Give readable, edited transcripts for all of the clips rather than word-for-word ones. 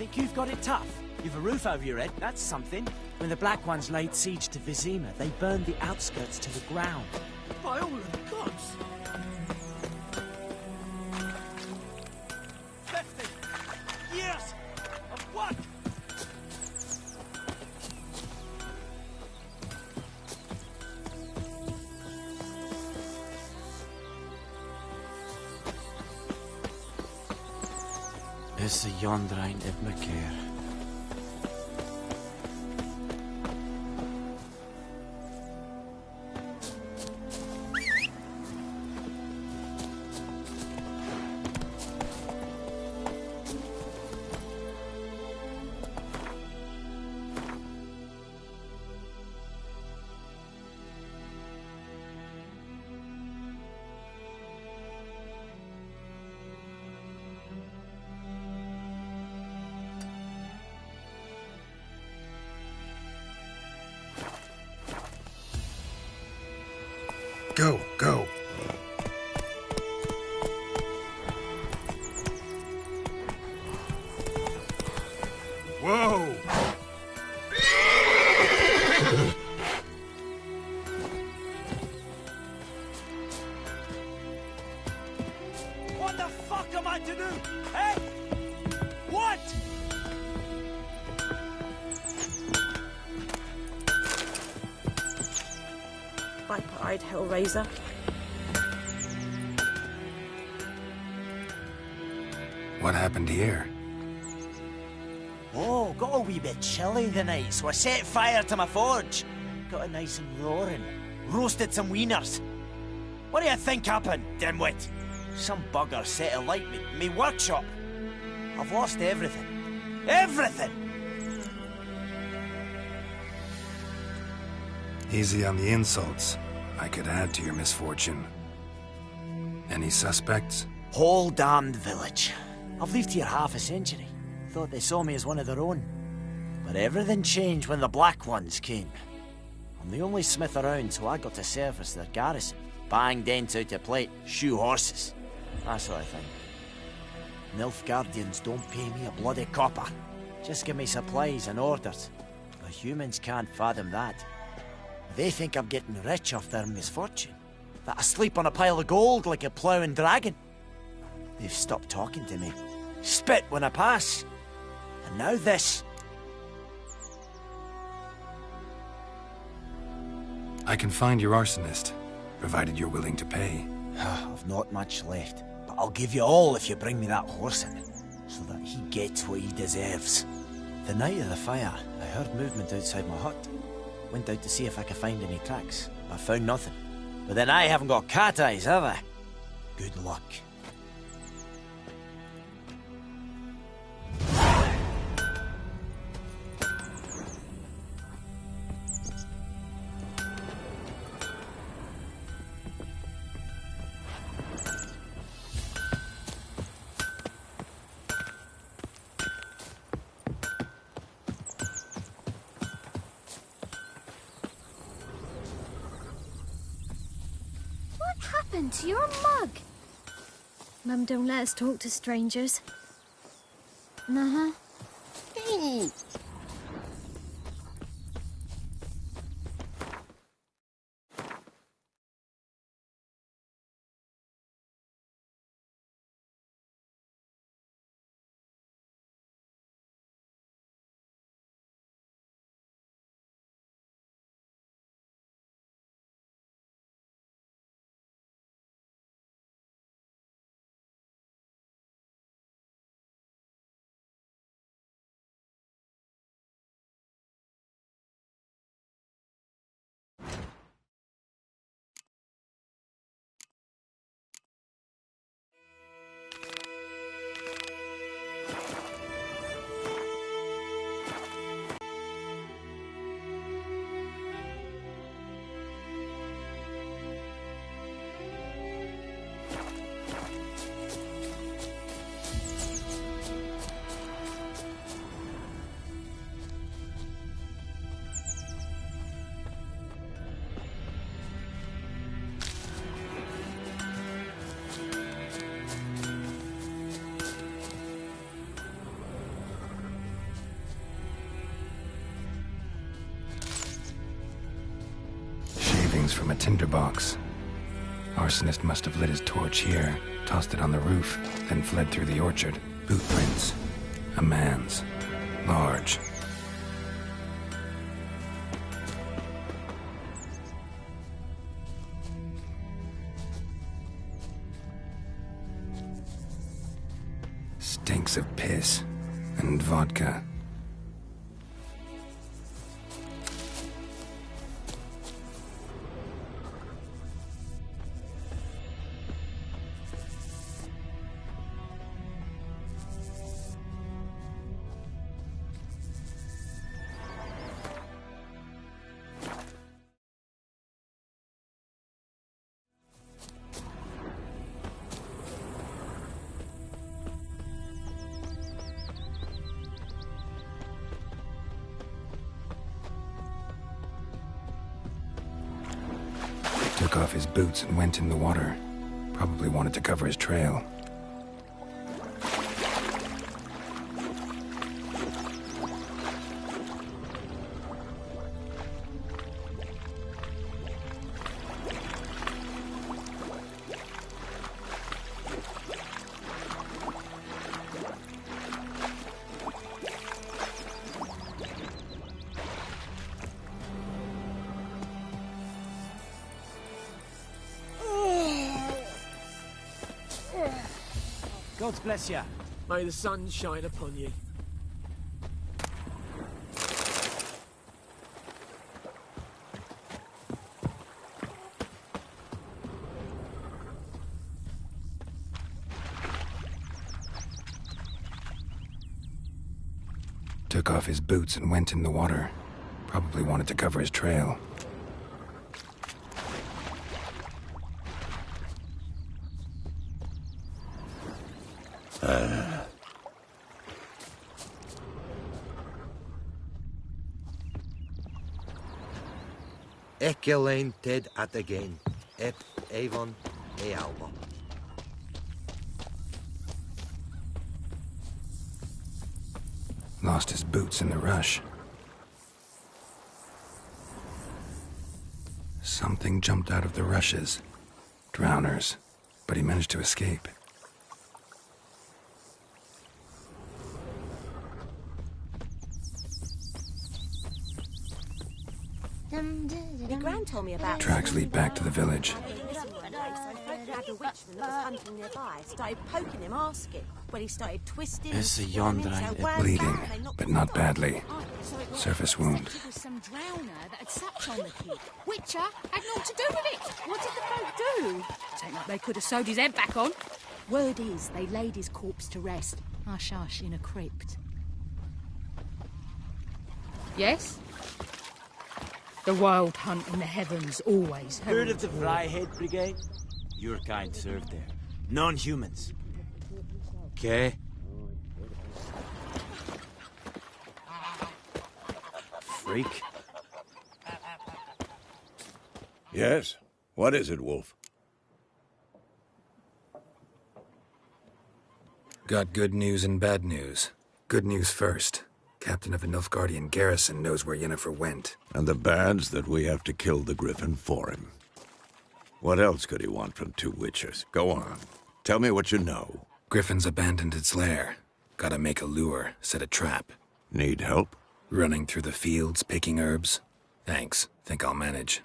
Think you've got it tough? You've a roof over your head, that's something. When the Black Ones laid siege to Vizima, they burned the outskirts to the ground. By all the gods! 50 years of what? Is the Yondrain Ibmaker? Go, go. Whoa! What the fuck am I to do? Hey? What? Viper-eyed Hellraiser. What happened here? Oh, got a wee bit chilly the night, so I set fire to my forge. Got it nice and roaring. Roasted some wieners. What do you think happened, dimwit? Some bugger set alight me workshop. I've lost everything. Everything! Easy on the insults. I could add to your misfortune. Any suspects? Whole damned village. I've lived here half a century. Thought they saw me as one of their own. But everything changed when the Black Ones came. I'm the only smith around, so I got to service their garrison. Bang dents out of plate, shoe horses. That sort of thing. Nilfgaardians don't pay me a bloody copper. Just give me supplies and orders. The humans can't fathom that. They think I'm getting rich off their misfortune. That I sleep on a pile of gold like a ploughing dragon. They've stopped talking to me. Spit when I pass. And now this. I can find your arsonist, provided you're willing to pay. I've not much left, but I'll give you all if you bring me that horse in, so that he gets what he deserves. The night of the fire, I heard movement outside my hut. Went out to see if I could find any tracks. I found nothing. But then I haven't got cat eyes, have I? Good luck. What happened to your mug? Mum don't let us talk to strangers. Uh-huh. remains from a tinderbox. Arsonist must have lit his torch here, tossed it on the roof, then fled through the orchard. Boot prints. A man's. Large. Stinks of piss and vodka. Took off his boots and went in the water. Probably wanted to cover his trail. God bless you. May the sun shine upon you. Took off his boots and went in the water. Probably wanted to cover his trail. Ecelain ted at again, et Avon e alba. Lost his boots in the rush. Something jumped out of the rushes. Drowners. But he managed to escape. My gran told me about Tracks lead back to the village. a witchman that was hunting nearby. Started poking him, asking. When he started twisting. Is the yonder Bleeding, but not badly. Surface wound. It was some drowner that had sucked on the kid. Witcher had naught to do with it. What did the folk do? Don't like they could have sewed his head back on. Word is, they laid his corpse to rest. Hush hush in a crypt. Yes? The wild hunt in the heavens always Heard of the Fryhead Brigade? Your kind served there. Non-humans. Okay. Freak. Yes? What is it, Wolf? Got good news and bad news. Good news first. Captain of the Nilfgaardian garrison knows where Yennefer went. And the bad's that we have to kill the Griffin for him. What else could he want from two witchers? Go on. Tell me what you know. Griffin's abandoned its lair. Gotta make a lure, set a trap. Need help? Running through the fields, picking herbs. Thanks. Think I'll manage.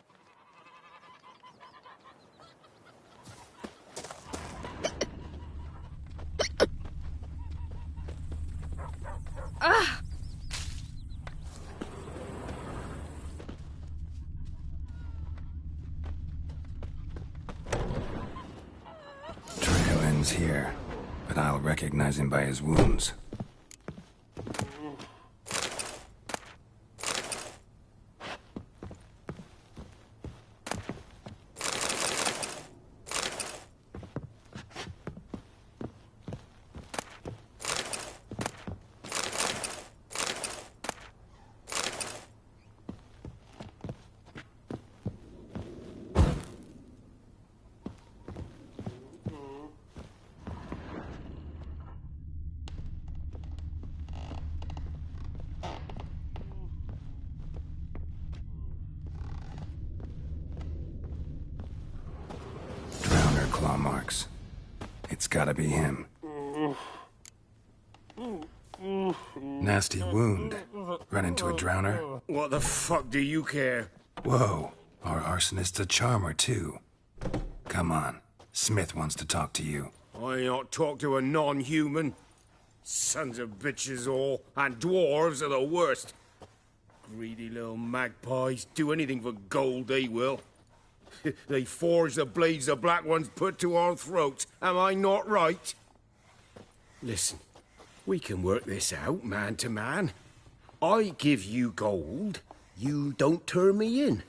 Trail ends here, but I'll recognize him by his wounds. claw marks. It's gotta be him. Nasty wound. Run into a drowner? What the fuck do you care? Whoa, our arsonist's a charmer too. Come on, Smith wants to talk to you. I ain't not talk to a non-human. Sons of bitches all, and dwarves are the worst. Greedy little magpies, do anything for gold, they will. They forge the blades the Black Ones put to our throats. Am I not right? Listen, we can work this out, man to man. I give you gold, you don't turn me in.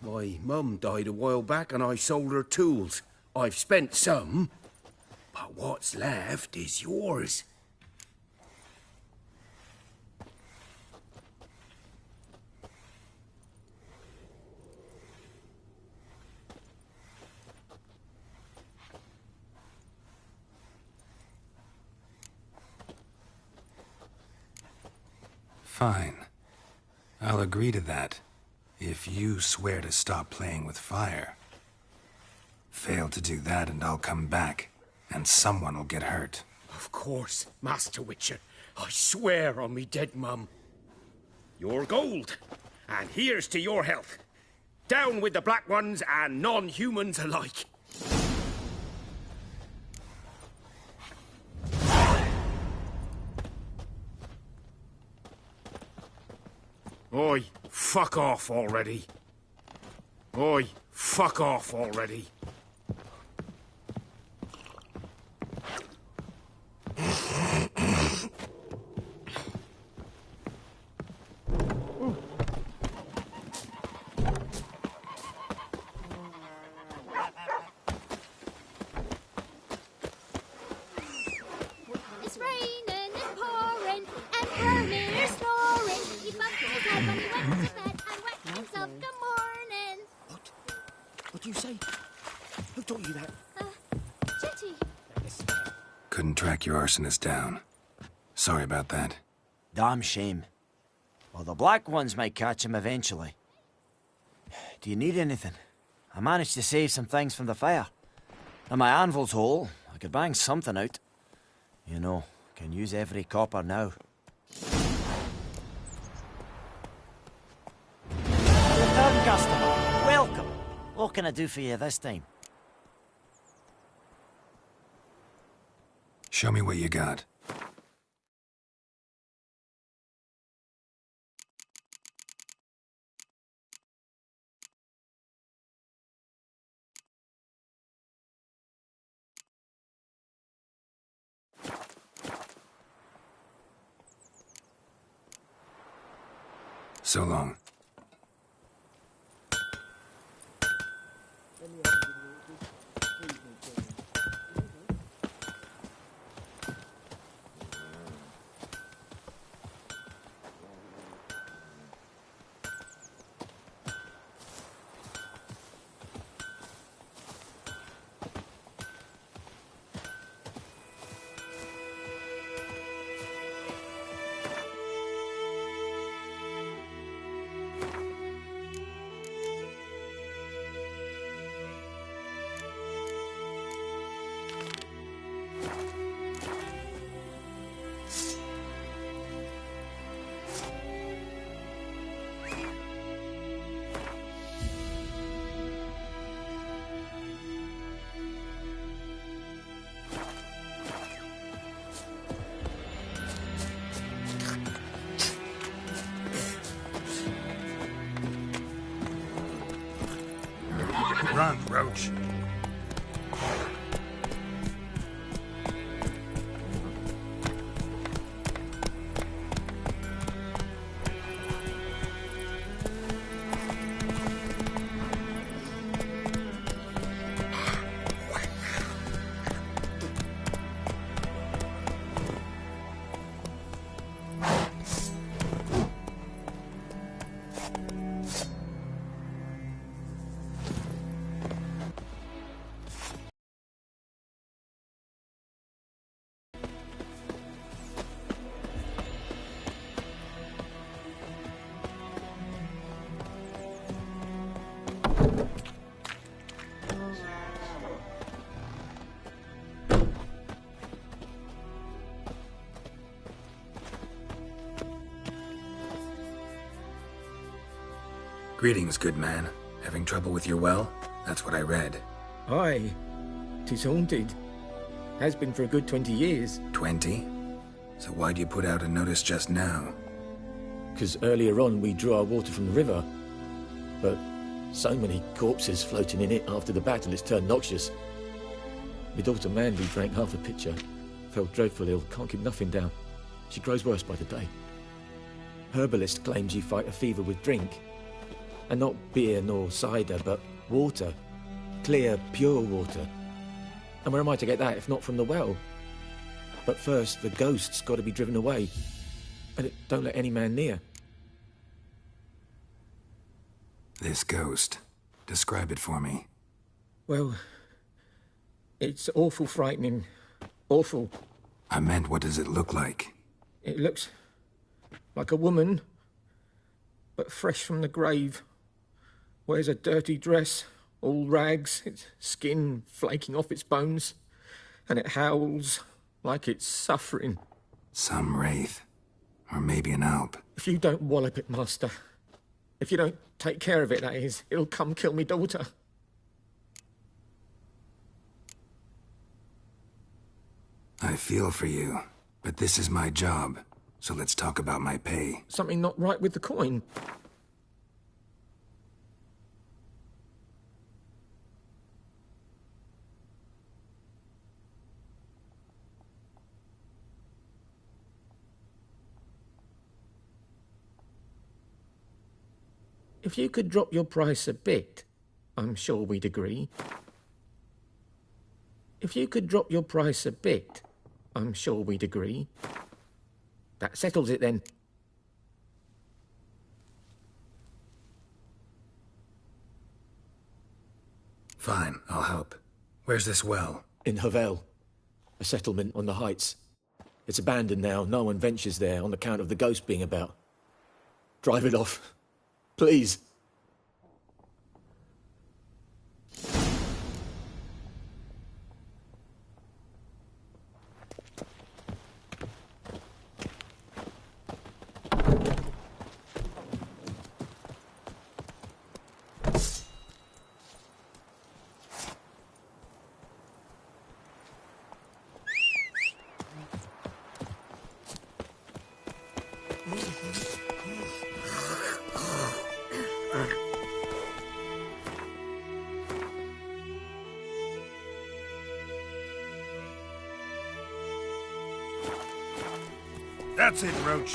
My mum died a while back and I sold her tools. I've spent some, but what's left is yours. Fine. I'll agree to that, if you swear to stop playing with fire. Fail to do that and I'll come back, and someone will get hurt. Of course, Master Witcher. I swear on me dead mum. Your gold, and here's to your health. Down with the Black Ones and non-humans alike. Oi, fuck off already. Oi, fuck off already. It's raining and pouring, and Hermit is snoring. He bumped his head when he went to bed and wet himself. Good morning. What do you say? Who taught you that? Jetty. Couldn't track your arsonist down. Sorry about that. Damn shame. Well, the Black Ones might catch him eventually. Do you need anything? I managed to save some things from the fire. And my anvil's whole. I could bang something out. You know, can use every copper now. Return customer. Welcome. What can I do for you this time? Show me what you got. So long. Run, Roach. Greetings, good man. Having trouble with your well? That's what I read. Aye. 'Tis haunted. Has been for a good 20 years. 20? So why'd you put out a notice just now? 'Cause earlier on we drew our water from the river. But so many corpses floating in it after the battle, it's turned noxious. My daughter Mandy drank half a pitcher. Fell dreadful ill, can't keep nothing down. She grows worse by the day. Herbalist claims you fight a fever with drink. And not beer nor cider, but water. Clear, pure water. And where am I to get that if not from the well? But first, the ghost's got to be driven away. And it don't let any man near. This ghost. Describe it for me. Well, it's awful frightening. Awful. I meant, what does it look like? It looks like a woman, but fresh from the grave. Wears a dirty dress, all rags, its skin flaking off its bones, and it howls like it's suffering. Some wraith. Or maybe an alp. If you don't wallop it, Master, if you don't take care of it, that is, it'll come kill me daughter. I feel for you, but this is my job, so let's talk about my pay. Something not right with the coin. If you could drop your price a bit, I'm sure we'd agree. If you could drop your price a bit, I'm sure we'd agree. That settles it then. Fine, I'll help. Where's this well? In Havel, a settlement on the heights. It's abandoned now. No one ventures there on account of the ghost being about. Drive it off. Please. That's it, Roach.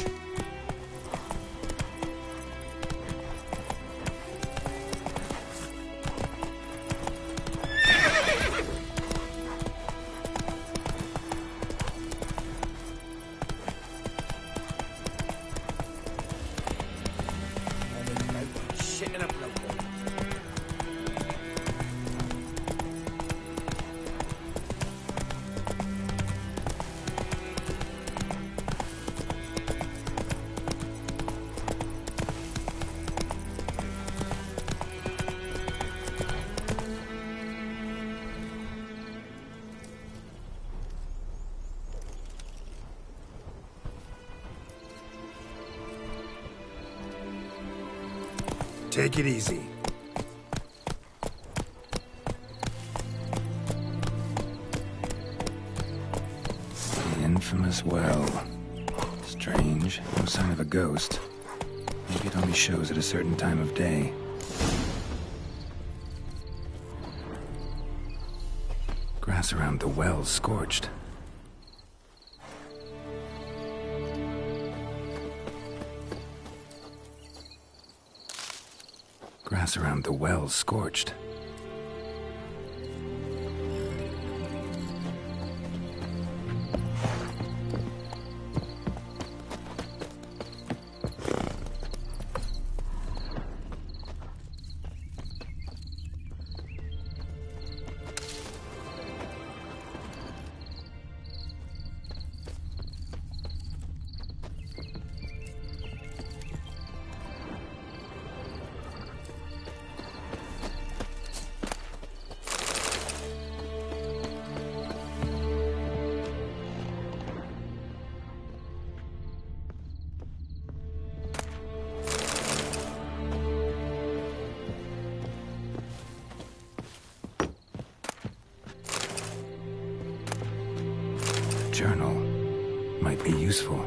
Shit in a bloke. Take it easy. The infamous well. Strange. No sign of a ghost. Maybe it only shows at a certain time of day. Grass around the well's scorched. Grass around the well's scorched. journal might be useful.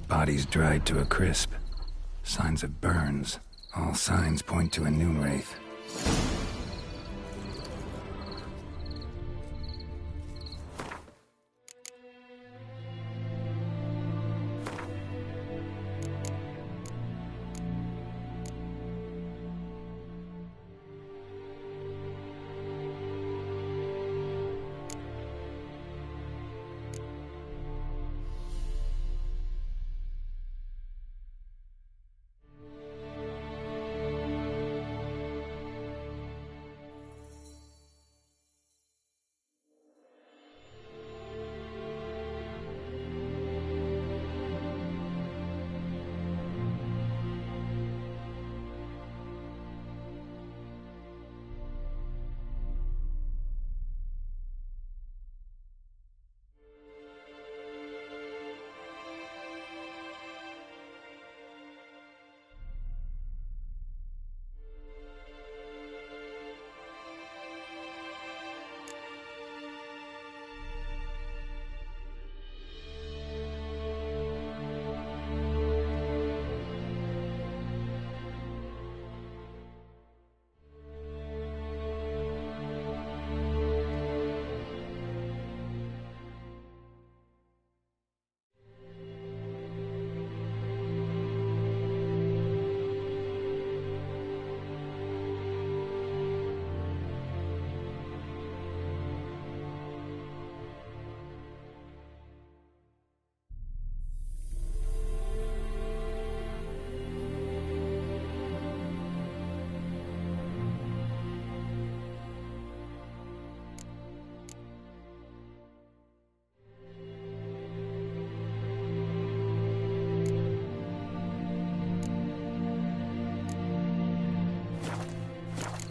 Bodies dried to a crisp. Signs of burns. All signs point to a noon wraith.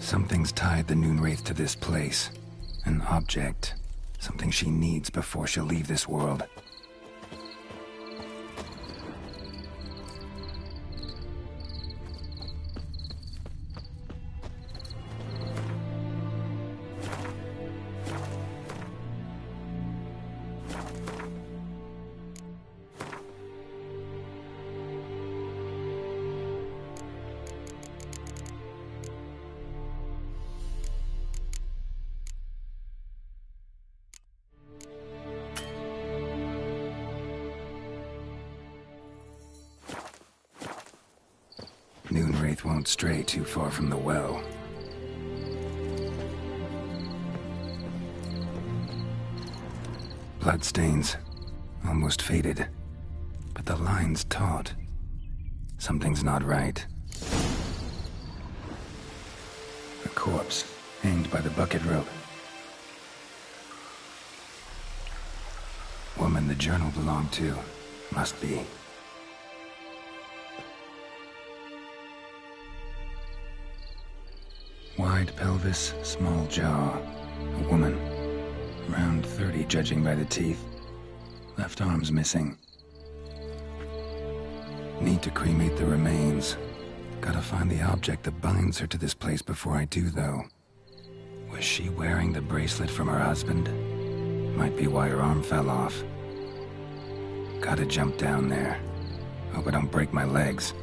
Something's tied the Noon Wraith to this place. An object. Something she needs before she'll leave this world. wraith won't stray too far from the well. Bloodstains, almost faded, but the line's taut. Something's not right. A corpse, hanged by the bucket rope. Woman the journal belonged to, must be. Wide pelvis, small jaw. A woman. Around 30, judging by the teeth. Left arm's missing. Need to cremate the remains. Gotta find the object that binds her to this place before I do, though. Was she wearing the bracelet from her husband? Might be why her arm fell off. Gotta jump down there. Hope I don't break my legs.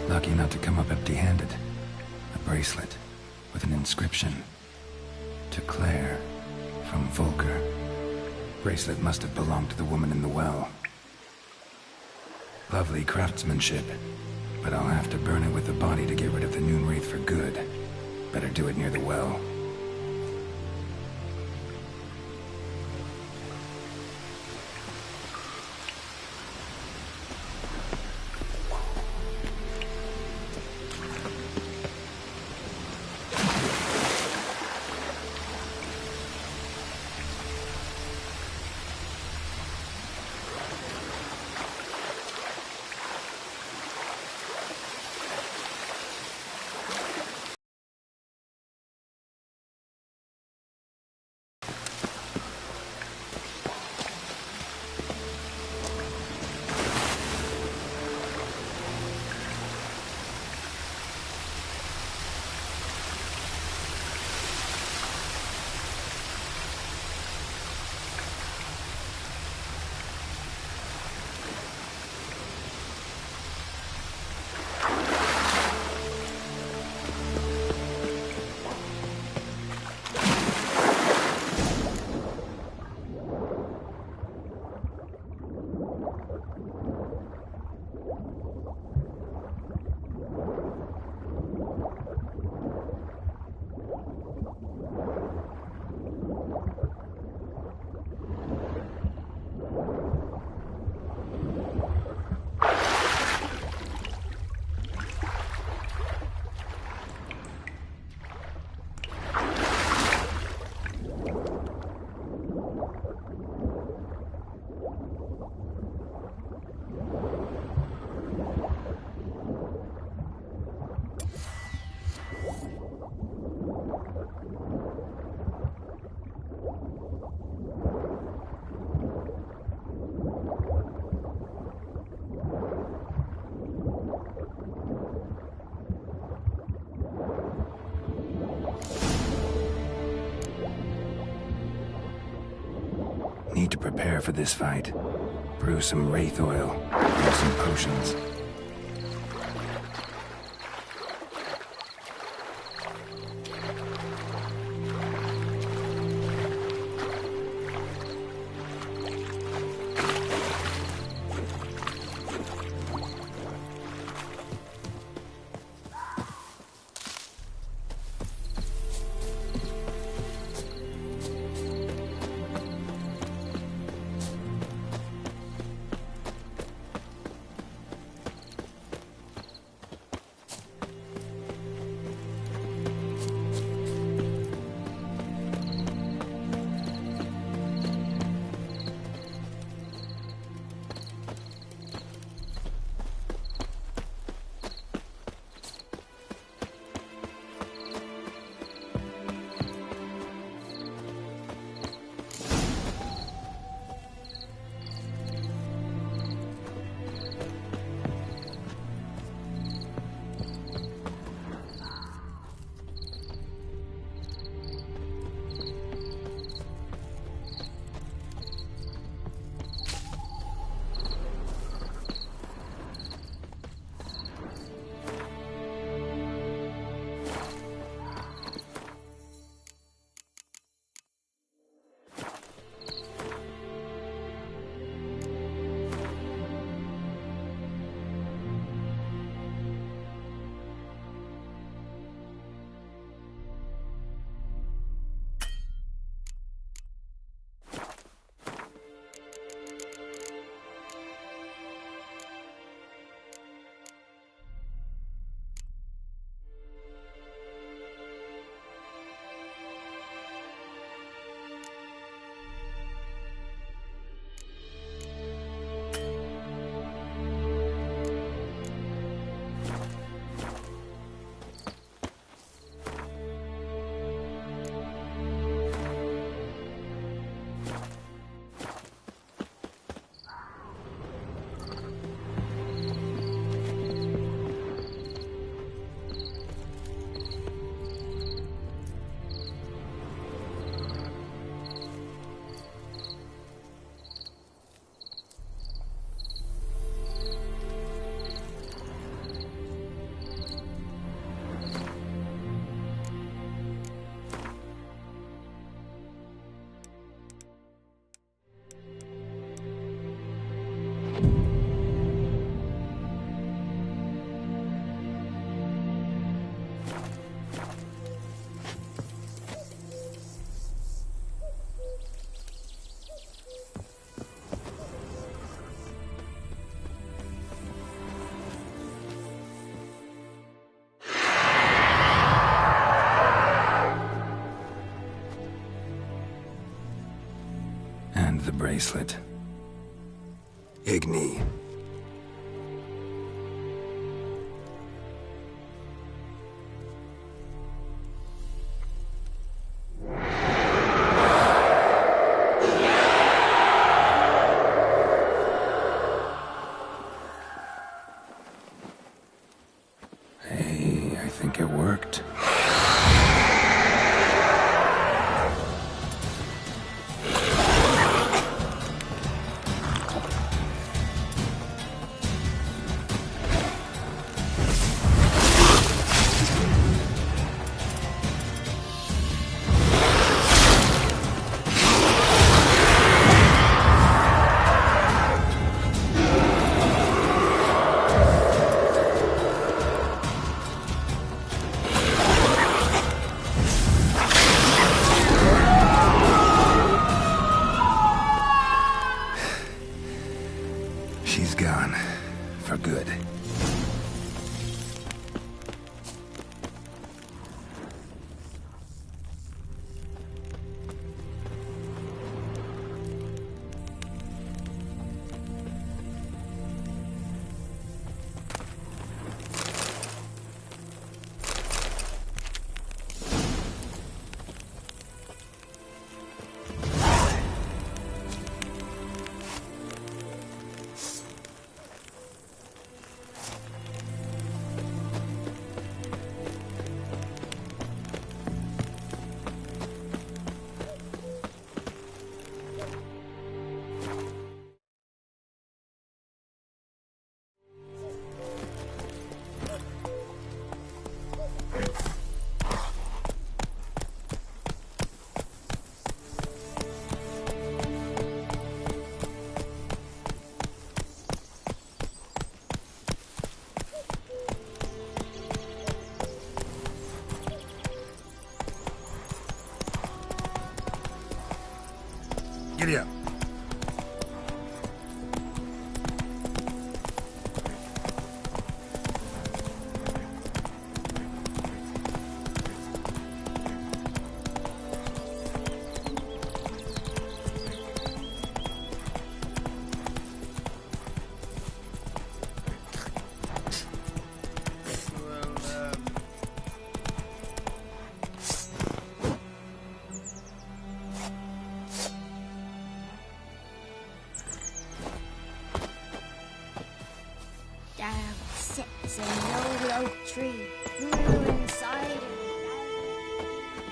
Lucky not to come up empty-handed. A bracelet with an inscription. To Claire, from Volker. Bracelet must have belonged to the woman in the well. Lovely craftsmanship, but I'll have to burn it with the body to get rid of the Noon Wraith for good. Better do it near the well. Need to prepare for this fight. Brew some wraith oil, and some potions. bracelet. Igni. Hey, I think it worked. She's gone. For good. Giddy up. Down sits an old oak tree, grew inside him.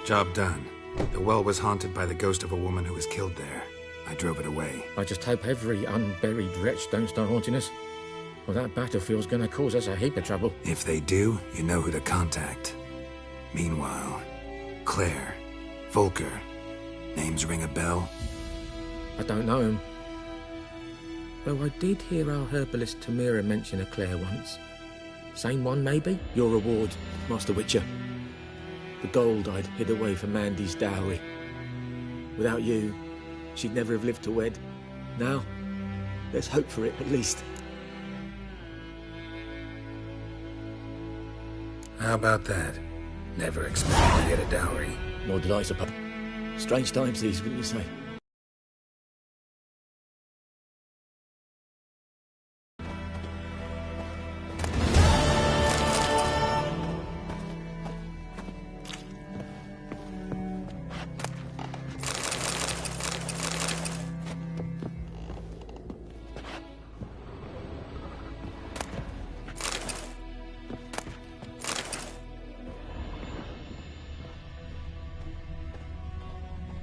Job done. The well was haunted by the ghost of a woman who was killed there. I drove it away. I just hope every unburied wretch don't start haunting us. Well, that battlefield's gonna cause us a heap of trouble. If they do, you know who to contact. Meanwhile, Claire, Volker, names ring a bell? I don't know him. Though I did hear our herbalist Tamira mention a Claire once. Same one, maybe? Your reward, Master Witcher. The gold I'd hid away for Mandy's dowry. Without you, she'd never have lived to wed. Now, there's hope for it, at least. How about that? Never expected to get a dowry. Nor did I suppose. Strange times these, wouldn't you say?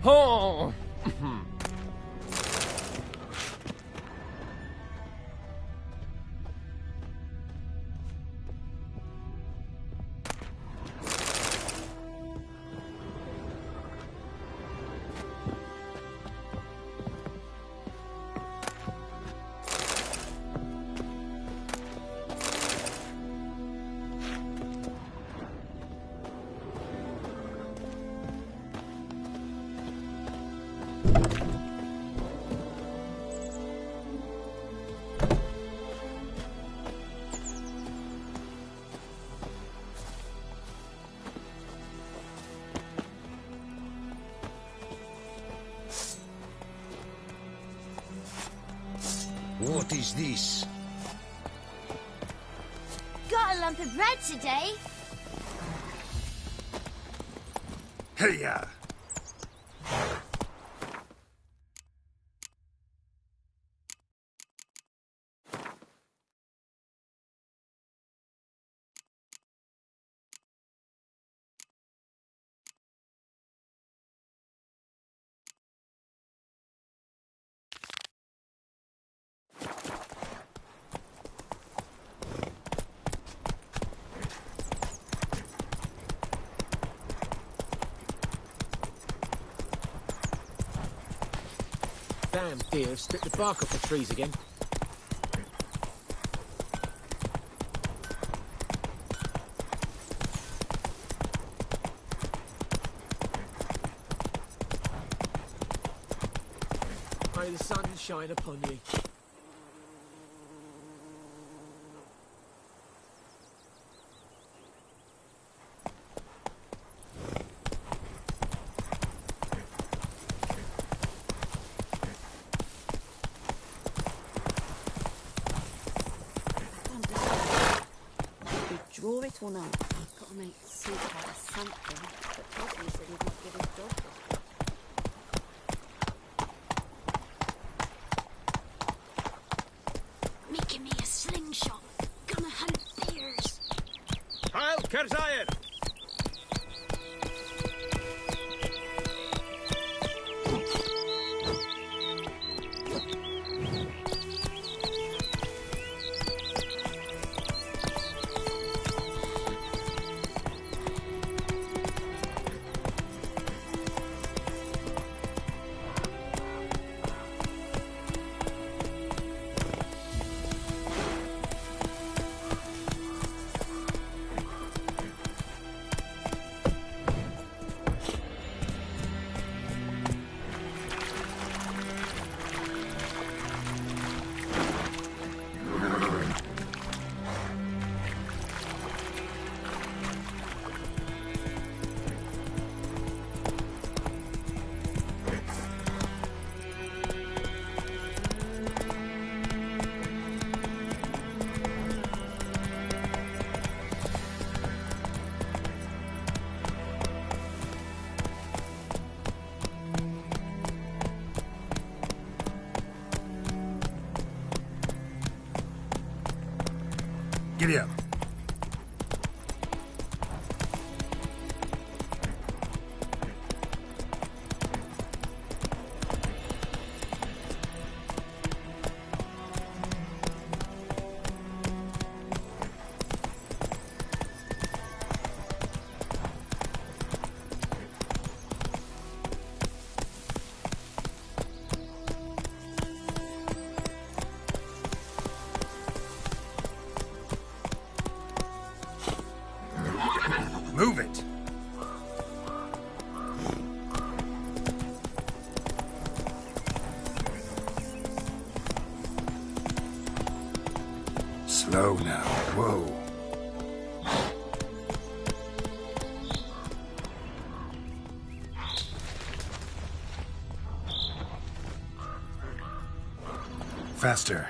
Oh! What is this? Got a lump of bread today. Hey-ya! Damn deer have stripped the bark off the trees again. May the sun shine upon you. Draw it or not? I've got to make soup out of something, but Toby said he'd not give his dog one. Making me a slingshot. Gonna hunt bears. Heil Kerzayr! Giddy up. Move it! Slow now. Whoa. Faster.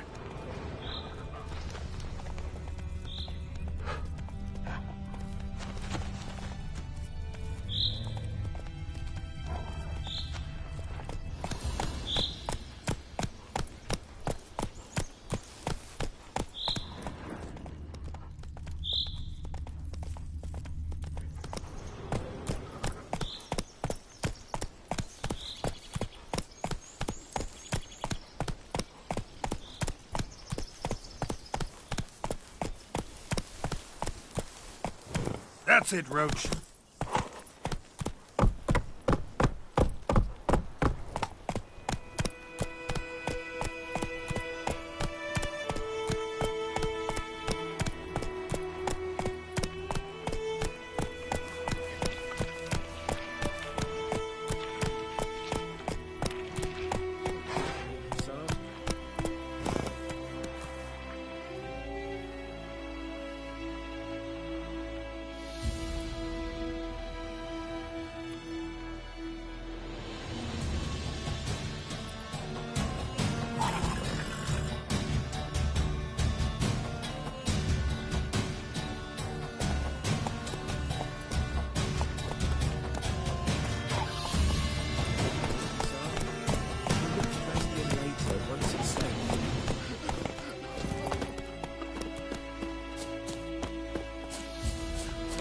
That's it, Roach.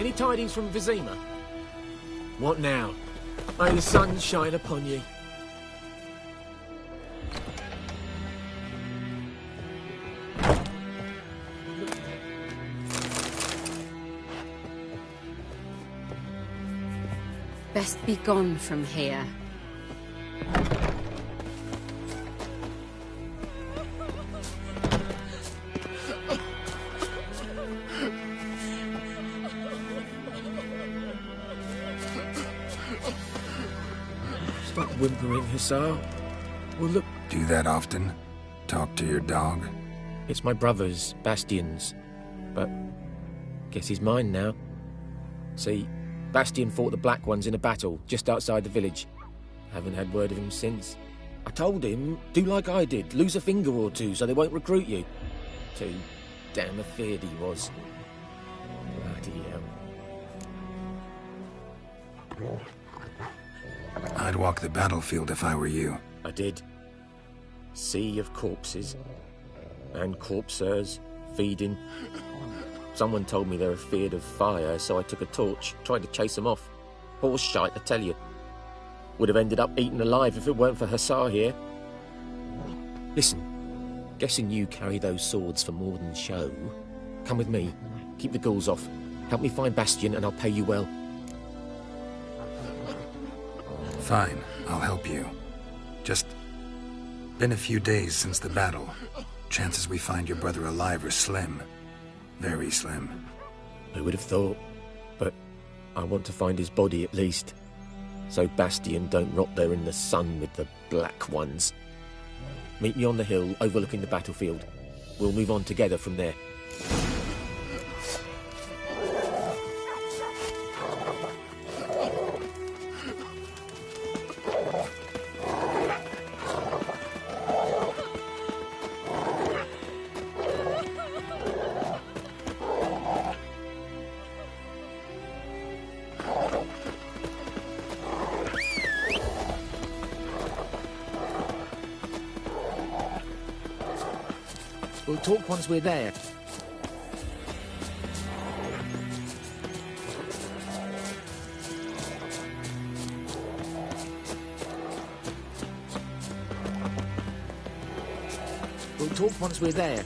Any tidings from Vizima? What now? May the sun shine upon ye. Best be gone from here. Stop whimpering, Hussar. Well, look... Do that often? Talk to your dog? It's my brother's, Bastion's. But guess he's mine now. See, Bastion fought the Black Ones in a battle just outside the village. Haven't had word of him since. I told him, do like I did, lose a finger or two so they won't recruit you. Too damn afeard he was. Bloody hell. I'd walk the battlefield if I were you. I did. Sea of corpses. And corpsers, feeding. Someone told me they're afeard of fire, so I took a torch, tried to chase them off. Horse shite, I tell you. Would have ended up eaten alive if it weren't for Hussar here. Listen, guessing you carry those swords for more than show. Come with me, keep the ghouls off. Help me find Bastion and I'll pay you well. Fine, I'll help you. Just been a few days since the battle. Chances we find your brother alive are slim. Very slim. Who would have thought? But I want to find his body at least. So Bastion don't rot there in the sun with the Black Ones. Meet me on the hill overlooking the battlefield. We'll move on together from there. We'll talk once we're there. We'll talk once we're there.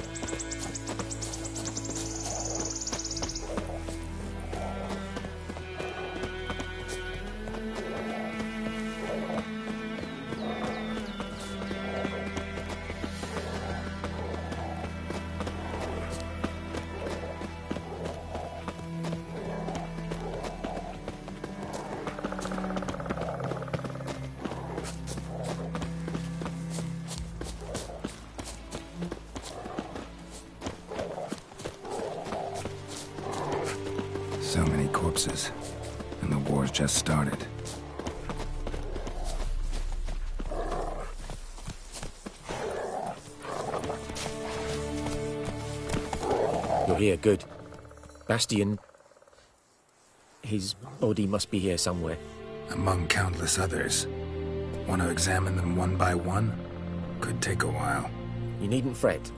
So many corpses, and the war's just started. You're here, good. Bastion... his body must be here somewhere. Among countless others. Want to examine them one by one? Could take a while. You needn't fret.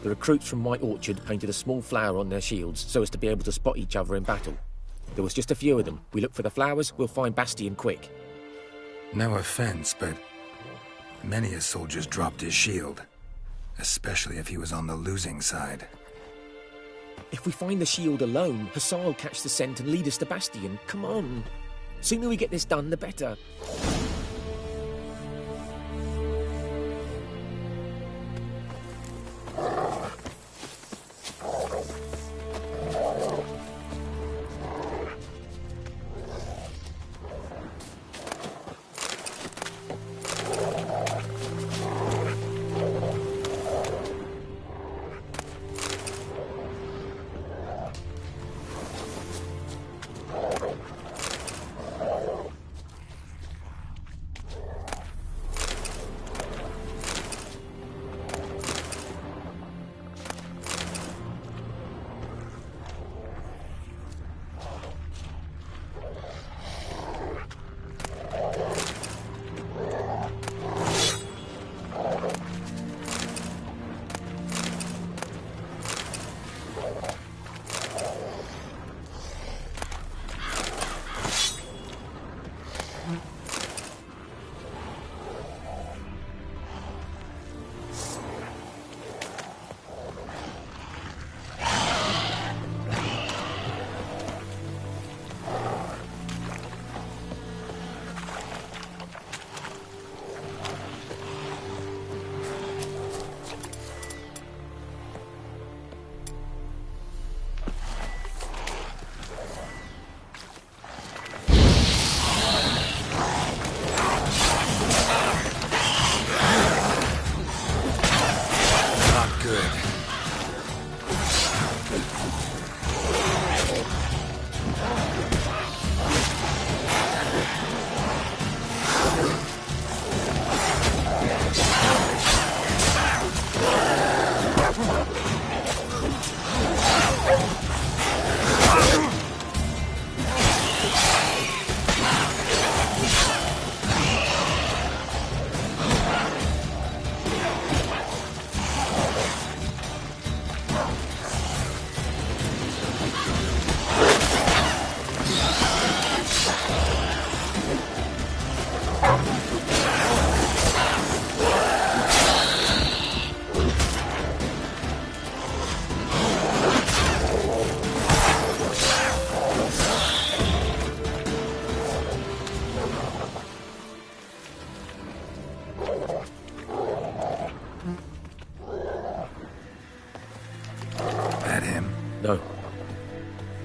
The recruits from White Orchard painted a small flower on their shields so as to be able to spot each other in battle. There was just a few of them. We look for the flowers, we'll find Bastion quick. No offense, but many a soldier's dropped his shield. Especially if he was on the losing side. If we find the shield alone, Hussar will catch the scent and lead us to Bastion. Come on. Sooner we get this done, the better.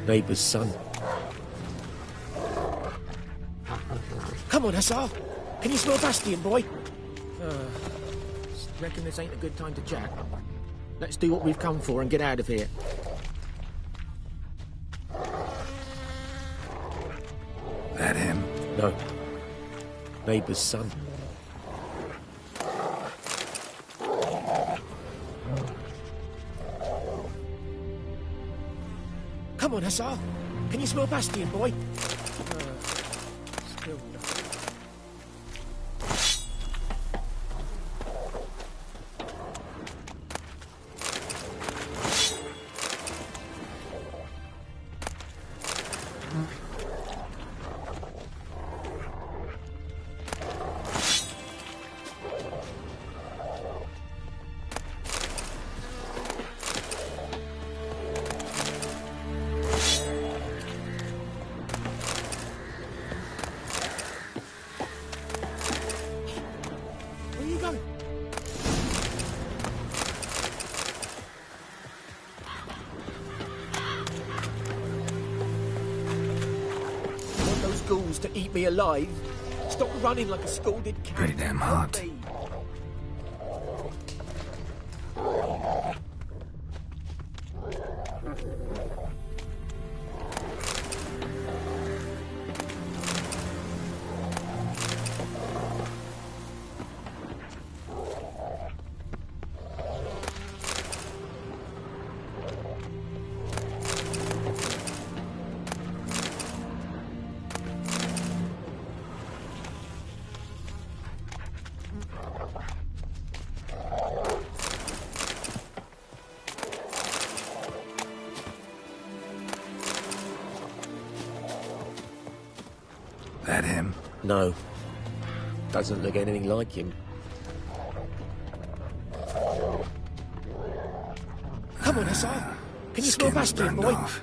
Neighbour's son. Come on, Hussar. Can you smell Bastion, boy? Reckon this ain't a good time to chat. Let's do what we've come for and get out of here. That him? No. Neighbour's son. Come on, Hussar. Can you smell Bastion, boy? Still no. Where are you going? You want those ghouls to eat me alive? Stop running like a scalded cat. Pretty damn hot. That him? No. Doesn't look anything like him. Come on, Hussar. Can you smell Skin's Bastion, burned boy? off.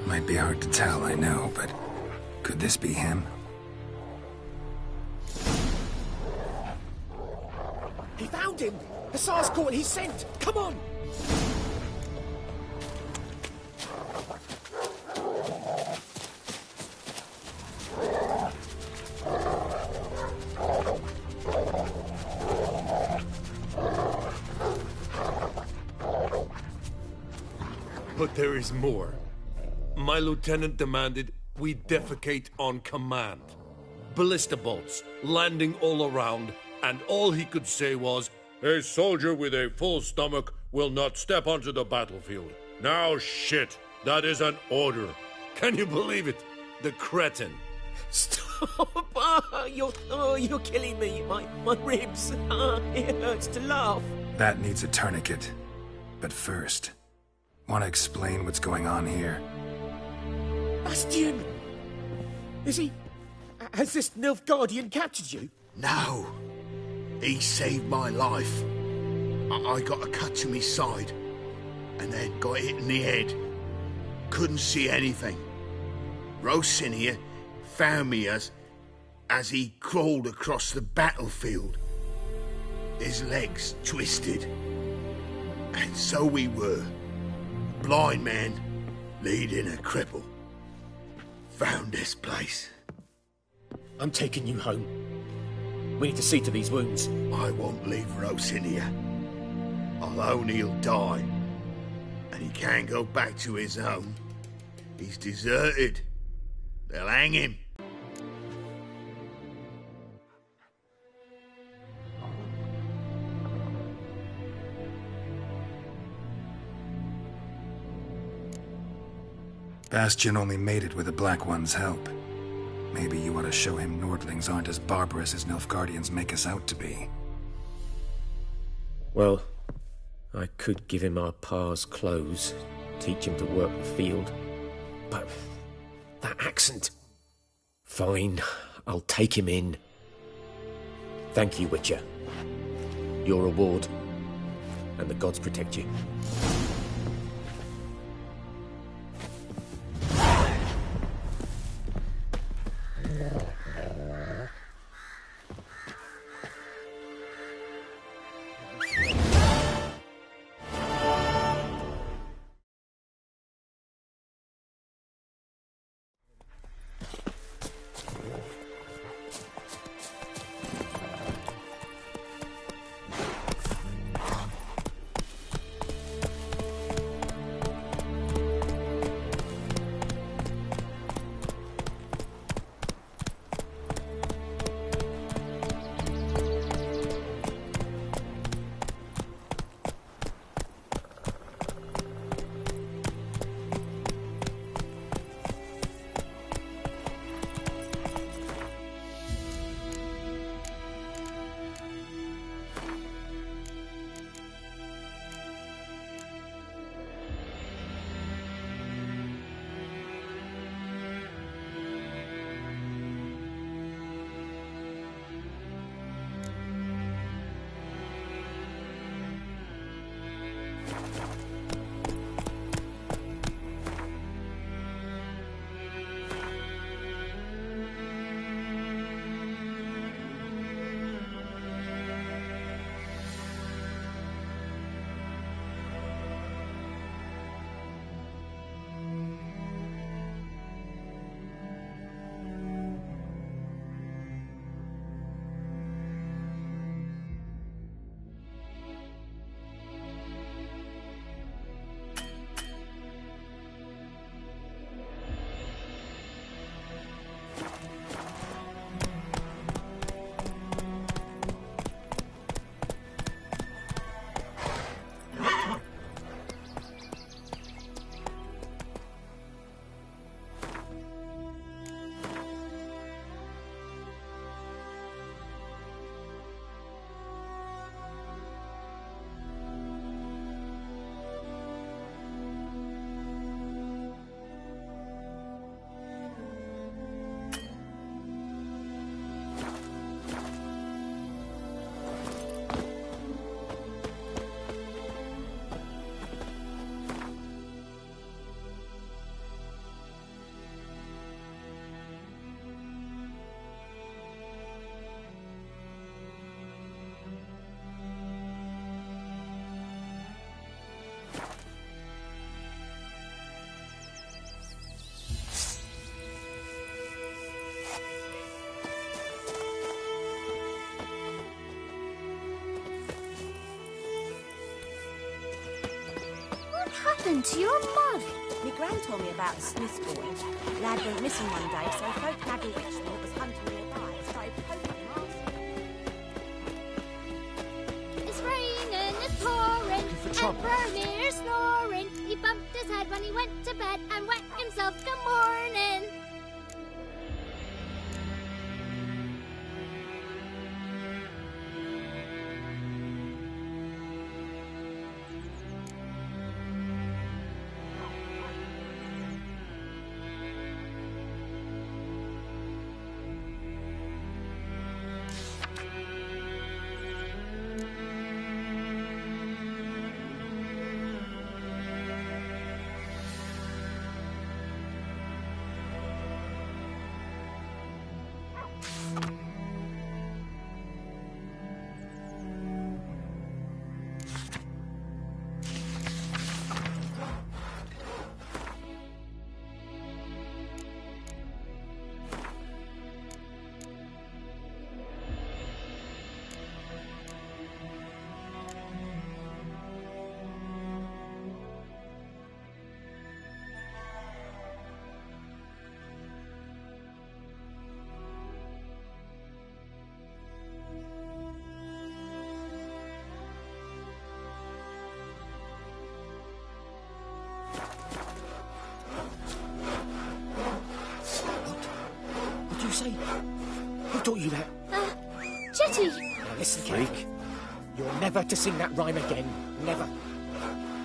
Might be hard to tell, I know, but could this be him? He found him! Hussar's caught his scent! Come on! But there is more. My lieutenant demanded we defecate on command. Ballista bolts, landing all around, and all he could say was, "A soldier with a full stomach will not step onto the battlefield." Now shit, that is an order. Can you believe it? The cretin. Stop! You're killing me. My ribs. It hurts to laugh. That needs a tourniquet. But first, want to explain what's going on here? Bastion! Is he... Has this Nilfgaardian captured you? No. He saved my life. I got a cut to my side, and then got hit in the head. Couldn't see anything. Rosinia found me as he crawled across the battlefield. His legs twisted. And so we were. A blind man leading a cripple. Found this place. I'm taking you home. We need to see to these wounds. I won't leave Rosinia. Alone he'll die. And he can't go back to his home. He's deserted. They'll hang him. Bastion only made it with the Black One's help. Maybe you ought to show him Nordlings aren't as barbarous as Nilfgaardians make us out to be. Well, I could give him our pa's clothes, teach him to work the field. But that accent... Fine, I'll take him in. Thank you, Witcher. Your reward, and the gods protect you. happened to your mug? Me gran told me about the Smith's boy. Lad went missing one day, so folk nagged a witchman that was hunting nearby and started poking him asking. It's raining, it's pouring, and Vermeer's snoring. He bumped his head when he went to bed and whacked himself good morning. Say, who taught you that? Chetty! Now listen, Freak. You're never to sing that rhyme again. Never.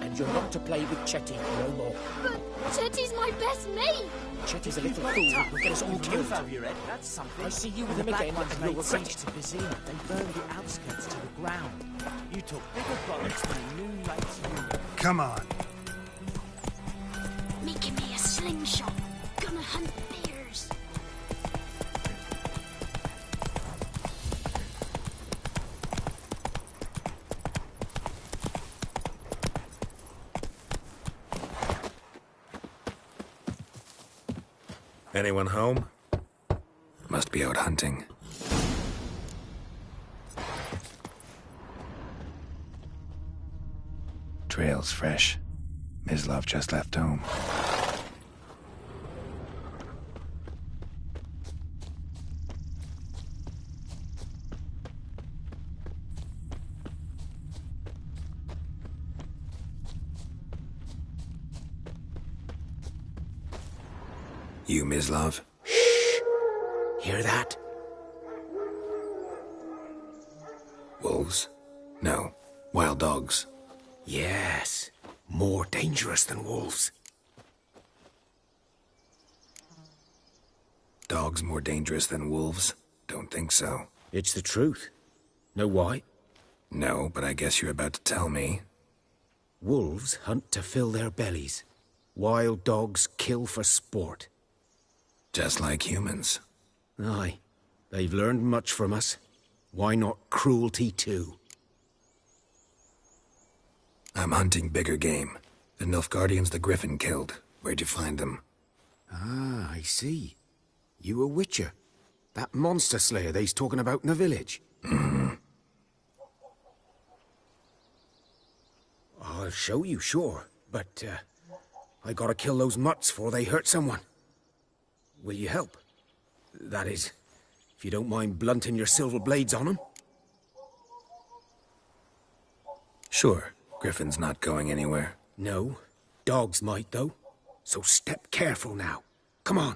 And you're not to play with Chetty no more. But Chetty's my best mate! Chetty's a little fool who'll get us all killed. That's something. I see you with The him black again, ones and you'll made regret siege it. to Vizima. They burned the outskirts to the ground. You took bigger bullets than a Moonlight's unit. Come on. Making me a slingshot. Gonna hunt bears. Anyone home? Must be out hunting. Trail's fresh. Mislav just left home. You, Mislav? Hear that? Wolves? No. Wild dogs. Yes. More dangerous than wolves. Dogs more dangerous than wolves? Don't think so. It's the truth. Know why? No, but I guess you're about to tell me. Wolves hunt to fill their bellies. Wild dogs kill for sport. Just like humans. Aye. They've learned much from us. Why not cruelty too? I'm hunting bigger game. The Nilfgaardians the Griffin killed. Where'd you find them? Ah, I see. You a witcher. That monster slayer they's talking about in the village. Mm-hmm. I'll show you, sure. But, I gotta kill those mutts before they hurt someone. Will you help? That is, if you don't mind blunting your silver blades on them. Sure. Griffin's not going anywhere. No. Dogs might, though. So step careful now. Come on.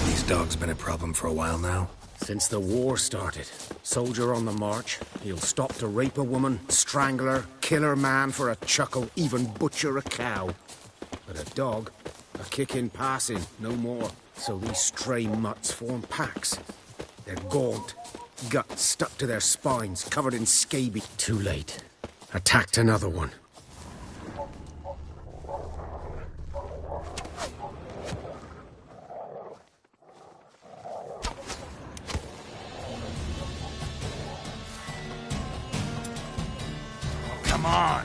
These dogs been a problem for a while now? Since the war started. Soldier on the march. He'll stop to rape a woman, strangle her, kill her man for a chuckle, even butcher a cow. But a dog, a kick in passing, no more. So these stray mutts form packs. They're gaunt, guts stuck to their spines, covered in scabies. Too late. Attacked another one. Come on!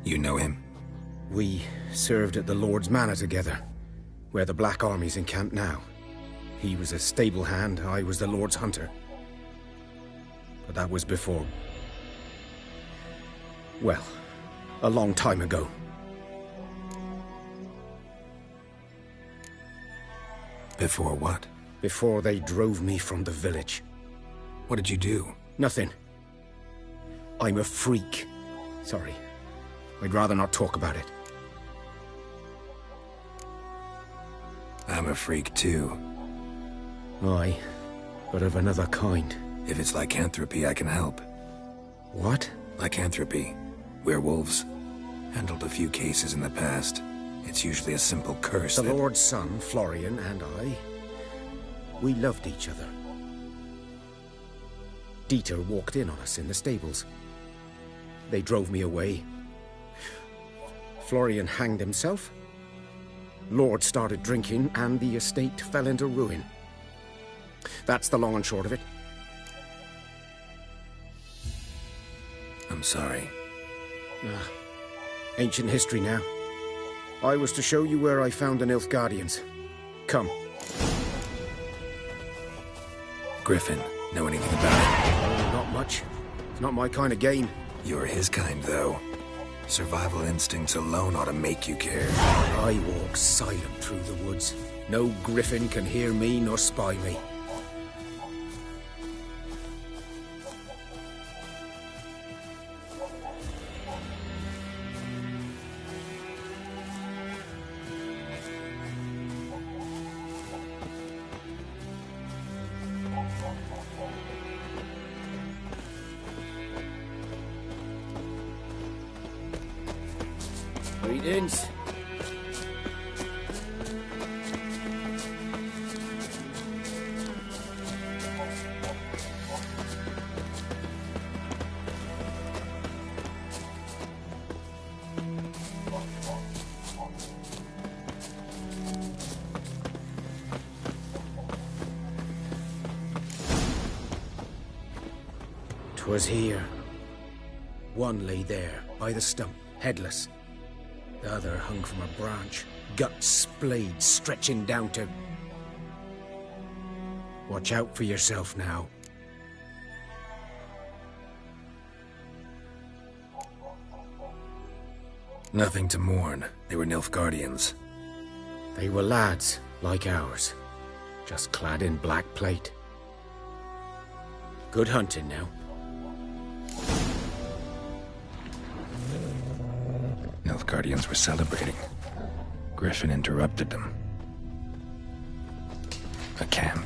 You know him? We served at the Lord's Manor together, where the Black Army's encamped now. He was a stable hand, I was the Lord's hunter. But that was before... well, a long time ago. Before what? Before they drove me from the village. What did you do? Nothing. I'm a freak. Sorry. I'd rather not talk about it. I'm a freak too. Aye, but of another kind. If it's lycanthropy, I can help. What? Lycanthropy. Werewolves. Handled a few cases in the past. It's usually a simple curse The Lord's son, Florian, and I... we loved each other. Dieter walked in on us in the stables. They drove me away. Florian hanged himself. Lord started drinking, and the estate fell into ruin. That's the long and short of it. I'm sorry. Ancient history now. I was to show you where I found the Nilfgaardians. Come. Griffin, know anything about it? Oh, not much. It's not my kind of game. You're his kind, though. Survival instincts alone ought to make you care. I walk silent through the woods. No griffin can hear me nor spy me. Greetings. 'Twas here. One lay there, by the stump, headless. The other hung from a branch, guts splayed, stretching down to... Watch out for yourself now. Nothing to mourn. They were Nilfgaardians. They were lads, like ours, just clad in black plate. Good hunting now. Nilfgaardians were celebrating. Griffin interrupted them. A camp.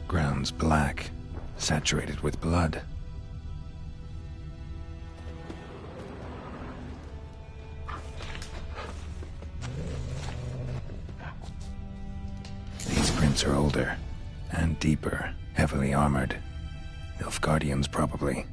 Grounds black, saturated with blood. These prints are older and deeper, heavily armored. Nilfgaardians, probably.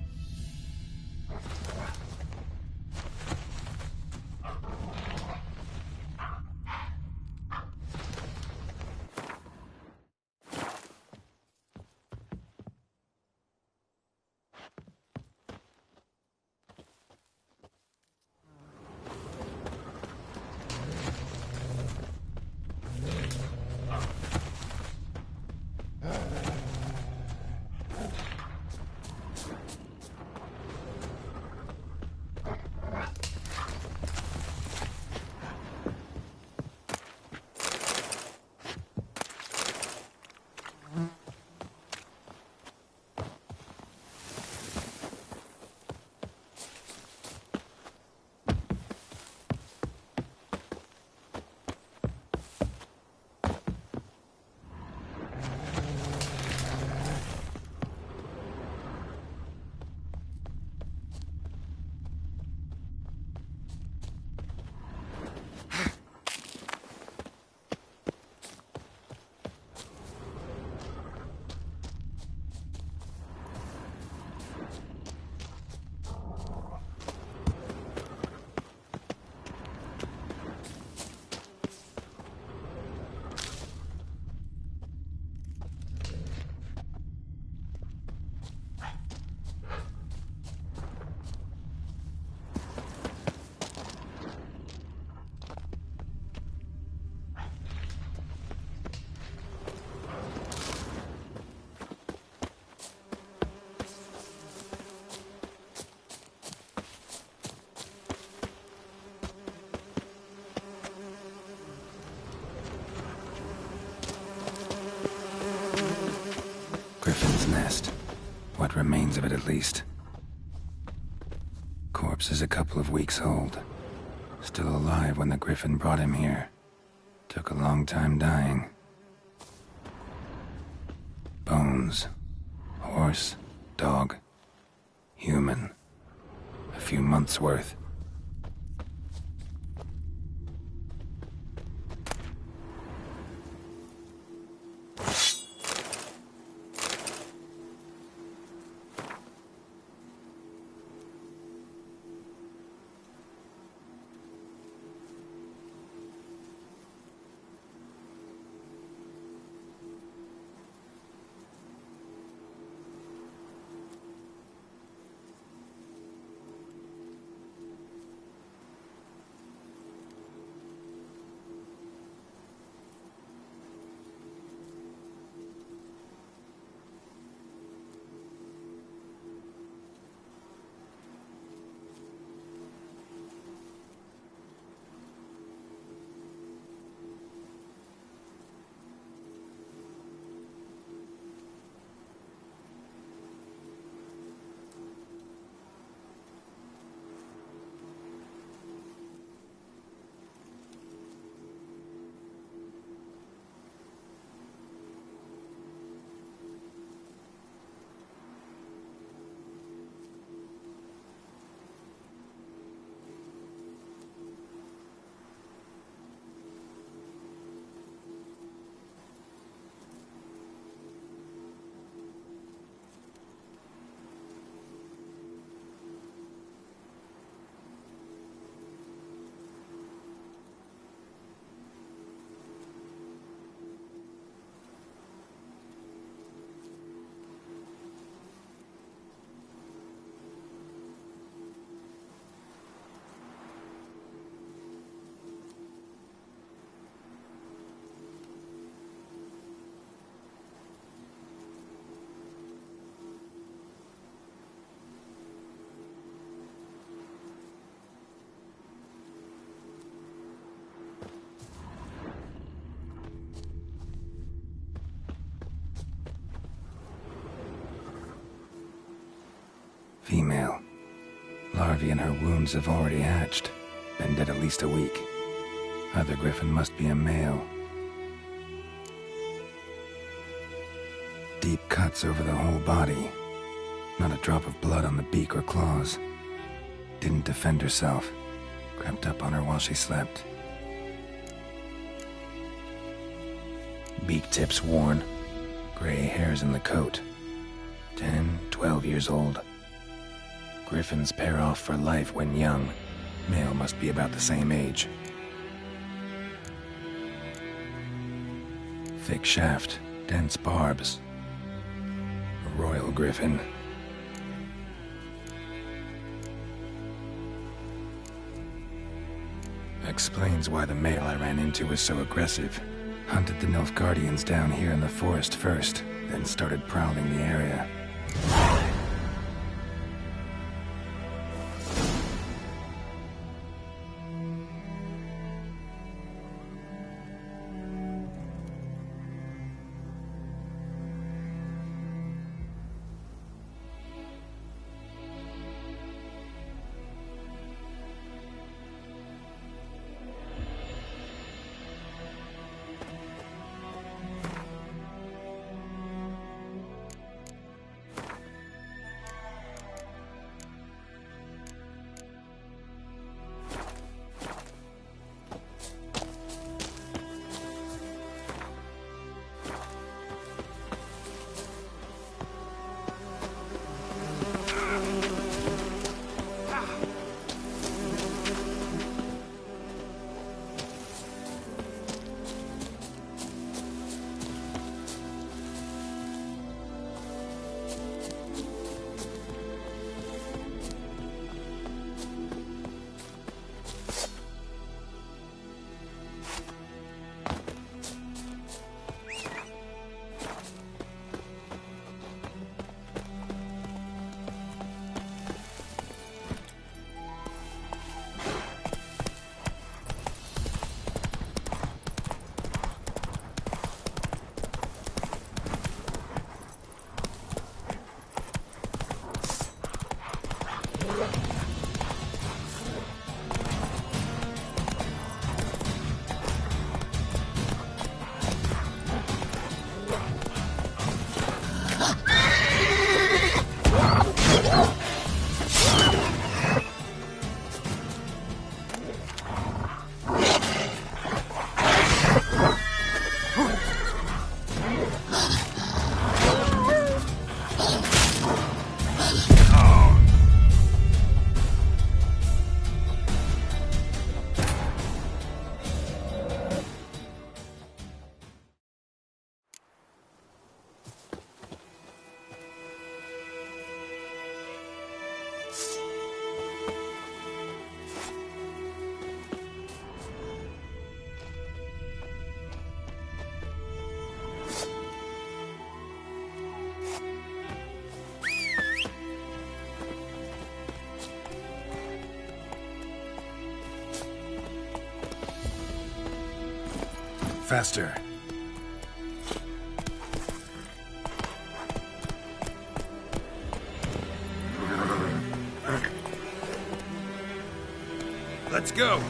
remains of it at least. Corpse is a couple of weeks old. Still alive when the Griffin brought him here. Took a long time dying. Bones. Horse, dog, human. A few months' worth. Female. Larvae in her wounds have already hatched. Been dead at least a week. Other Griffin must be a male. Deep cuts over the whole body. Not a drop of blood on the beak or claws. Didn't defend herself. Crept up on her while she slept. Beak tips worn. Gray hairs in the coat. 10, 12 years old. Griffins pair off for life when young. Male must be about the same age. Thick shaft, dense barbs. A royal griffin. Explains why the male I ran into was so aggressive. Hunted the Nilfgaardians down here in the forest first, then started prowling the area. Faster. Let's go.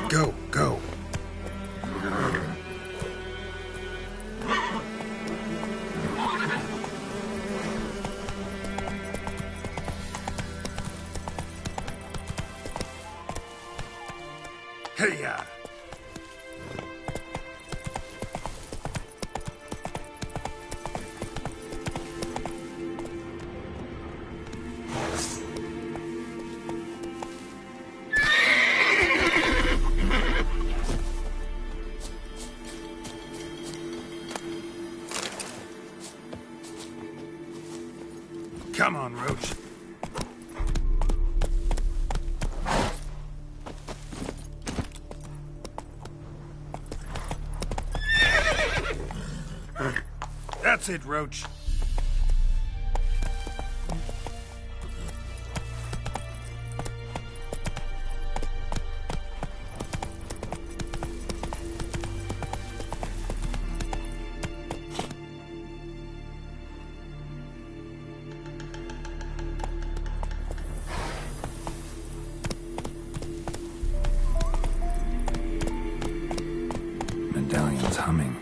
Go, go. Hey-ya! Come on, Roach. That's it, Roach. Medallion's humming.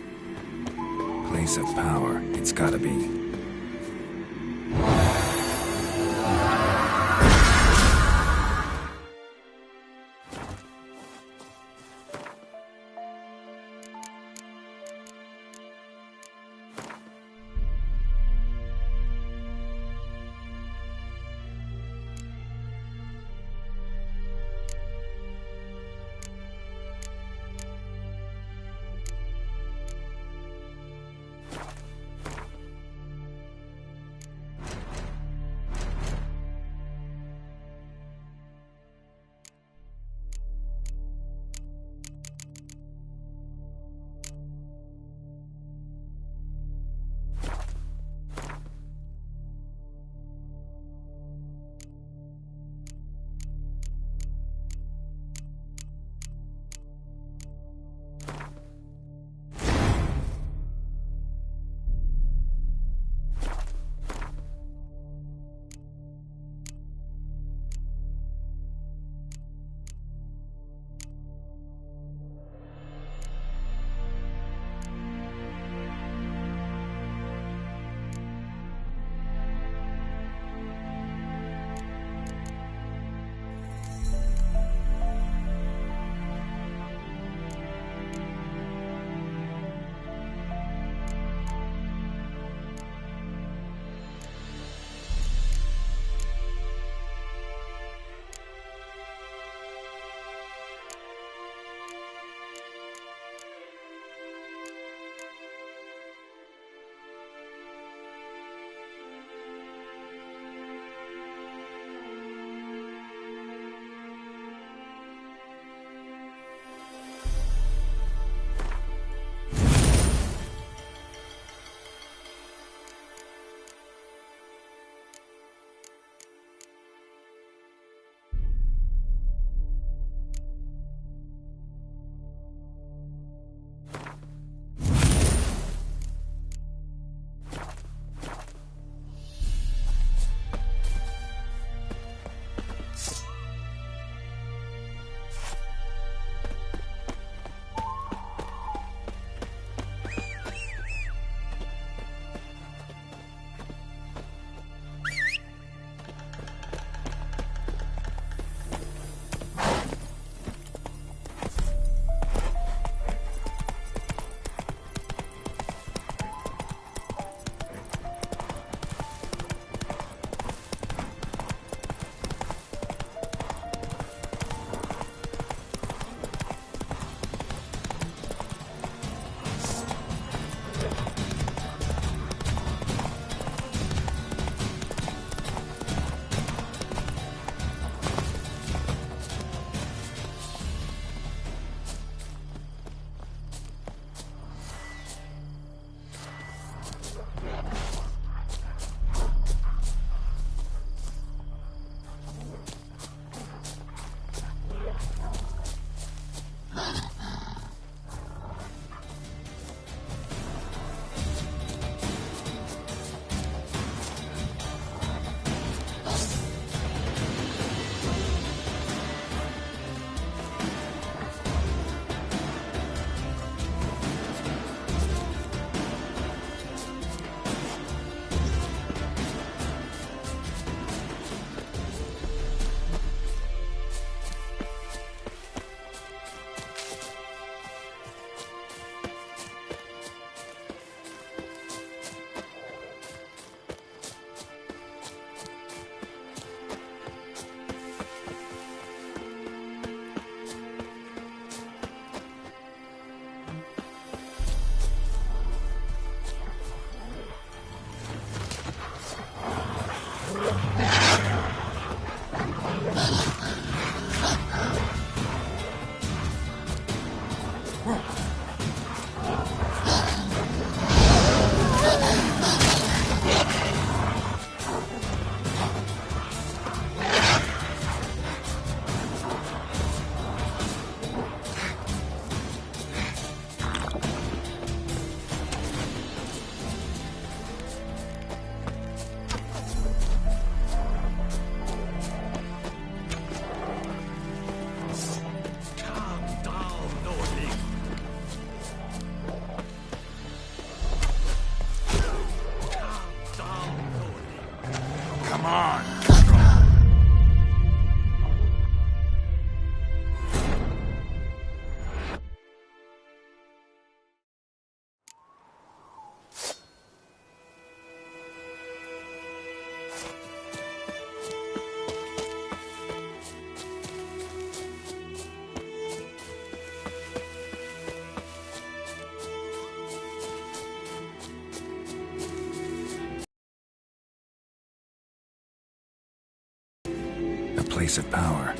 Place of power. It's gotta be. Come on. Place of power.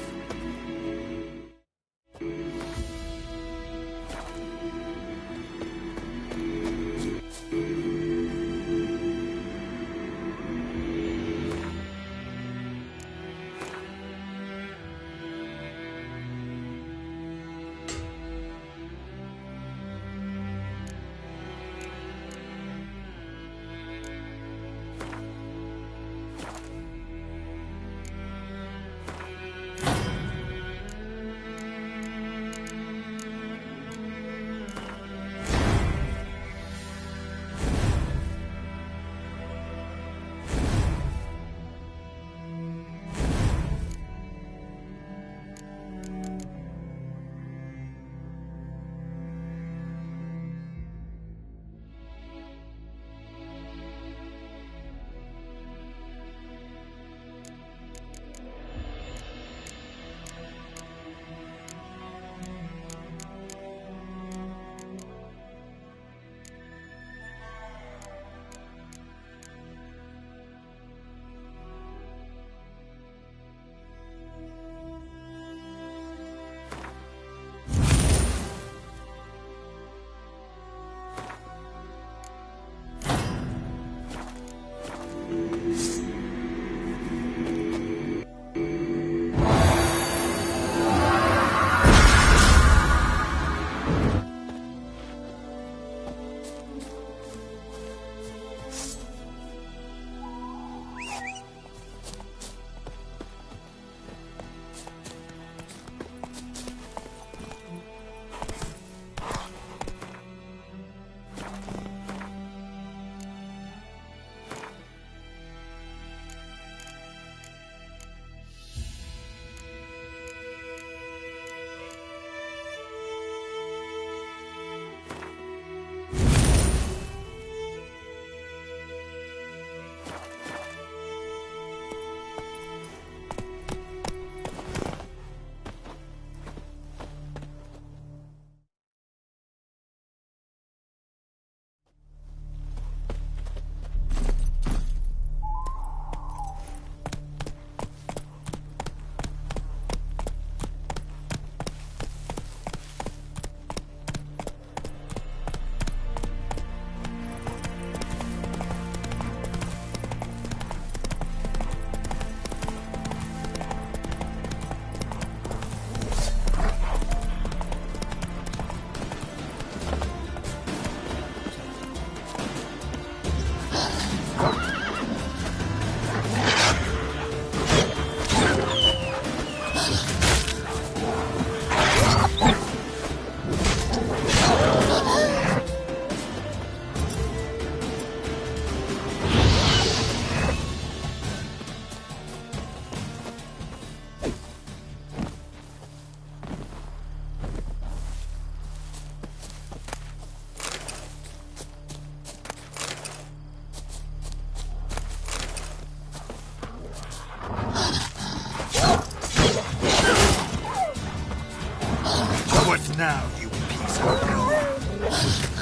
Now, you piece of filth.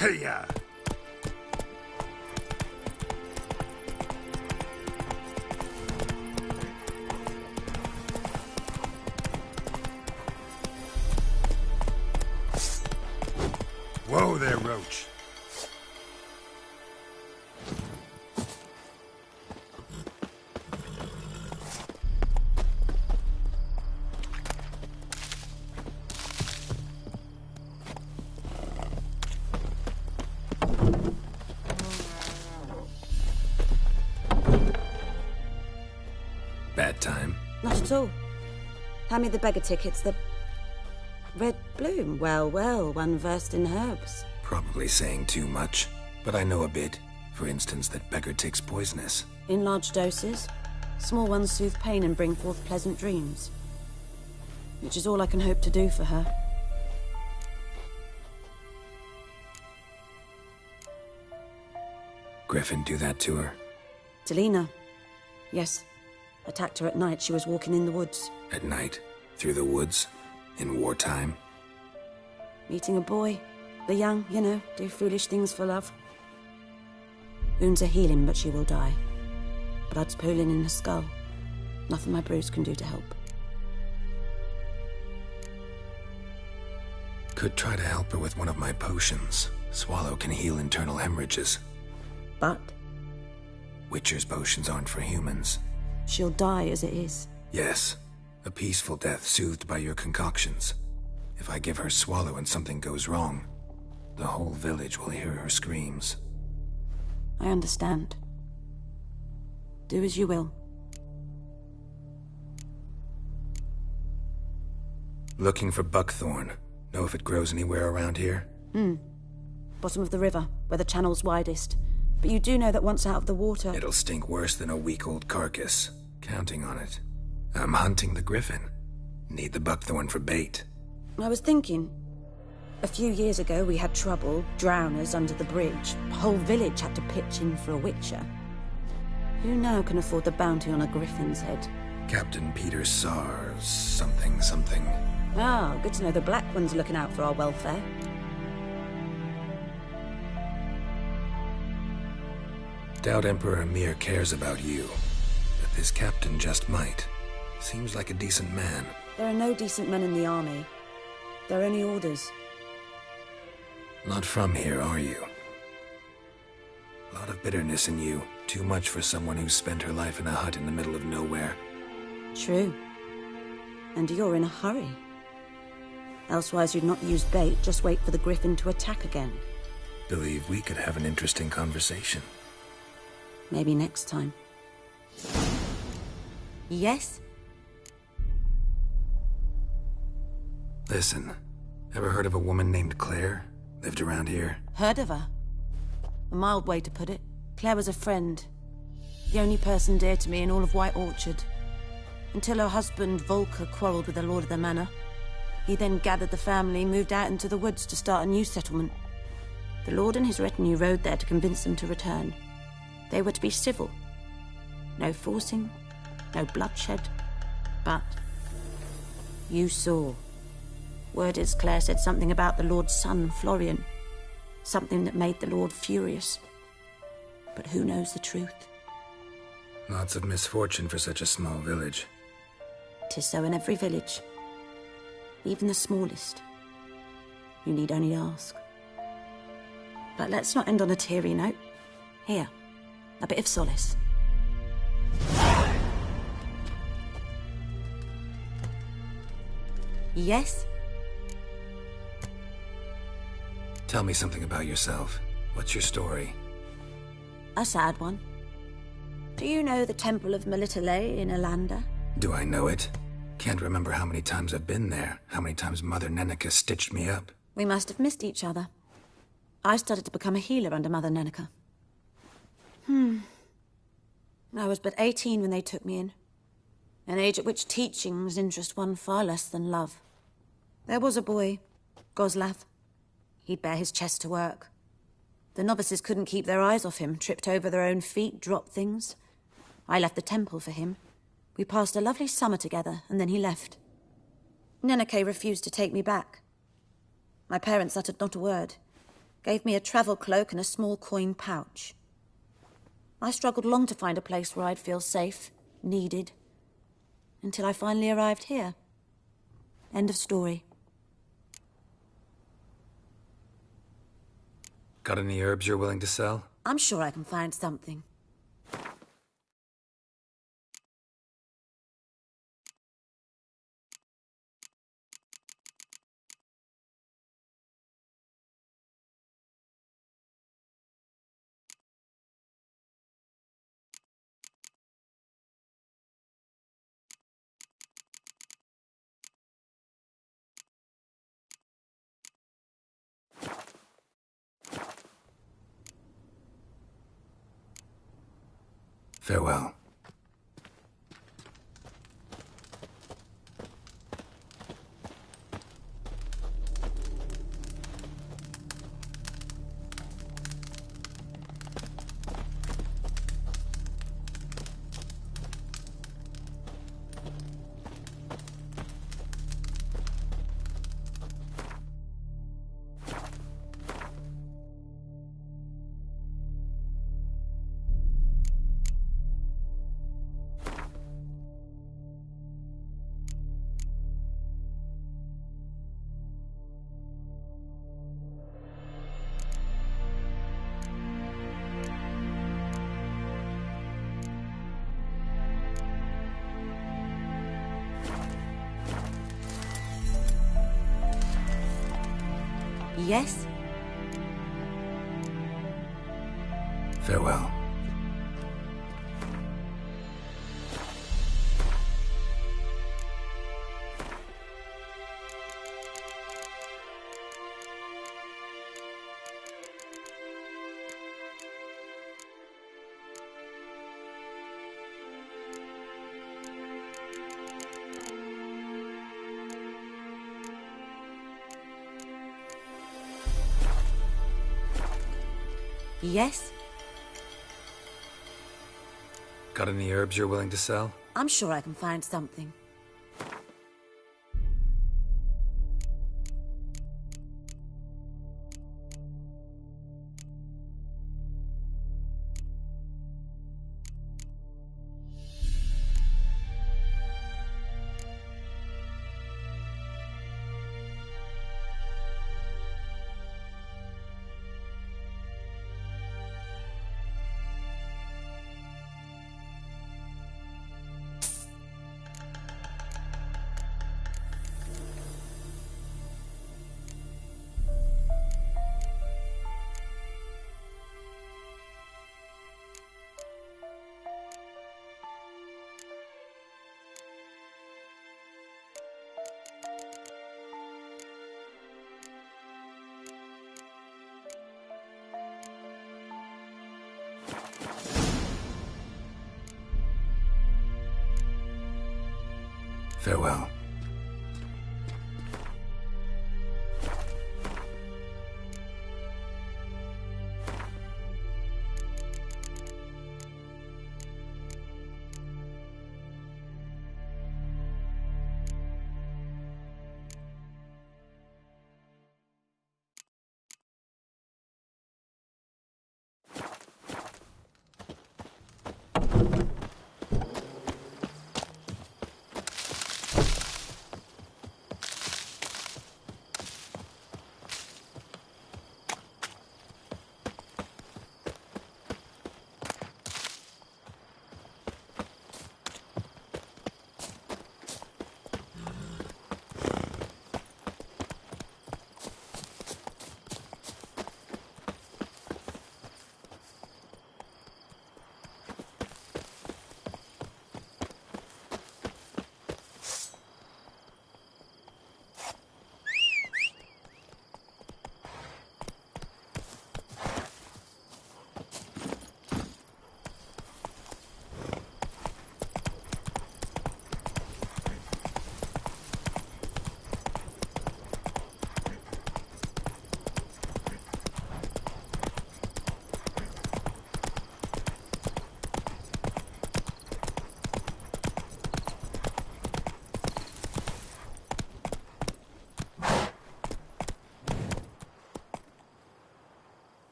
Hey-ya! Whoa there, Roach. Bad time? Not at all. Hand me the beggar tickets, the... Red Bloom. Well, well, one versed in herbs. Probably saying too much, but I know a bit. For instance, that beggar tick's poisonous. In large doses. Small ones soothe pain and bring forth pleasant dreams. Which is all I can hope to do for her. Griffin do that to her? Delina. Yes. Attacked her at night. She was walking in the woods. At night? Through the woods? In wartime? Meeting a boy. The young, you know, do foolish things for love. Wounds are healing, but she will die. Blood's pooling in her skull. Nothing my bruise can do to help. Could try to help her with one of my potions. Swallow can heal internal hemorrhages. But? Witcher's potions aren't for humans. She'll die as it is. Yes. A peaceful death soothed by your concoctions. If I give her Swallow and something goes wrong, the whole village will hear her screams. I understand. Do as you will. Looking for buckthorn. Know if it grows anywhere around here? Bottom of the river, where the channel's widest. But you do know that once out of the water... It'll stink worse than a week-old carcass. Counting on it. I'm hunting the griffin. Need the buckthorn for bait. I was thinking... A few years ago, we had trouble, drowners under the bridge. The whole village had to pitch in for a witcher. Who now can afford the bounty on a griffin's head? Captain Peter Sars... something. Ah, good to know the Black One's looking out for our welfare. Doubt Emperor Emhyr cares about you. But this captain just might. Seems like a decent man. There are no decent men in the army. There are only orders. Not from here, are you? A lot of bitterness in you. Too much for someone who's spent her life in a hut in the middle of nowhere. True. And you're in a hurry. Elsewise you'd not use bait, just wait for the griffin to attack again. Believe we could have an interesting conversation. Maybe next time. Yes? Listen, ever heard of a woman named Claire? Lived around here? Heard of her? A mild way to put it. Claire was a friend. The only person dear to me in all of White Orchard. Until her husband, Volker, quarreled with the lord of the manor. He then gathered the family, moved out into the woods to start a new settlement. The lord and his retinue rode there to convince them to return. They were to be civil. No forcing, no bloodshed. But you saw. Word is Claire said something about the lord's son, Florian. Something that made the lord furious. But who knows the truth? Lots of misfortune for such a small village. 'Tis so in every village. Even the smallest. You need only ask. But let's not end on a teary note. Here, a bit of solace. Yes? Tell me something about yourself. What's your story? A sad one. Do you know the Temple of Melitele in Alanda? Do I know it? Can't remember how many times I've been there, how many times Mother Neneka stitched me up. We must have missed each other. I started to become a healer under Mother Neneka. I was but 18 when they took me in. An age at which teachings interest one far less than love. There was a boy, Goslav. He'd bare his chest to work. The novices couldn't keep their eyes off him, tripped over their own feet, dropped things. I left the temple for him. We passed a lovely summer together, and then he left. Neneke refused to take me back. My parents uttered not a word, gave me a travel cloak and a small coin pouch. I struggled long to find a place where I'd feel safe, needed, until I finally arrived here. End of story. Got any herbs you're willing to sell? I'm sure I can find something. Farewell. Yes? Farewell. Yes? Got any herbs you're willing to sell? I'm sure I can find something. Farewell.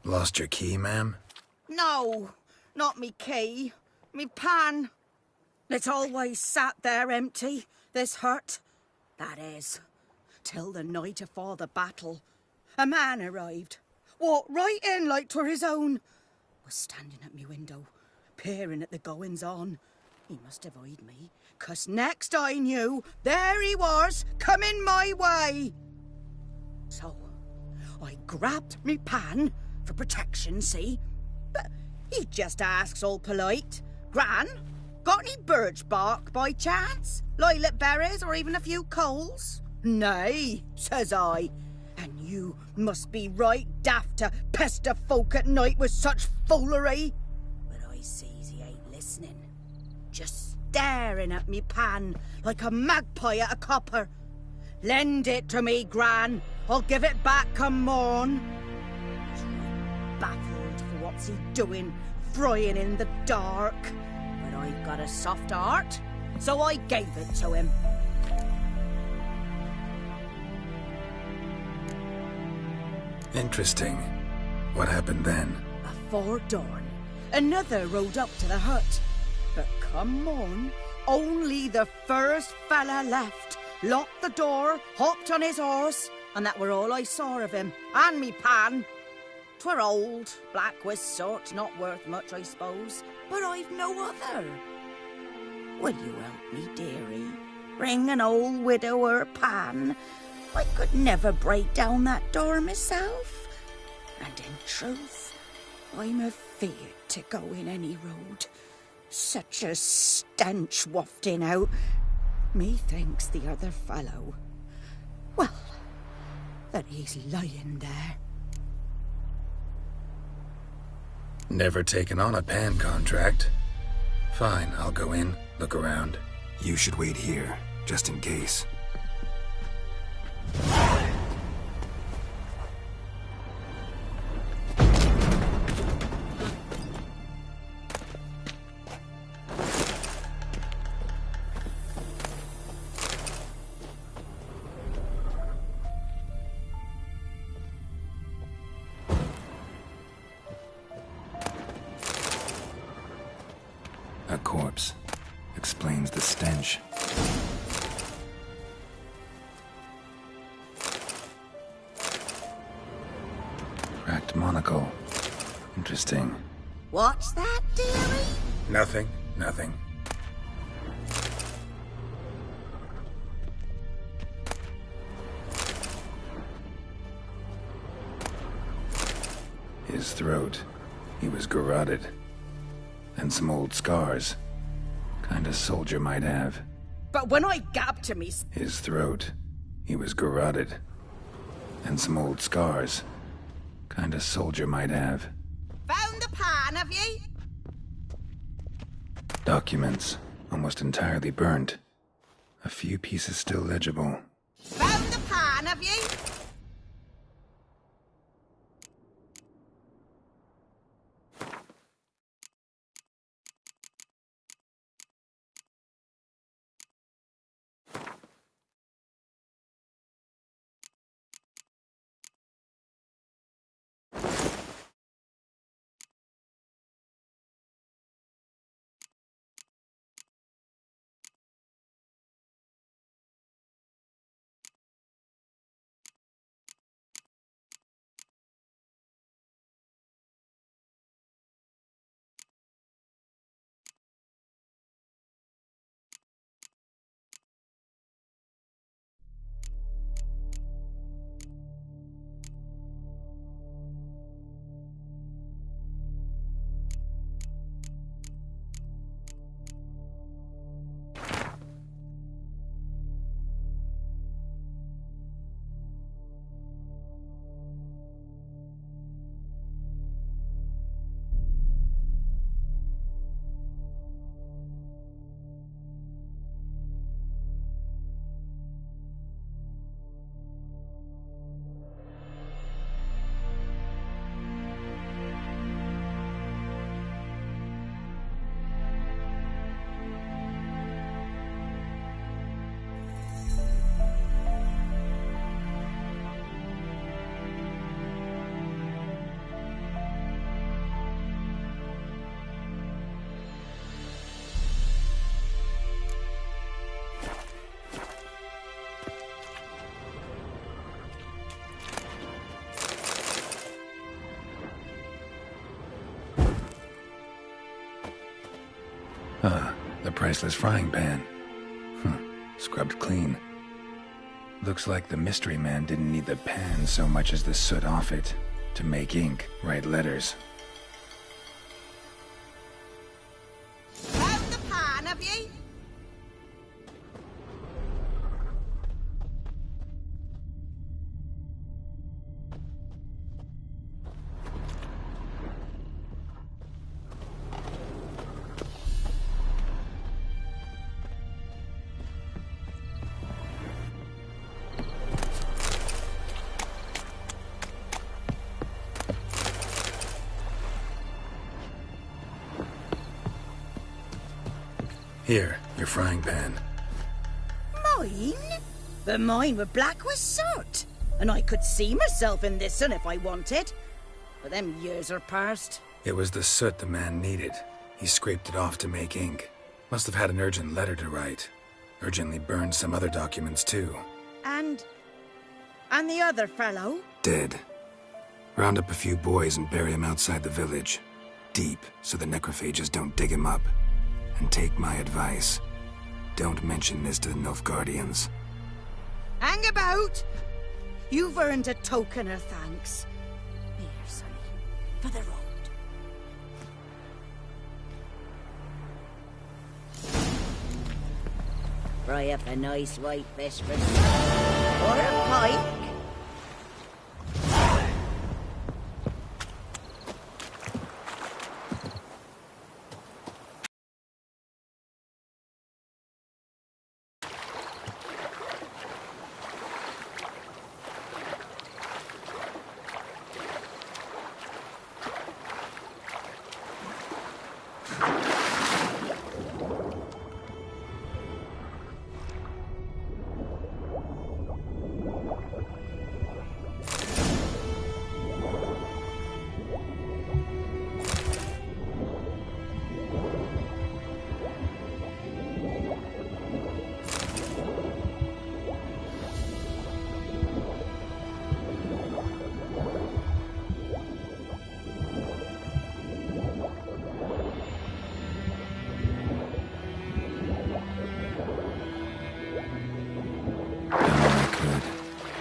Lost your key, ma'am? No, not me key. Me pan. It's always sat there empty, this hut. That is, till the night afore the battle. A man arrived, walked right in like 'twere his own. Was standing at me window, peering at the goings-on. He must have eyed me, 'cause next I knew, there he was, coming my way. So, I grabbed me pan, for protection, see? But he just asks all polite, Gran, got any birch bark by chance? Lilac berries or even a few coals? Nay, says I. And you must be right daft to pester folk at night with such foolery. But I sees he ain't listening. Just staring at me pan like a magpie at a copper. Lend it to me, Gran. I'll give it back come morn. He's right baffled for what's he doing, frying in the dark. But I've got a soft heart, so I gave it to him. Interesting. What happened then? Afore dawn, another rode up to the hut. But come on, only the first fella left. Locked the door, hopped on his horse, and that were all I saw of him. And me pan. 'Twere old, black with soot, not worth much, I suppose. But I've no other. Will you help me, dearie? Bring an old widower pan. I could never break down that door myself. And in truth, I'm afeard to go in any road. Such a stench wafting out. Methinks the other fellow, well, that he's lying there. Never taken on a pan contract. Fine, I'll go in, look around. You should wait here, just in case. A corpse. Explains the stench. Cracked monocle. Interesting. What's that, dearie? Nothing. His throat. He was garroted. And some old scars. Kinda soldier might have. But when I gab to me... His throat. He was garroted. And some old scars. Kinda soldier might have. Found the pan, have ye? Documents. Almost entirely burnt. A few pieces still legible. Found the pan, have ye? Ah, the priceless frying pan. Scrubbed clean. Looks like the mystery man didn't need the pan so much as the soot off it to make ink, write letters. Have the pan, have ye? Here, your frying pan. Mine? But mine were black with soot. And I could see myself in this one if I wanted. But them years are past. It was the soot the man needed. He scraped it off to make ink. Must have had an urgent letter to write. Urgently burned some other documents too. And the other fellow? Dead. Round up a few boys and bury him outside the village. Deep, so the necrophages don't dig him up. And take my advice. Don't mention this to the Nilfgaardians. Hang about! You've earned a token of thanks. Here, sonny, for the road. Fry up a nice white vesper. Or a pike.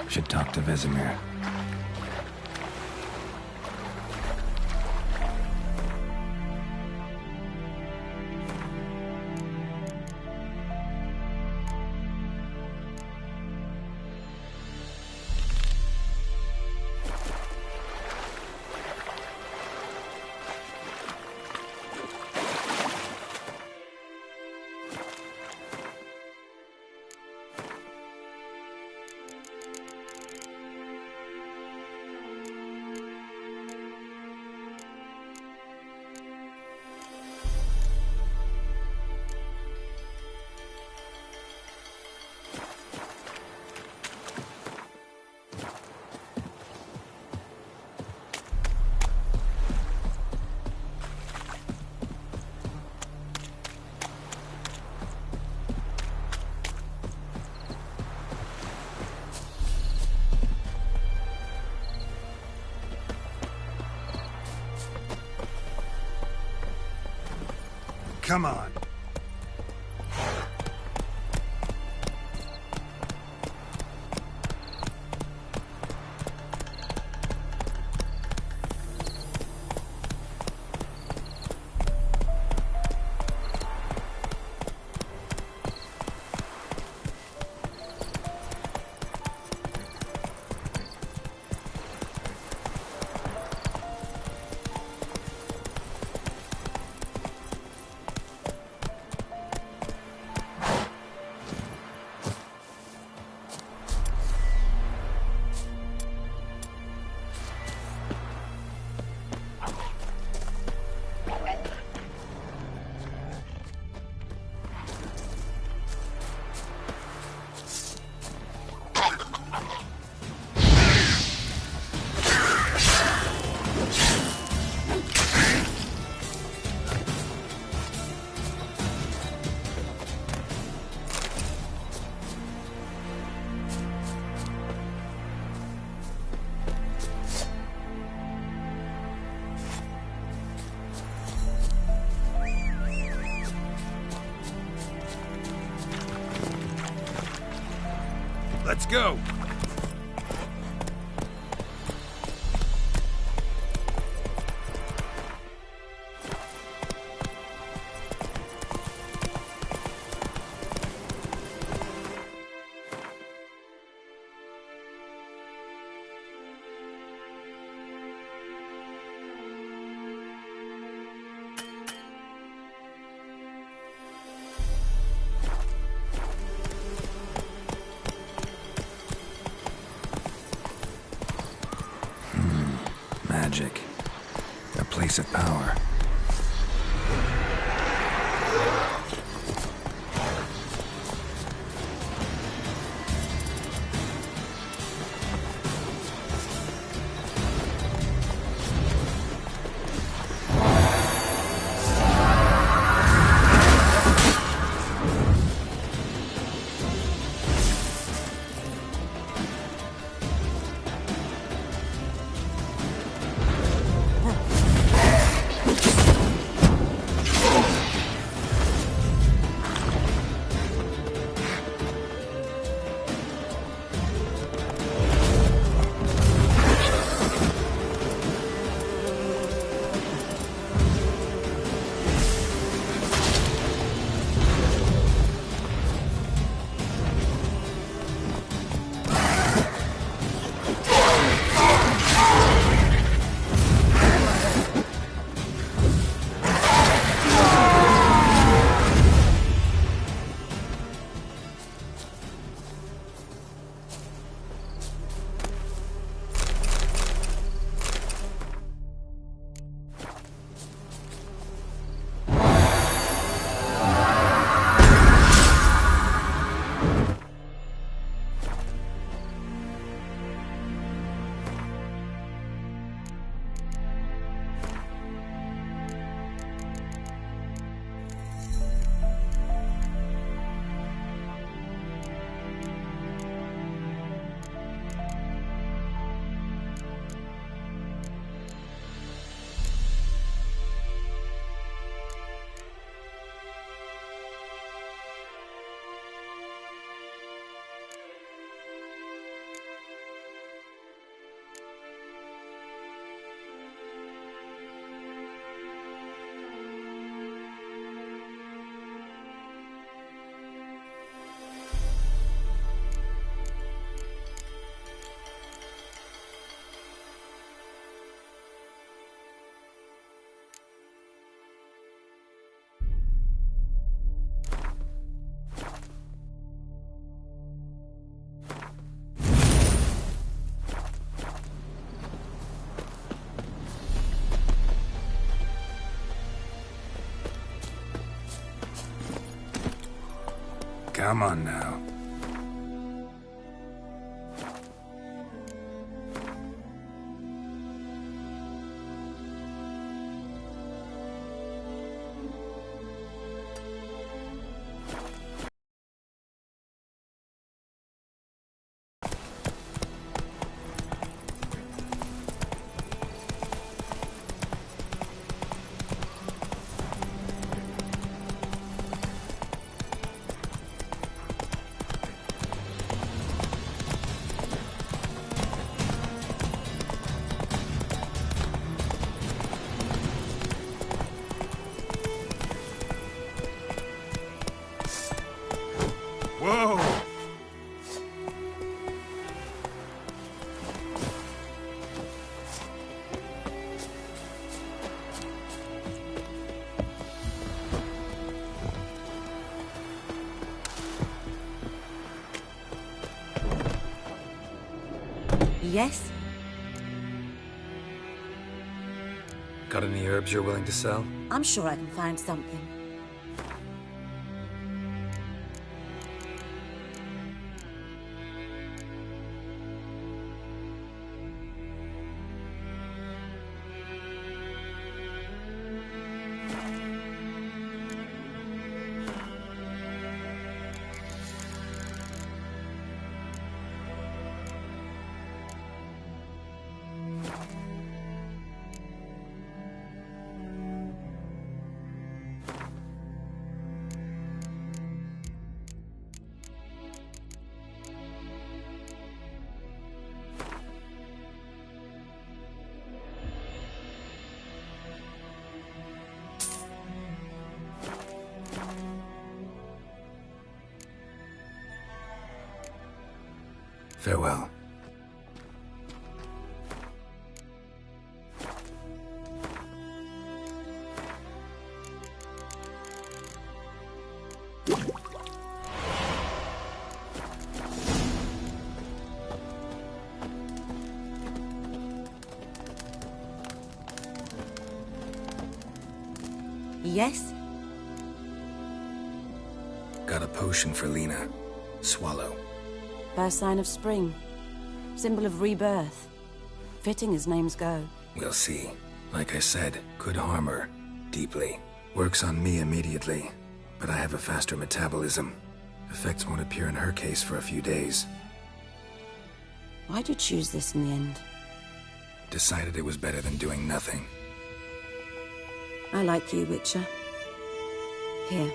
Should talk to Vesemir. Come on. Let's go! Magic. A place of power. Come on now. Whoa! Yes? Got any herbs you're willing to sell? I'm sure I can find something. Farewell. Yes? Got a potion for Lena. Swallow. First sign of spring. Symbol of rebirth. Fitting as names go. We'll see. Like I said, could harm her. Deeply. Works on me immediately. But I have a faster metabolism. Effects won't appear in her case for a few days. Why'd you choose this in the end? Decided it was better than doing nothing. I like you, Witcher. Here.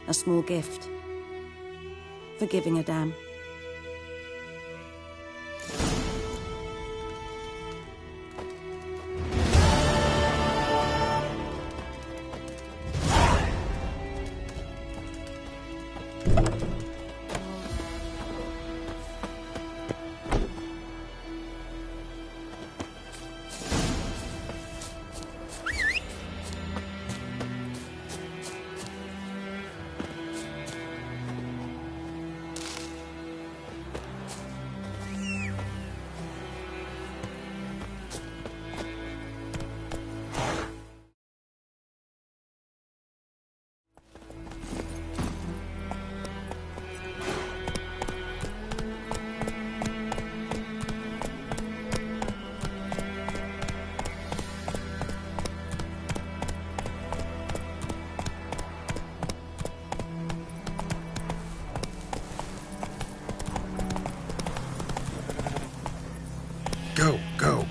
A small gift. For giving a damn. Go, go.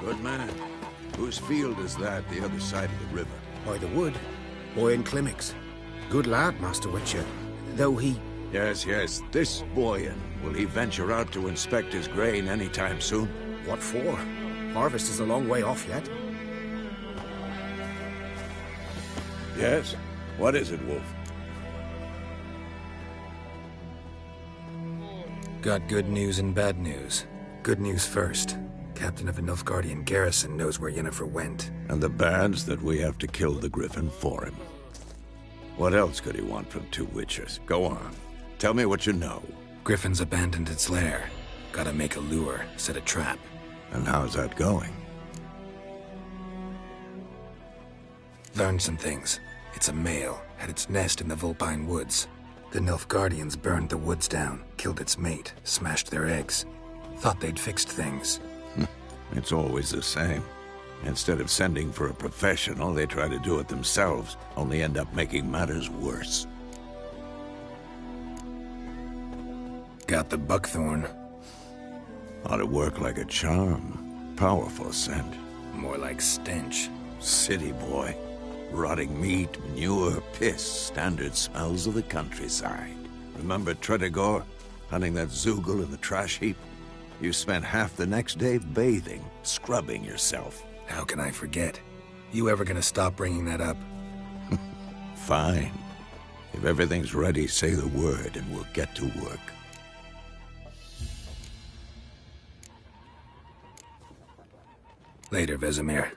Good man. Whose field is that, the other side of the river? By the wood. Boyan Klimmix. Good lad, Master Witcher. Though he... Yes, yes. This Boyan. Will he venture out to inspect his grain anytime soon? What for? Harvest is a long way off yet. Yes? What is it, Wolf? Got good news and bad news. Good news first. Captain of a Nilfgaardian garrison knows where Yennefer went. And the bad's that we have to kill the Griffin for him. What else could he want from two Witchers? Go on. Tell me what you know. Griffin's abandoned its lair. Gotta make a lure, set a trap. And how's that going? Learned some things. It's a male, had its nest in the Vulpine Woods. The Nilfgaardians burned the woods down, killed its mate, smashed their eggs. Thought they'd fixed things. It's always the same. Instead of sending for a professional, they try to do it themselves, only end up making matters worse. Got the buckthorn. Ought to work like a charm. Powerful scent. More like stench. City boy. Rotting meat, manure, piss. Standard smells of the countryside. Remember Tredegor? Hunting that Zoogle in the trash heap? You spent half the next day bathing, scrubbing yourself. How can I forget? You ever gonna stop bringing that up? Fine. If everything's ready, say the word and we'll get to work. Later, Vesemir.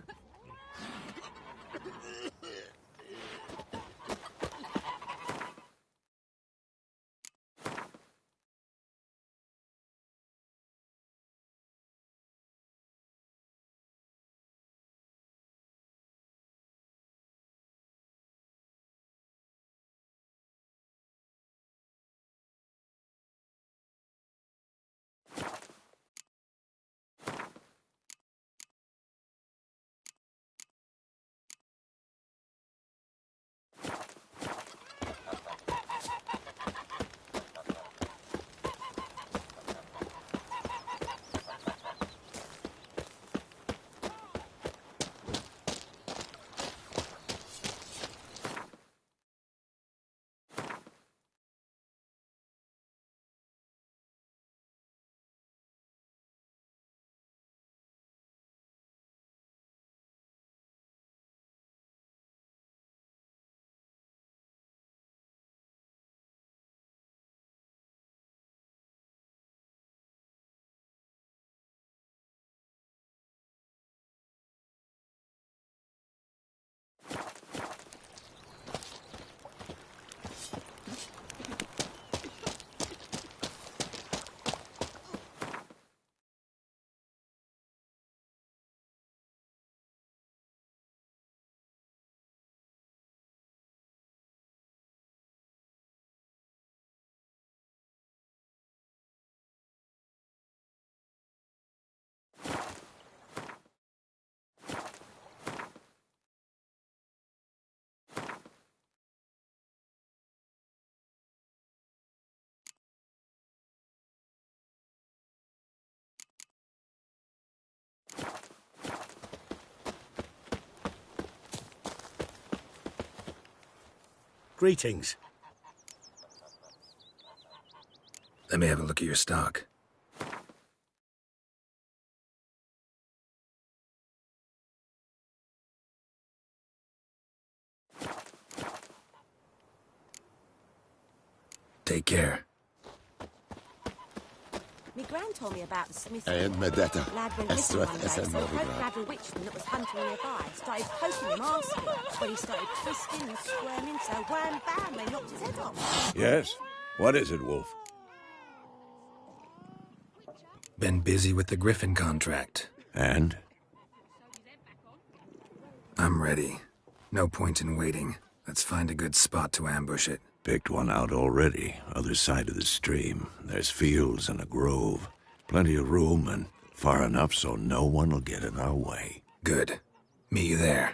Greetings. Let me have a look at your stock. Take care. Me gran told me about the Smith. Medetta. Lad went missing one day, so Pope Lad a witchman that was hunting nearby started poking him asking. When he started twisting and squirming, so wham bam, they knocked his head off. Yes? What is it, Wolf? Been busy with the Griffin contract. And? I'm ready. No point in waiting. Let's find a good spot to ambush it. Picked one out already. Other side of the stream. There's fields and a grove. Plenty of room and far enough so no one will get in our way. Good. Meet you there.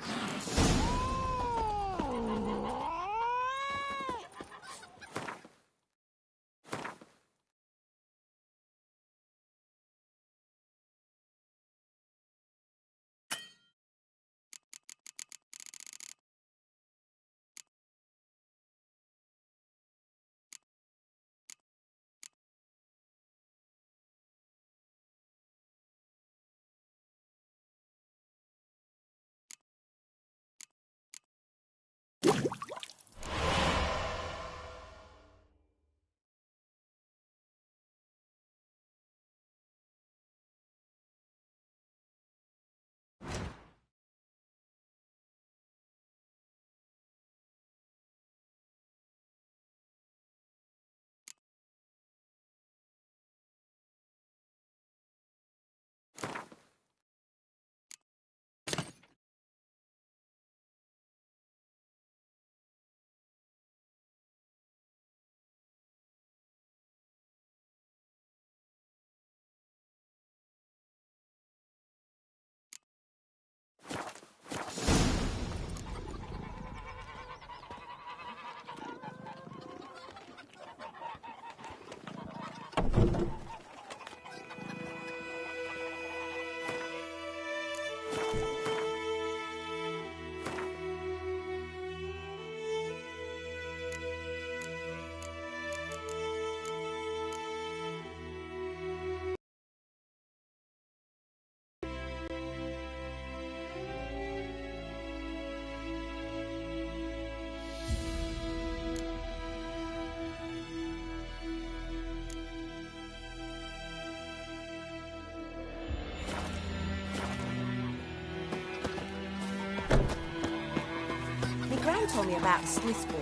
Gran told me about the Smith's boy.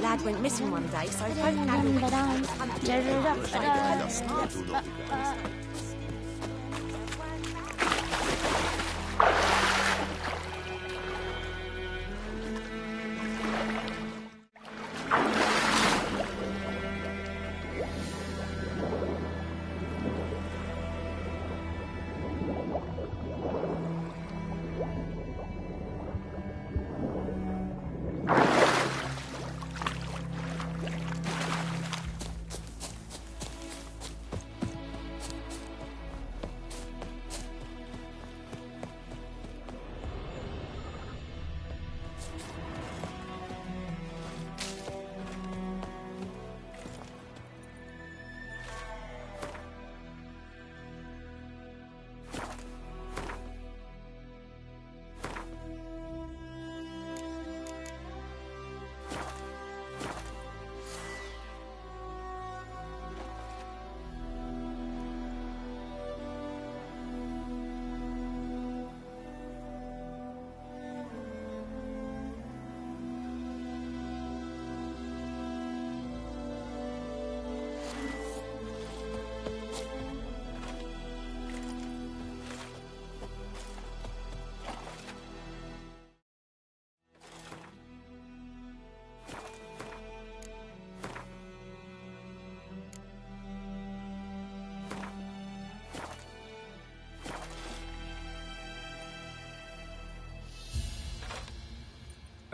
Lad went missing one day, so folk gathered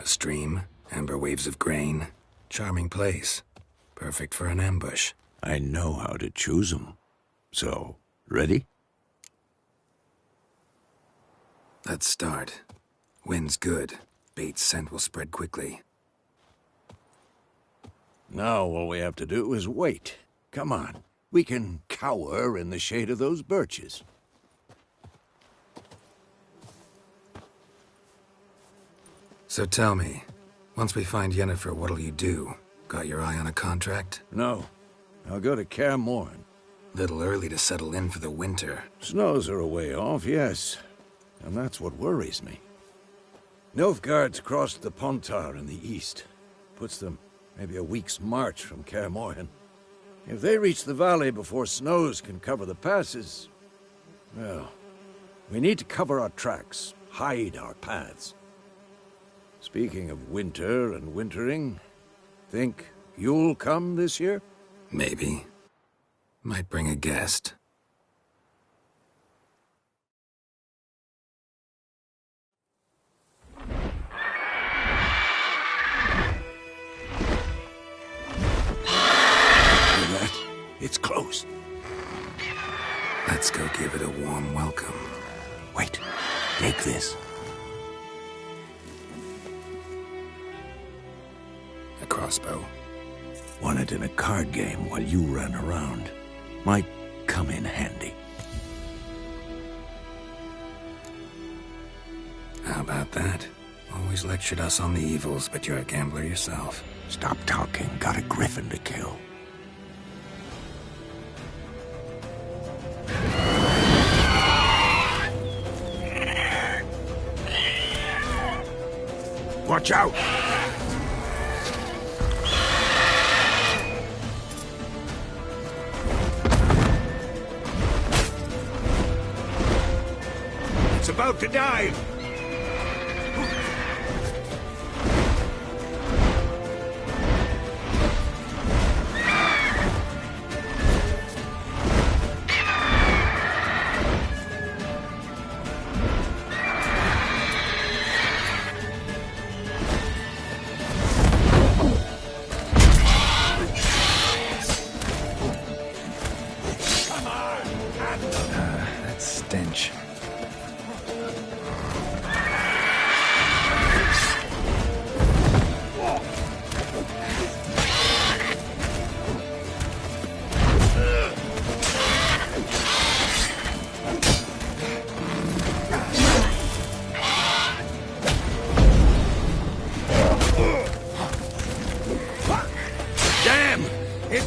A stream, amber waves of grain. Charming place. Perfect for an ambush. I know how to choose 'em. So, ready? Let's start. Wind's good. Bait's scent will spread quickly. Now all we have to do is wait. Come on. We can cower in the shade of those birches. So tell me, once we find Yennefer, what'll you do? Got your eye on a contract? No. I'll go to Kaer Morhen. Little early to settle in for the winter. Snows are a way off, yes. And that's what worries me. Nilfgaard's crossed the Pontar in the east. Puts them maybe a week's march from Kaer Morhen. If they reach the valley before snows can cover the passes, well, we need to cover our tracks, hide our paths. Speaking of winter and wintering, think you'll come this year? Maybe. Might bring a guest. It's close. Let's go give it a warm welcome. Wait, take this. A crossbow. Won it in a card game while you ran around. Might come in handy. How about that? Always lectured us on the evils, but you're a gambler yourself. Stop talking. Got a griffin to kill. Watch out! It's about to dive!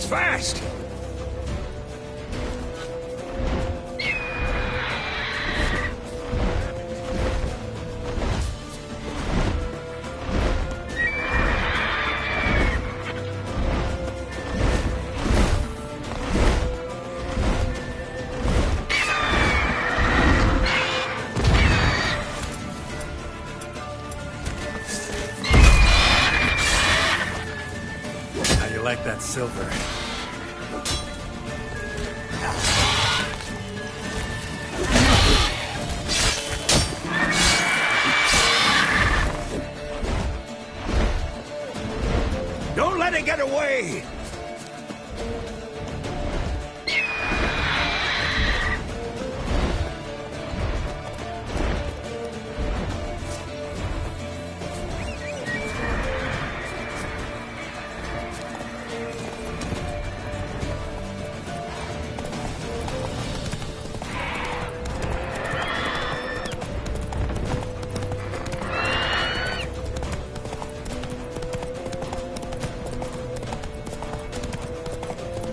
It's fast! How do you like that silver? Don't let it get away!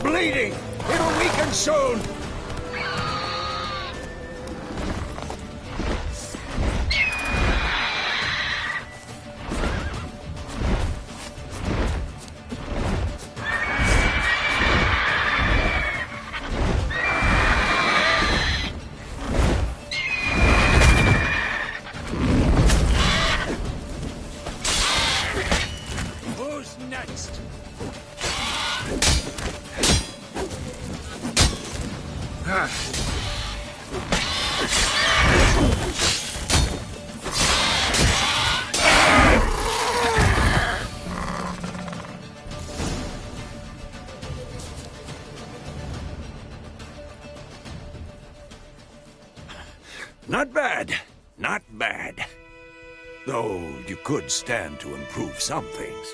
Bleeding! It'll weaken soon! Who's next? Not bad. Not bad. Though you could stand to improve some things.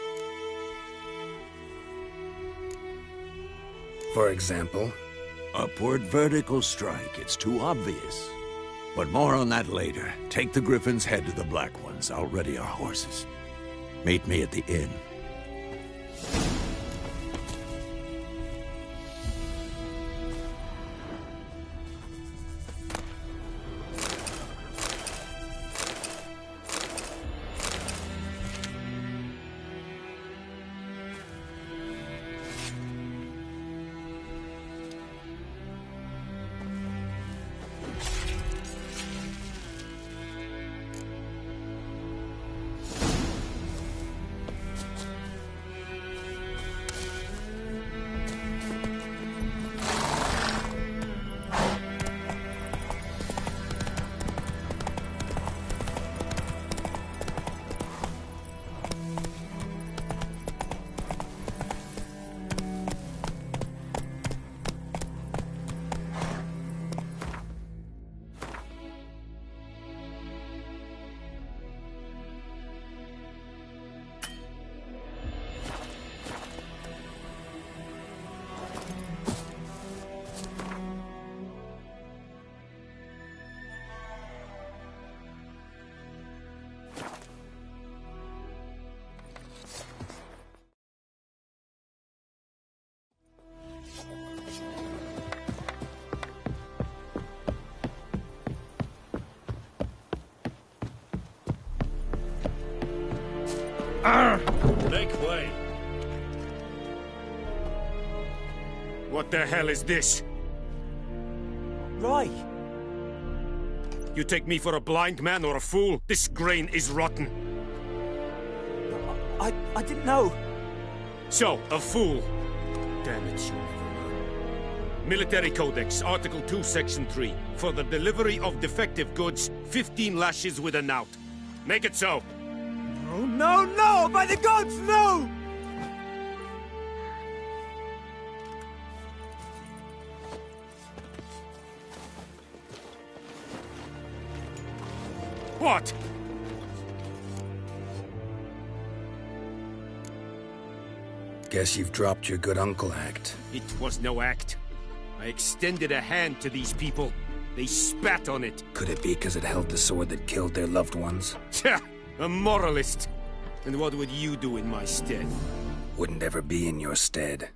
For example? Upward vertical strike. It's too obvious. But more on that later. Take the Griffin's head to the Black Ones. I'll ready our horses. Meet me at the inn. Make way. What the hell is this? Roy! You take me for a blind man or a fool? This grain is rotten. I didn't know. So, a fool. Damn it, you'll never learn. Military Codex, Article 2, Section 3. For the delivery of defective goods, 15 lashes with a knout. Make it so. No, no, no! By the gods, no! What? Guess you've dropped your good uncle act. It was no act. I extended a hand to these people. They spat on it. Could it be because it held the sword that killed their loved ones? Tja, a moralist. And what would you do in my stead? Wouldn't ever be in your stead.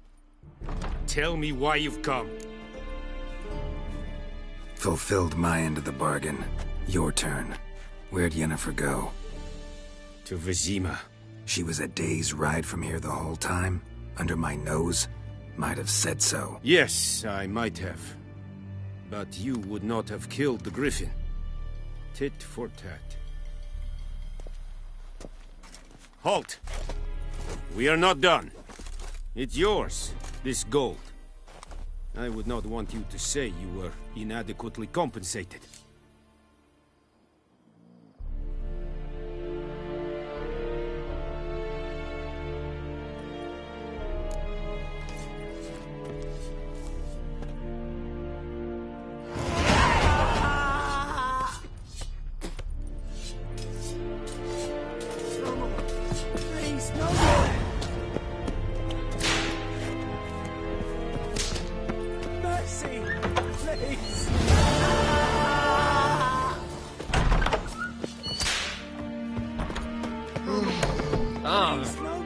Tell me why you've come. Fulfilled my end of the bargain. Your turn. Where'd Yennefer go? To Vizima. She was a day's ride from here the whole time? Under my nose? Might have said so. Yes, I might have. But you would not have killed the Griffin. Tit for tat. Halt! We are not done. It's yours, this gold. I would not want you to say you were inadequately compensated.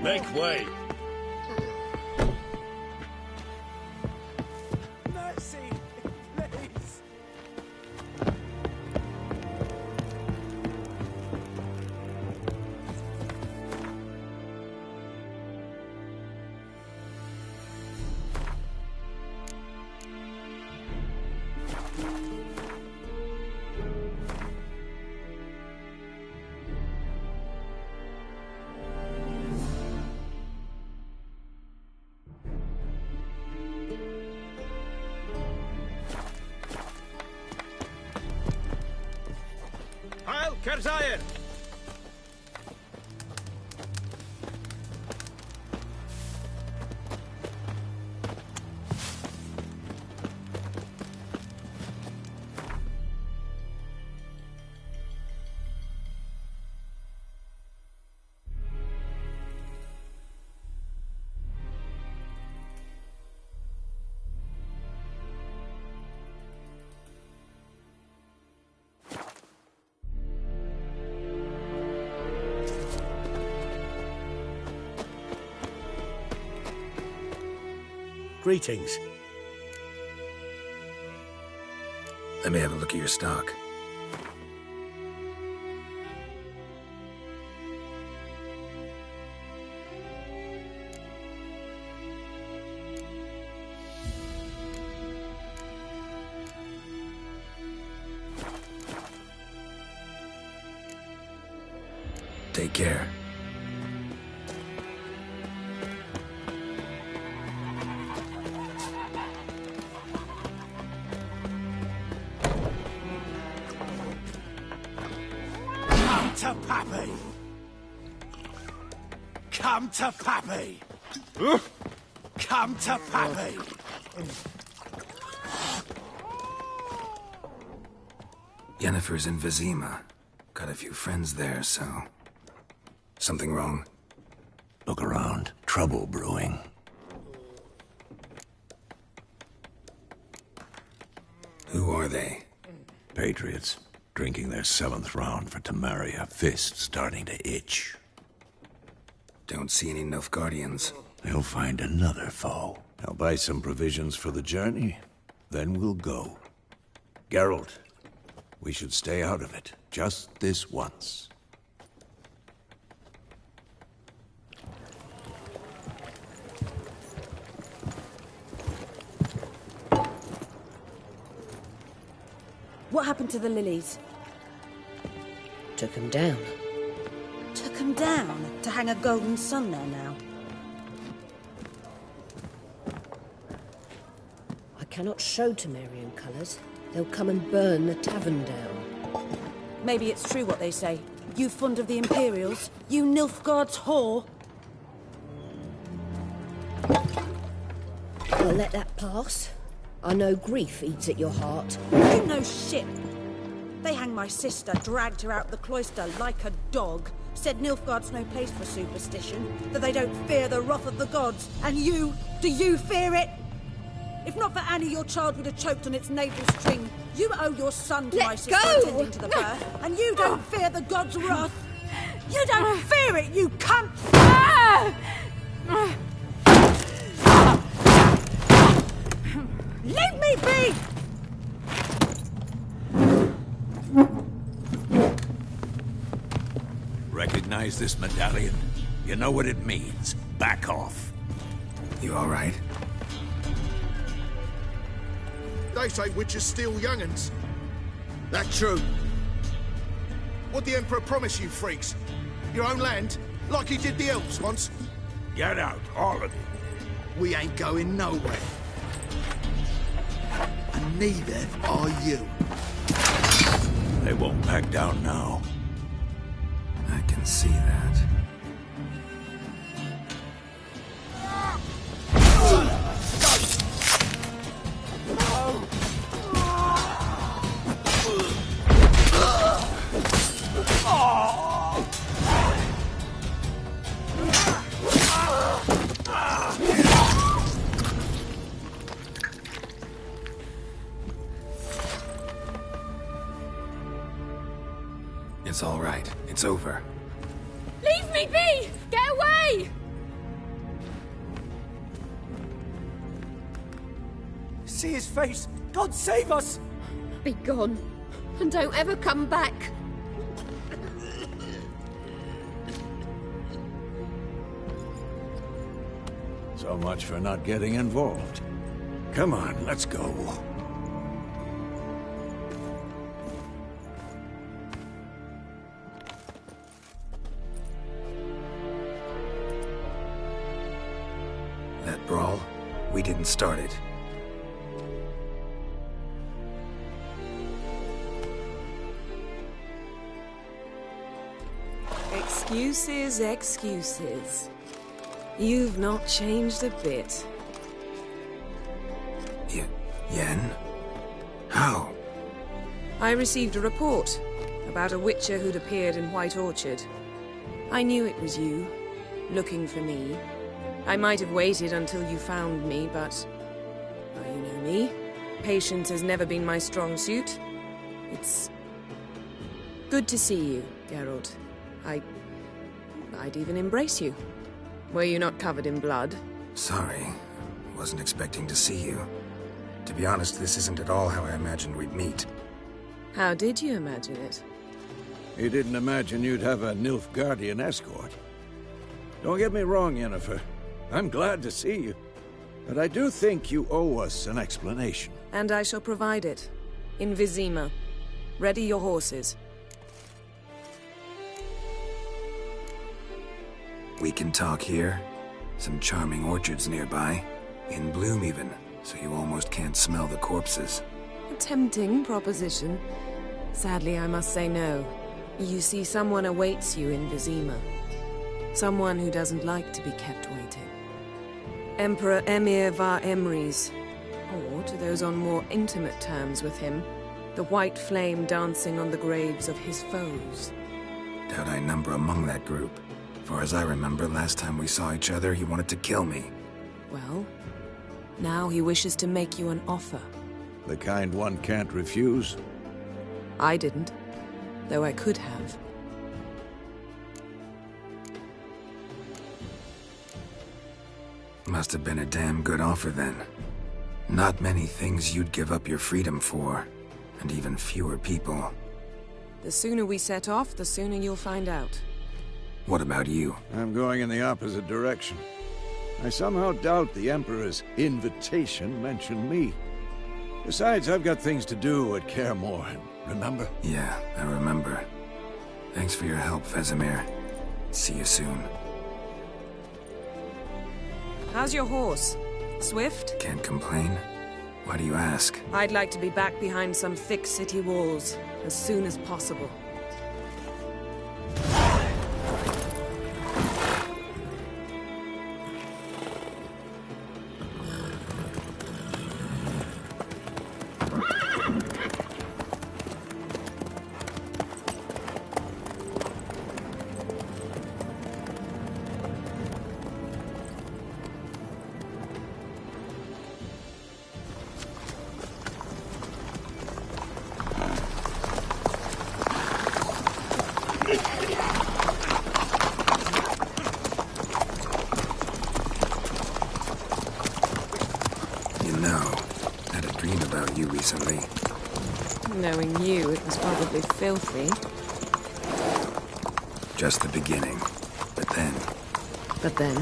Make way. Mercy, please. Heil Kerzaier! Greetings. Let me have a look at your stock. Take care. To Pappy! Come to Pappy! Come to Pappy! Yennefer's in Vizima. Got a few friends there, so... Something wrong? Look around. Trouble brewing. Who are they? Patriots. Drinking their 7th round for Temeria. Fist starting to itch. Don't see any Nilfgaardians. They'll find another foe. I'll buy some provisions for the journey. Then we'll go. Geralt, we should stay out of it. Just this once. What happened to the lilies? Took him down. Took him down? To hang a golden sun there now? I cannot show Temerian colours. They'll come and burn the tavern down. Maybe it's true what they say. You fond of the Imperials? You Nilfgaard's whore? I'll let that pass. I know grief eats at your heart. You know shit. They hanged my sister, dragged her out the cloister like a dog. Said Nilfgaard's no place for superstition, that they don't fear the wrath of the gods. And you, do you fear it? If not for Annie, your child would have choked on its navel string. You owe your son to my sister attending to the birth, and you don't fear the gods' wrath. You don't fear it, you cunt! recognize this medallion? You know what it means. Back off. You all right? They say witches steal young'uns. That true? What'd the Emperor promise you freaks? Your own land? Like he did the elves once? Get out, all of you. We ain't going nowhere. And neither are you. They won't back down now. I can see that. It's all right. It's over. Leave me be! Get away! See his face! God save us! Be gone. And don't ever come back. So much for not getting involved. Come on, let's go. That brawl, we didn't start it. Excuses, excuses. You've not changed a bit. Yen? How? I received a report about a witcher who'd appeared in White Orchard. I knew it was you, looking for me. I might have waited until you found me, but... well, you know me. Patience has never been my strong suit. It's... good to see you, Geralt. I'd even embrace you. Were you not covered in blood? Sorry. Wasn't expecting to see you. To be honest, this isn't at all how I imagined we'd meet. How did you imagine it? You didn't imagine you'd have a Nilfgaardian escort. Don't get me wrong, Yennefer. I'm glad to see you. But I do think you owe us an explanation. And I shall provide it. In Vizima. Ready your horses. We can talk here. Some charming orchards nearby. In bloom even, so you almost can't smell the corpses. A tempting proposition. Sadly, I must say no. You see, someone awaits you in Vizima. Someone who doesn't like to be kept waiting. Emperor Emhyr var Emreis. Or, to those on more intimate terms with him, the white flame dancing on the graves of his foes. Doubt I number among that group. For as I remember, last time we saw each other, he wanted to kill me. Well, now he wishes to make you an offer. The kind one can't refuse? I didn't, though I could have. Must have been a damn good offer then. Not many things you'd give up your freedom for, and even fewer people. The sooner we set off, the sooner you'll find out. What about you? I'm going in the opposite direction. I somehow doubt the Emperor's invitation mentioned me. Besides, I've got things to do at Kaer Morhen, remember? Yeah, I remember. Thanks for your help, Vesemir. See you soon. How's your horse? Swift? Can't complain. Why do you ask? I'd like to be back behind some thick city walls, as soon as possible. Recently. Knowing you, it was probably filthy. Just the beginning. But then... But then...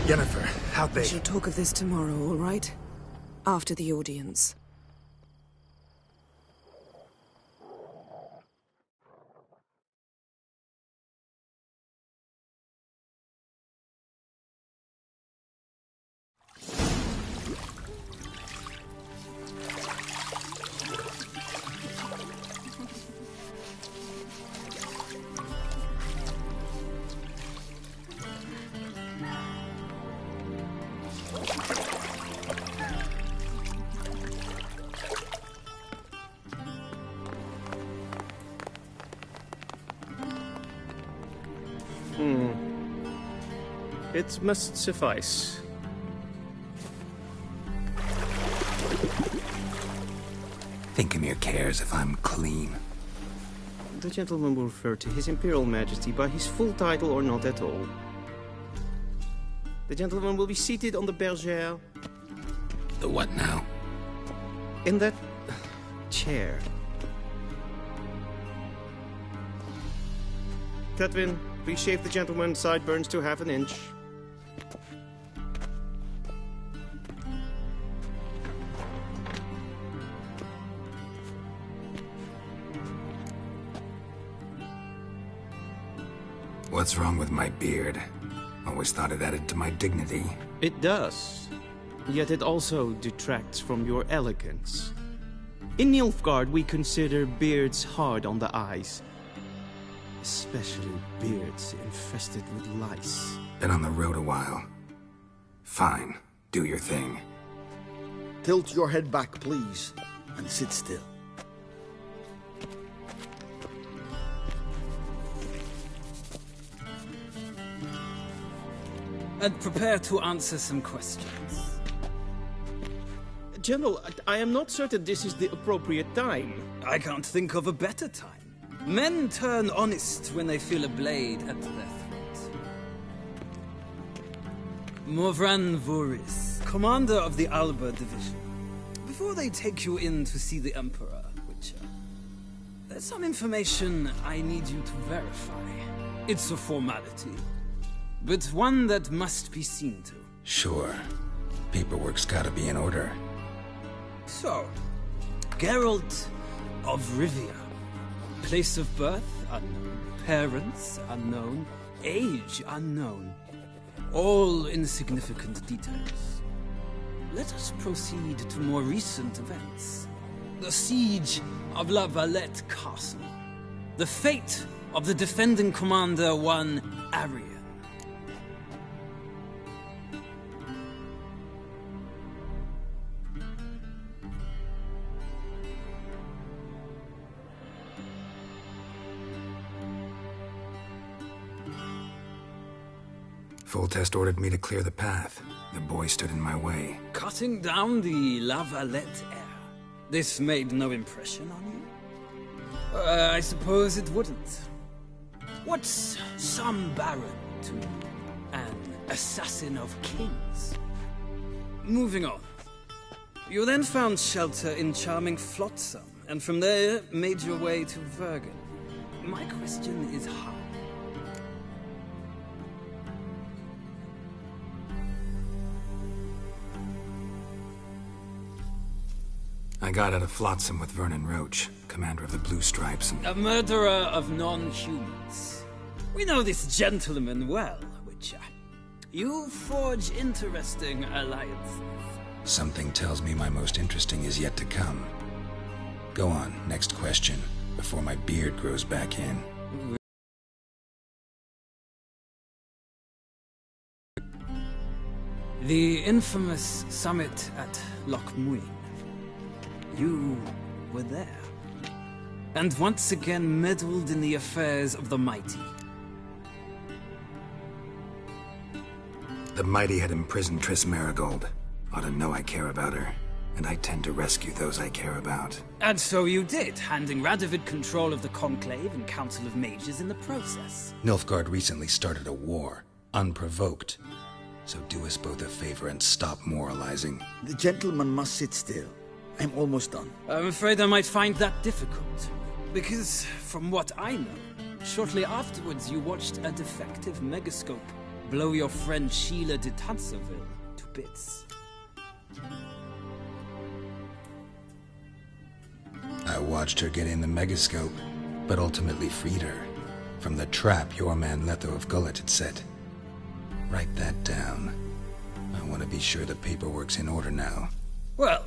Yennefer, how'd they... We shall talk of this tomorrow, all right? After the audience. It must suffice. Thinkamir cares if I'm clean. The gentleman will refer to His Imperial Majesty by his full title or not at all. The gentleman will be seated on the bergère. The what now? In that... chair. Tedwin, please shave the gentleman's sideburns to half an inch. What's wrong with my beard? Always thought it added to my dignity. It does. Yet it also detracts from your elegance. In Nilfgaard, we consider beards hard on the eyes. Especially beards infested with lice. Been on the road a while. Fine. Do your thing. Tilt your head back, please, and sit still. And prepare to answer some questions. General, I am not certain this is the appropriate time. I can't think of a better time. Men turn honest when they feel a blade at their throat. Morvran Voorhis, commander of the Alba Division. Before they take you in to see the Emperor, Witcher, there's some information I need you to verify. It's a formality, but one that must be seen to. Sure. Paperwork's gotta be in order. So, Geralt of Rivia. Place of birth, unknown. Parents, unknown. Age, unknown. All insignificant details. Let us proceed to more recent events. The siege of La Valette Castle. The fate of the defending commander, one Arian. Foltest ordered me to clear the path. The boy stood in my way. Cutting down the La Valette heir. This made no impression on you? I suppose it wouldn't. What's some baron to an assassin of kings? Moving on. You then found shelter in charming Flotsam, and from there made your way to Vergen. My question is how? I got out of Flotsam with Vernon Roach, commander of the Blue Stripes, and... A murderer of non-humans. We know this gentleman well, Witcher. You forge interesting alliances. Something tells me my most interesting is yet to come. Go on, next question, before my beard grows back in. The infamous summit at Loch Muin. You were there. And once again meddled in the affairs of the mighty. The mighty had imprisoned Triss Merigold. Ought to know I care about her, and I tend to rescue those I care about. And so you did, handing Radovid control of the Conclave and Council of Mages in the process. Nilfgaard recently started a war, unprovoked. So do us both a favor and stop moralizing. The gentleman must sit still. I'm almost done. I'm afraid I might find that difficult. Because, from what I know, shortly afterwards you watched a defective megascope blow your friend Sheila de Tanserville to bits. I watched her get in the megascope, but ultimately freed her from the trap your man Letho of Gullet had set. Write that down. I want to be sure the paperwork's in order now. Well,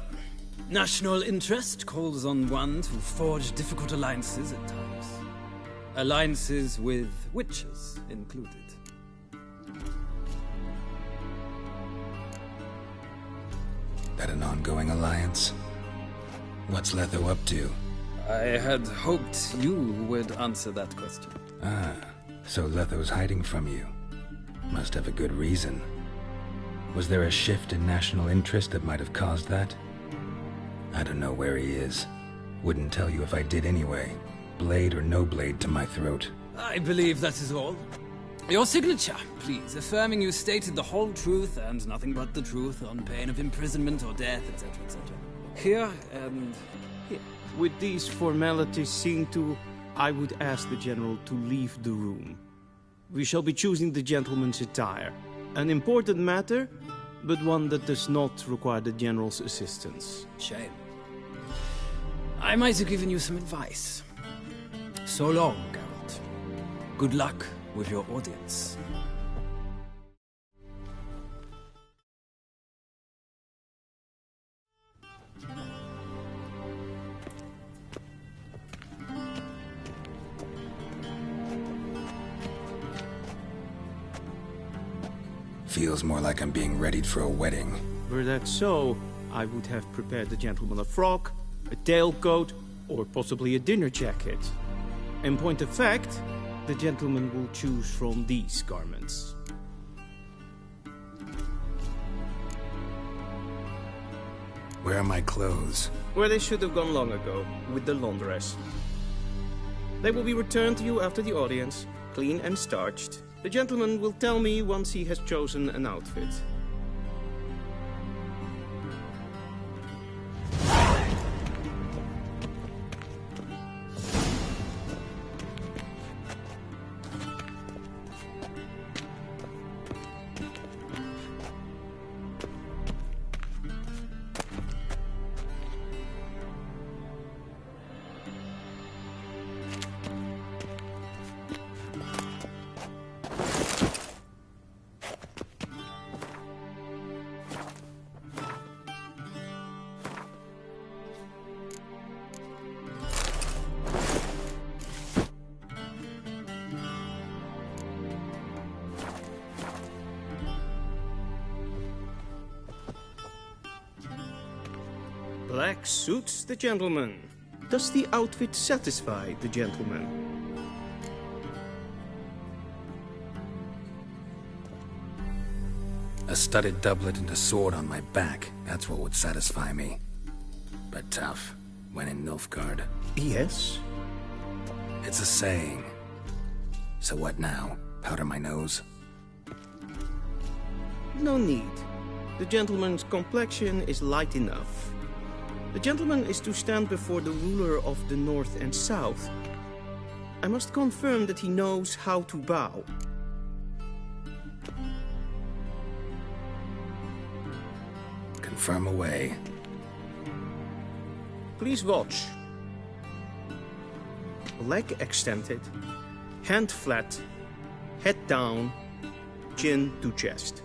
national interest calls on one to forge difficult alliances at times. Alliances with witches included. That an ongoing alliance? What's Letho up to? I had hoped you would answer that question. Ah, so Letho's hiding from you. Must have a good reason. Was there a shift in national interest that might have caused that? I don't know where he is. Wouldn't tell you if I did anyway. Blade or no blade to my throat. I believe that is all. Your signature, please, affirming you stated the whole truth and nothing but the truth on pain of imprisonment or death, etc., etc. Here and here. With these formalities seen to, I would ask the General to leave the room. We shall be choosing the gentleman's attire. An important matter, but one that does not require the General's assistance. Shame. I might have given you some advice. So long, Geralt. Good luck with your audience. Feels more like I'm being readied for a wedding. Were that so, I would have prepared the gentleman a frock, a tailcoat, or possibly a dinner jacket. In point of fact, the gentleman will choose from these garments. Where are my clothes? Where they should have gone long ago, with the laundress. They will be returned to you after the audience, clean and starched. The gentleman will tell me once he has chosen an outfit. Black suits the gentleman. Does the outfit satisfy the gentleman? A studded doublet and a sword on my back. That's what would satisfy me. But tough, when in Nilfgaard. Yes? It's a saying. So what now? Powder my nose? No need. The gentleman's complexion is light enough. The gentleman is to stand before the ruler of the North and South. I must confirm that he knows how to bow. Confirm away. Please watch. Leg extended, hand flat, head down, chin to chest.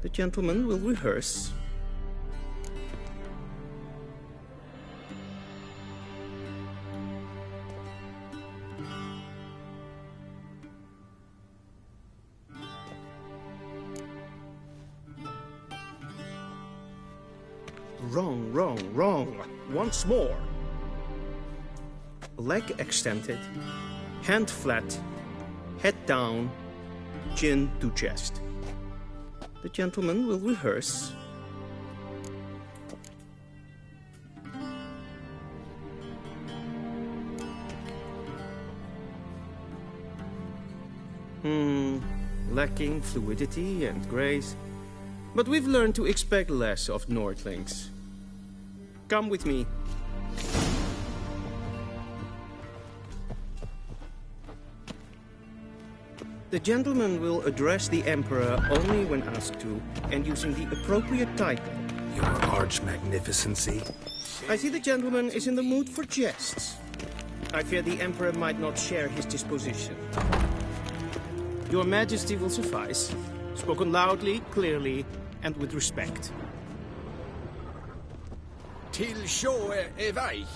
The gentleman will rehearse. Wrong, wrong, wrong. Once more. Leg extended, hand flat, head down, chin to chest. The gentleman will rehearse. Lacking fluidity and grace. But we've learned to expect less of Nordlings. Come with me. The gentleman will address the Emperor only when asked to, and using the appropriate title. Your Arch-Magnificency? I see the gentleman is in the mood for jests. I fear the Emperor might not share his disposition. Your Majesty will suffice. Spoken loudly, clearly, and with respect. Till sjå är väg.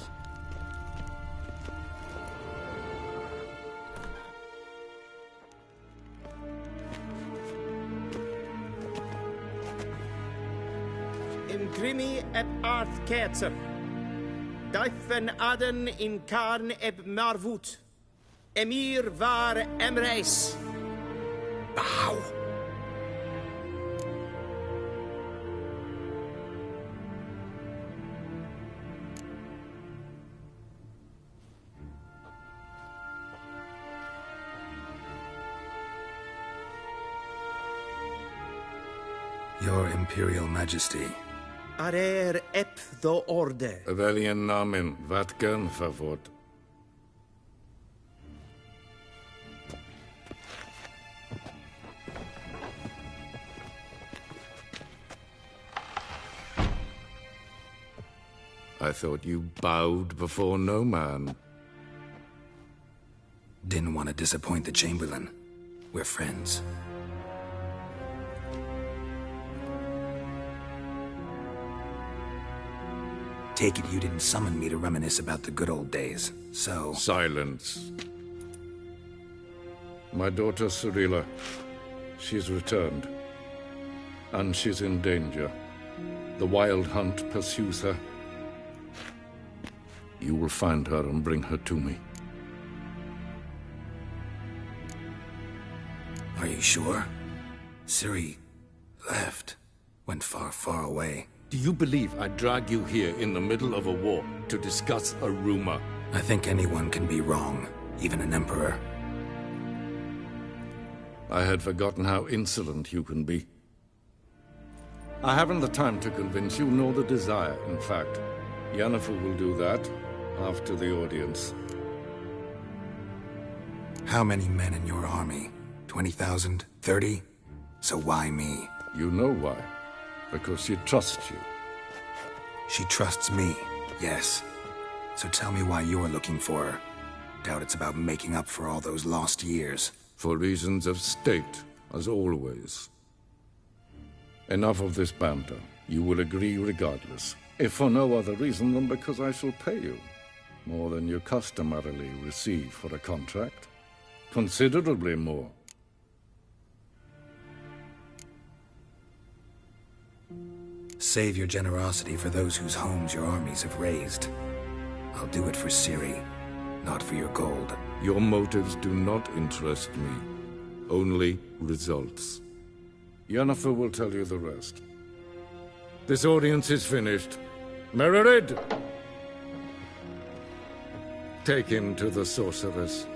Imgrimi eb arthketser. Daifen aden in karn eb marvut. Emir var emreis. Bow. Your Imperial Majesty. Arer ep the orde. Väljen namen, vatkan favort. I thought you bowed before no man. Didn't want to disappoint the Chamberlain. We're friends. Take it you didn't summon me to reminisce about the good old days, so... Silence. My daughter Cirilla, she's returned. And she's in danger. The Wild Hunt pursues her. You will find her and bring her to me. Are you sure? Ciri left. Went far, far away. Do you believe I'd drag you here in the middle of a war to discuss a rumor? I think anyone can be wrong, even an emperor. I had forgotten how insolent you can be. I haven't the time to convince you, nor the desire, in fact. Yennefer will do that after the audience. How many men in your army? 20,000? 30? So why me? You know why. Because she trusts you. She trusts me, yes. So tell me why you're looking for her. Doubt it's about making up for all those lost years. For reasons of state, as always. Enough of this banter. You will agree regardless. If for no other reason than because I shall pay you. More than you customarily receive for a contract. Considerably more. Save your generosity for those whose homes your armies have razed. I'll do it for Ciri, not for your gold. Your motives do not interest me. Only results. Yennefer will tell you the rest. This audience is finished. Mererid! Take him to the sorceress.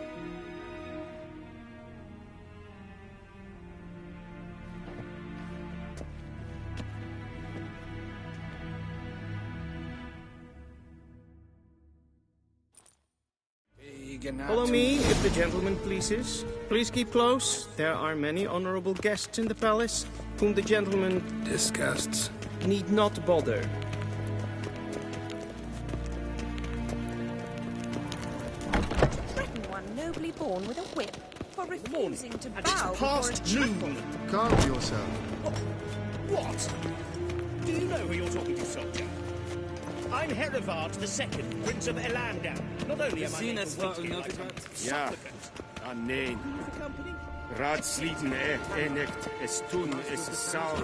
Follow me, if the gentleman pleases. Please keep close. There are many honorable guests in the palace, whom the gentleman... disgusts. ...need not bother. refusing to bow It's before a past noon. Calm yourself. What? Do you know who you're talking to, soldier? I'm Herivard II, Prince of Elandar. Not only am I Seen made as for far waiting enough like about- Ja, nee. Raadsliden enecht es tun es saur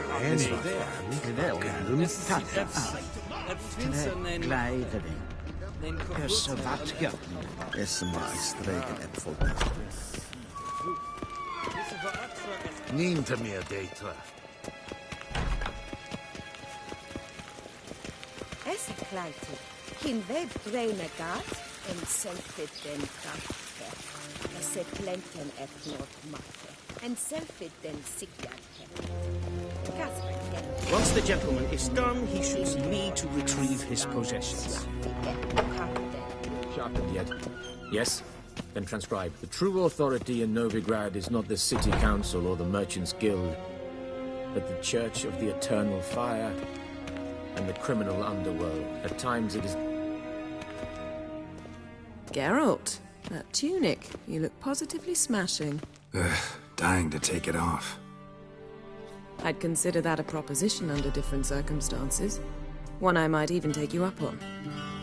Niente meer data. Esse kleite, hin web brene gat, en selfit den kaffe. Esse plenten et not mate, en selfit den sikkerte. Once the gentleman is done, he should need to retrieve his possessions. Sharpened yet? Yes? Then transcribe. The true authority in Novigrad is not the city council or the merchants' guild, but the Church of the Eternal Fire and the criminal underworld. At times it is... Geralt, that tunic. You look positively smashing. Ugh, dying to take it off. I'd consider that a proposition under different circumstances. One I might even take you up on.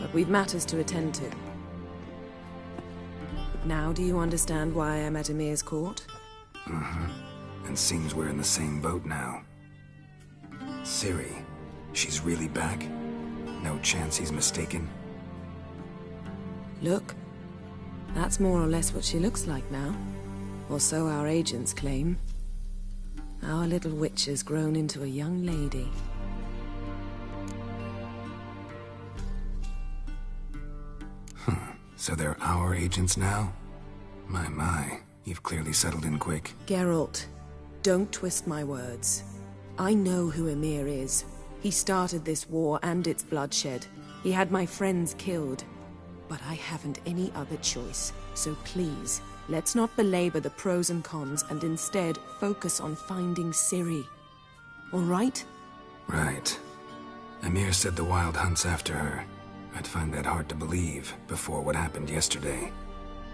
But we've matters to attend to. Now do you understand why I'm at Emir's court? Mm-hmm. And seems we're in the same boat now. Ciri, she's really back? No chance he's mistaken? Look, that's more or less what she looks like now. Or so our agents claim. Our little witch has grown into a young lady. So they're our agents now? My, you've clearly settled in quick. Geralt, don't twist my words. I know who Emir is. He started this war and its bloodshed. He had my friends killed. But I haven't any other choice. So please, let's not belabor the pros and cons and instead focus on finding Ciri. All right? Right. Emir said the Wild Hunt's after her. I'd find that hard to believe before what happened yesterday.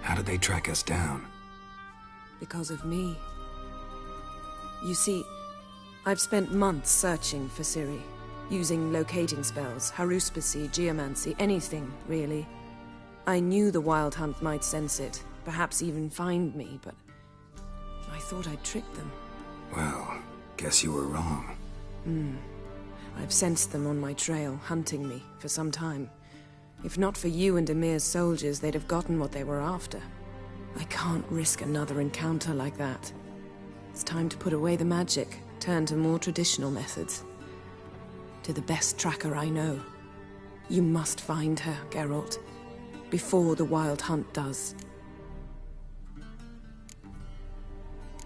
How did they track us down? Because of me. You see, I've spent months searching for Ciri, using locating spells, haruspicy, geomancy, anything, really. I knew the Wild Hunt might sense it, perhaps even find me, but I thought I'd trick them. Well, guess you were wrong. I've sensed them on my trail, hunting me, for some time. If not for you and Emir's soldiers, they'd have gotten what they were after. I can't risk another encounter like that. It's time to put away the magic, turn to more traditional methods. To the best tracker I know. You must find her, Geralt. Before the Wild Hunt does.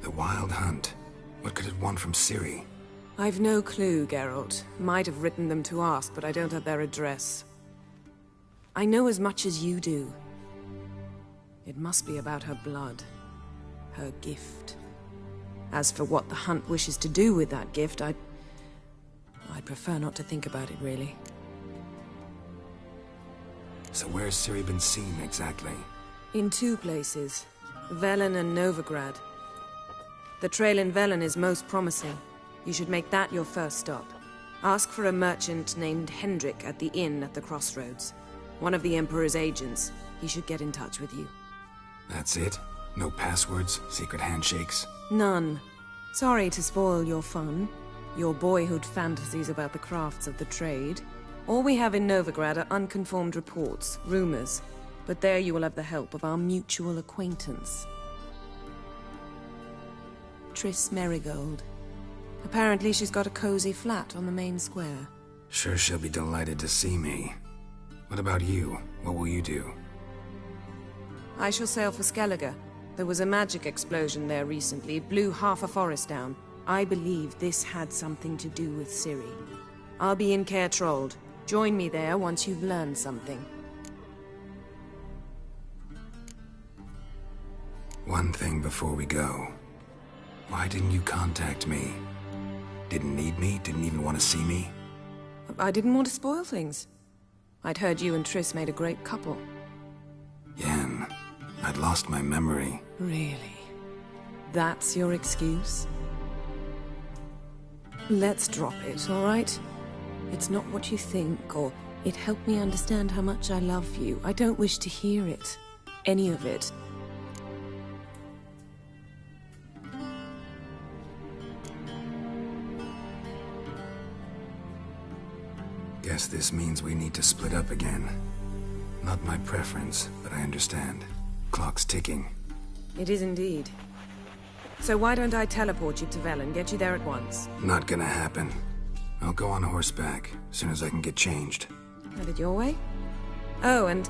The Wild Hunt? What could it want from Ciri? I've no clue, Geralt. Might have written them to ask, but I don't have their address. I know as much as you do. It must be about her blood. Her gift. As for what the Hunt wishes to do with that gift, I'd prefer not to think about it, really. So where's Ciri been seen, exactly? In two places. Velen and Novigrad. The trail in Velen is most promising. You should make that your first stop. Ask for a merchant named Hendrik at the inn at the crossroads. One of the Emperor's agents. He should get in touch with you. That's it? No passwords? Secret handshakes? None. Sorry to spoil your fun. Your boyhood fantasies about the crafts of the trade. All we have in Novigrad are unconfirmed reports, rumors. But there you will have the help of our mutual acquaintance. Triss Merigold. Apparently she's got a cozy flat on the main square. Sure she'll be delighted to see me. What about you? What will you do? I shall sail for Skellige. There was a magic explosion there recently, blew half a forest down. I believe this had something to do with Ciri. I'll be in Caer Trolde. Join me there once you've learned something. One thing before we go. Why didn't you contact me? Didn't need me? Didn't even want to see me? I didn't want to spoil things. I'd heard you and Triss made a great couple. Yen, I'd lost my memory. Really? That's your excuse? Let's drop it, all right? It's not what you think, or it helped me understand how much I love you. I don't wish to hear it. Any of it. Guess this means we need to split up again. Not my preference, but I understand. Clock's ticking. It is indeed. So why don't I teleport you to Velen, get you there at once? Not gonna happen. I'll go on horseback, as soon as I can get changed. Have it your way? Oh, and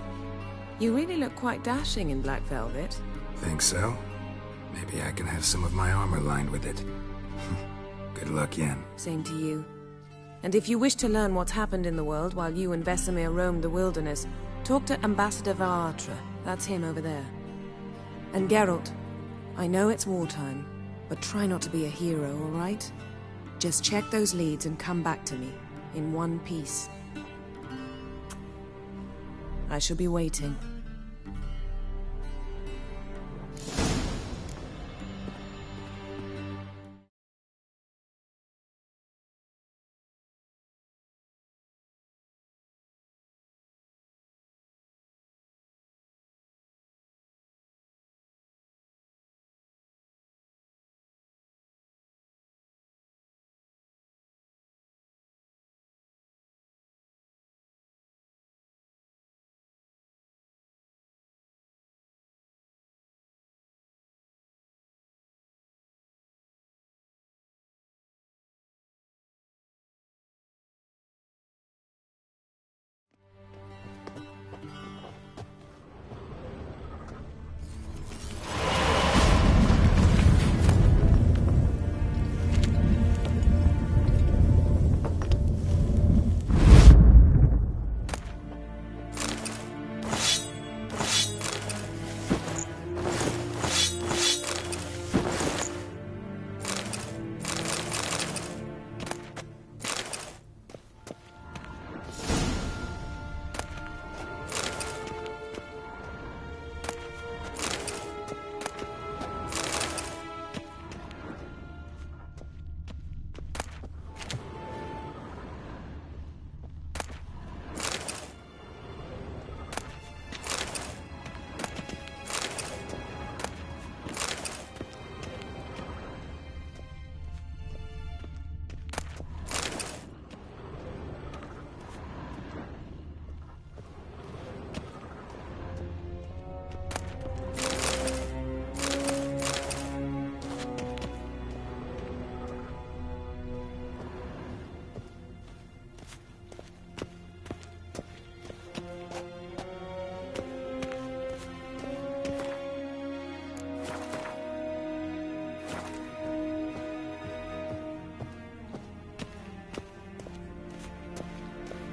you really look quite dashing in black velvet. Think so? Maybe I can have some of my armor lined with it. Good luck, Yen. Same to you. And if you wish to learn what's happened in the world while you and Vesemir roamed the wilderness, talk to Ambassador Varatra. That's him over there. And Geralt, I know it's wartime, but try not to be a hero, all right? Just check those leads and come back to me, in one piece. I shall be waiting.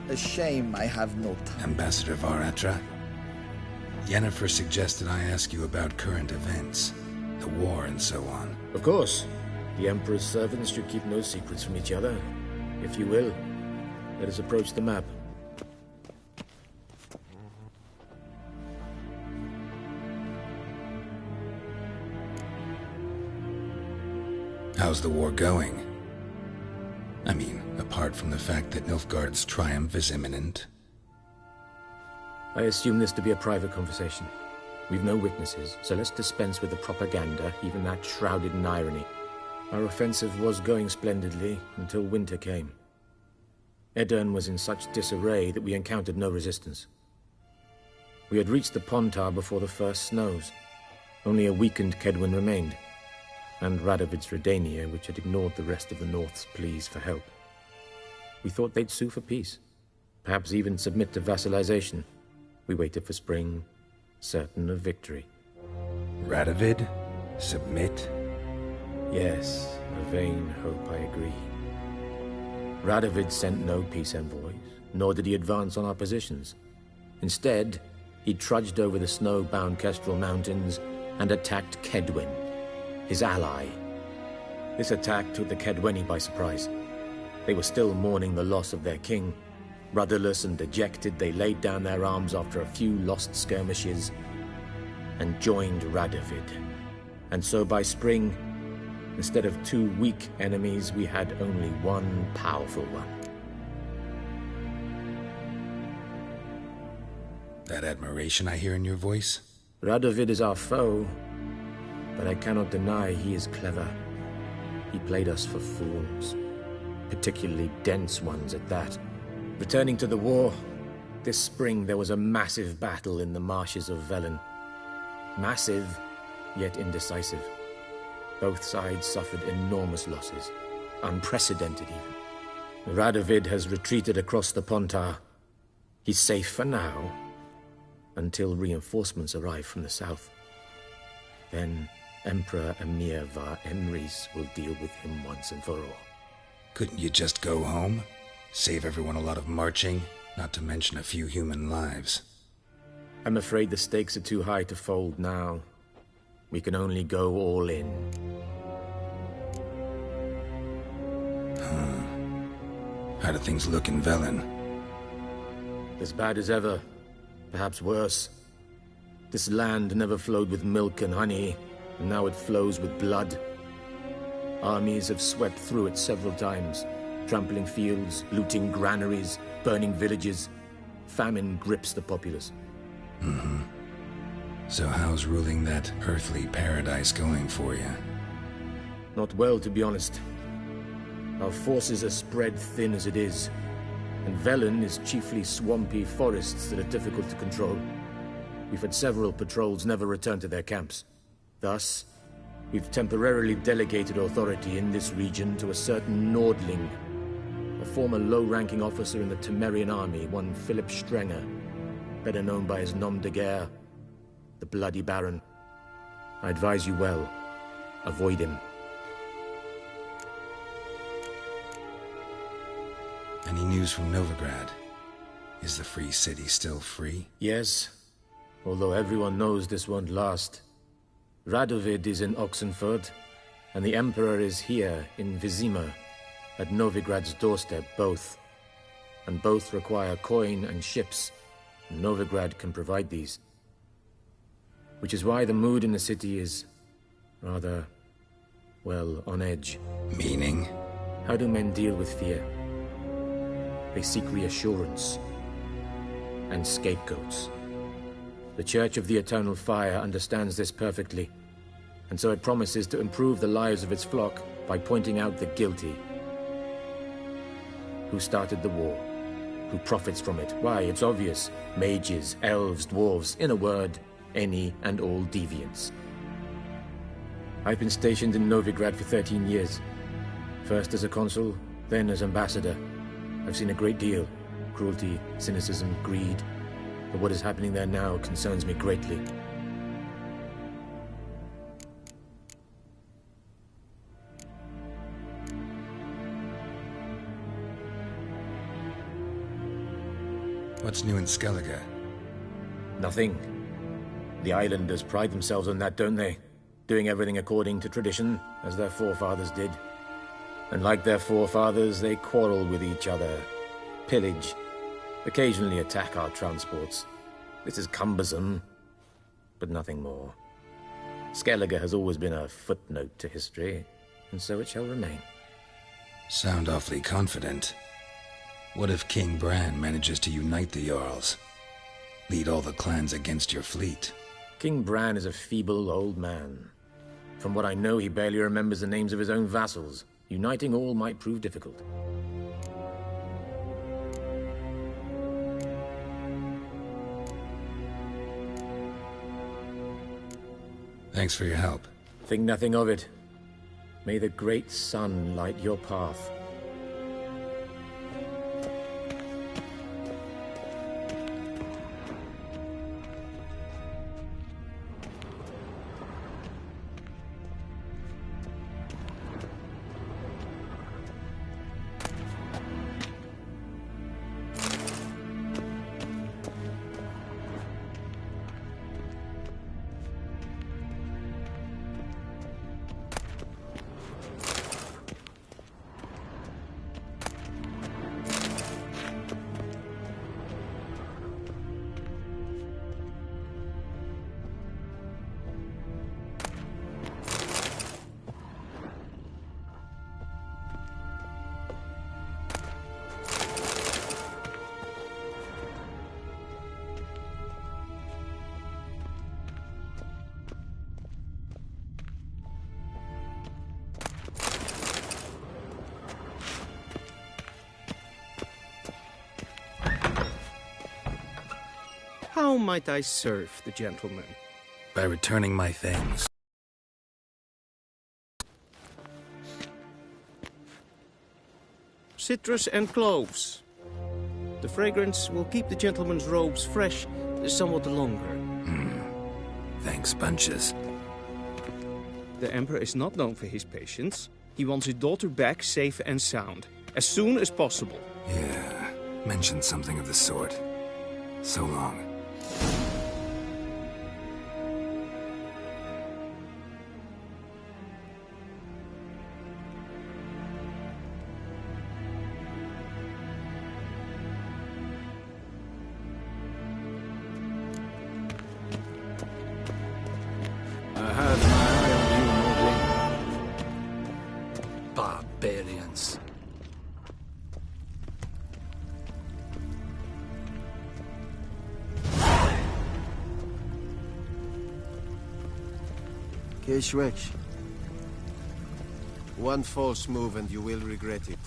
A shame I have no time. Ambassador Varatra, Yennefer suggested I ask you about current events, the war and so on. Of course. The Emperor's servants should keep no secrets from each other. If you will, let us approach the map. How's the war going? I mean, apart from the fact that Nilfgaard's triumph is imminent. I assume this to be a private conversation. We've no witnesses, so let's dispense with the propaganda, even that shrouded in irony. Our offensive was going splendidly until winter came. Edirn was in such disarray that we encountered no resistance. We had reached the Pontar before the first snows. Only a weakened Kedwen remained, and Radovid's Redania, which had ignored the rest of the North's pleas for help. We thought they'd sue for peace, perhaps even submit to vassalization. We waited for spring, certain of victory. Radovid? Submit? Yes, a vain hope, I agree. Radovid sent no peace envoys, nor did he advance on our positions. Instead, he trudged over the snow-bound Kestrel Mountains and attacked Kedwen, his ally. This attack took the Kedweni by surprise. They were still mourning the loss of their king. Rudderless and dejected, they laid down their arms after a few lost skirmishes and joined Radovid. And so by spring, instead of 2 weak enemies, we had only 1 powerful one. That admiration I hear in your voice? Radovid is our foe, but I cannot deny he is clever. He played us for fools, particularly dense ones at that. Returning to the war, this spring there was a massive battle in the marshes of Velen. Massive, yet indecisive. Both sides suffered enormous losses, unprecedented even. Radovid has retreated across the Pontar. He's safe for now, until reinforcements arrive from the south. Then Emperor Emir var Emrys will deal with him once and for all. Couldn't you just go home? Save everyone a lot of marching, not to mention a few human lives. I'm afraid the stakes are too high to fold now. We can only go all in. How do things look in Velen? As bad as ever. Perhaps worse. This land never flowed with milk and honey, and now it flows with blood. Armies have swept through it several times, trampling fields, looting granaries, burning villages. Famine grips the populace. So how's ruling that earthly paradise going for you? Not well, to be honest. Our forces are spread thin as it is, and Velen is chiefly swampy forests that are difficult to control. We've had several patrols never return to their camps. Thus, we've temporarily delegated authority in this region to a certain Nordling, a former low-ranking officer in the Temerian army, one Philip Strenger, better known by his nom de guerre, the Bloody Baron. I advise you well. Avoid him. Any news from Novigrad? Is the free city still free? Yes, although everyone knows this won't last. Radovid is in Oxenfurt, and the Emperor is here in Vizima, at Novigrad's doorstep, both. And both require coin and ships, and Novigrad can provide these. Which is why the mood in the city is rather, well, on edge. Meaning? How do men deal with fear? They seek reassurance and scapegoats. The Church of the Eternal Fire understands this perfectly, and so it promises to improve the lives of its flock by pointing out the guilty. Who started the war? Who profits from it? Why, it's obvious. Mages, elves, dwarves, in a word, any and all deviants. I've been stationed in Novigrad for 13 years. First as a consul, then as ambassador. I've seen a great deal. Cruelty, cynicism, greed. But what is happening there now concerns me greatly. What's new in Skellige? Nothing. The islanders pride themselves on that, don't they? Doing everything according to tradition, as their forefathers did. And like their forefathers, they quarrel with each other, pillage, occasionally attack our transports. This is cumbersome, but nothing more. Skellige has always been a footnote to history, and so it shall remain. Sound awfully confident. What if King Bran manages to unite the Jarls? Lead all the clans against your fleet? King Bran is a feeble old man. From what I know, he barely remembers the names of his own vassals. Uniting all might prove difficult. Thanks for your help. Think nothing of it. May the great sun light your path. How might I serve the gentleman? By returning my things. Citrus and cloves. The fragrance will keep the gentleman's robes fresh somewhat longer. Thanks, bunches. The Emperor is not known for his patience. He wants his daughter back safe and sound, as soon as possible. Yeah, mentioned something of the sort. So long. I had my eye on you, Mowgli. Barbarians. Keshwech. One false move and you will regret it.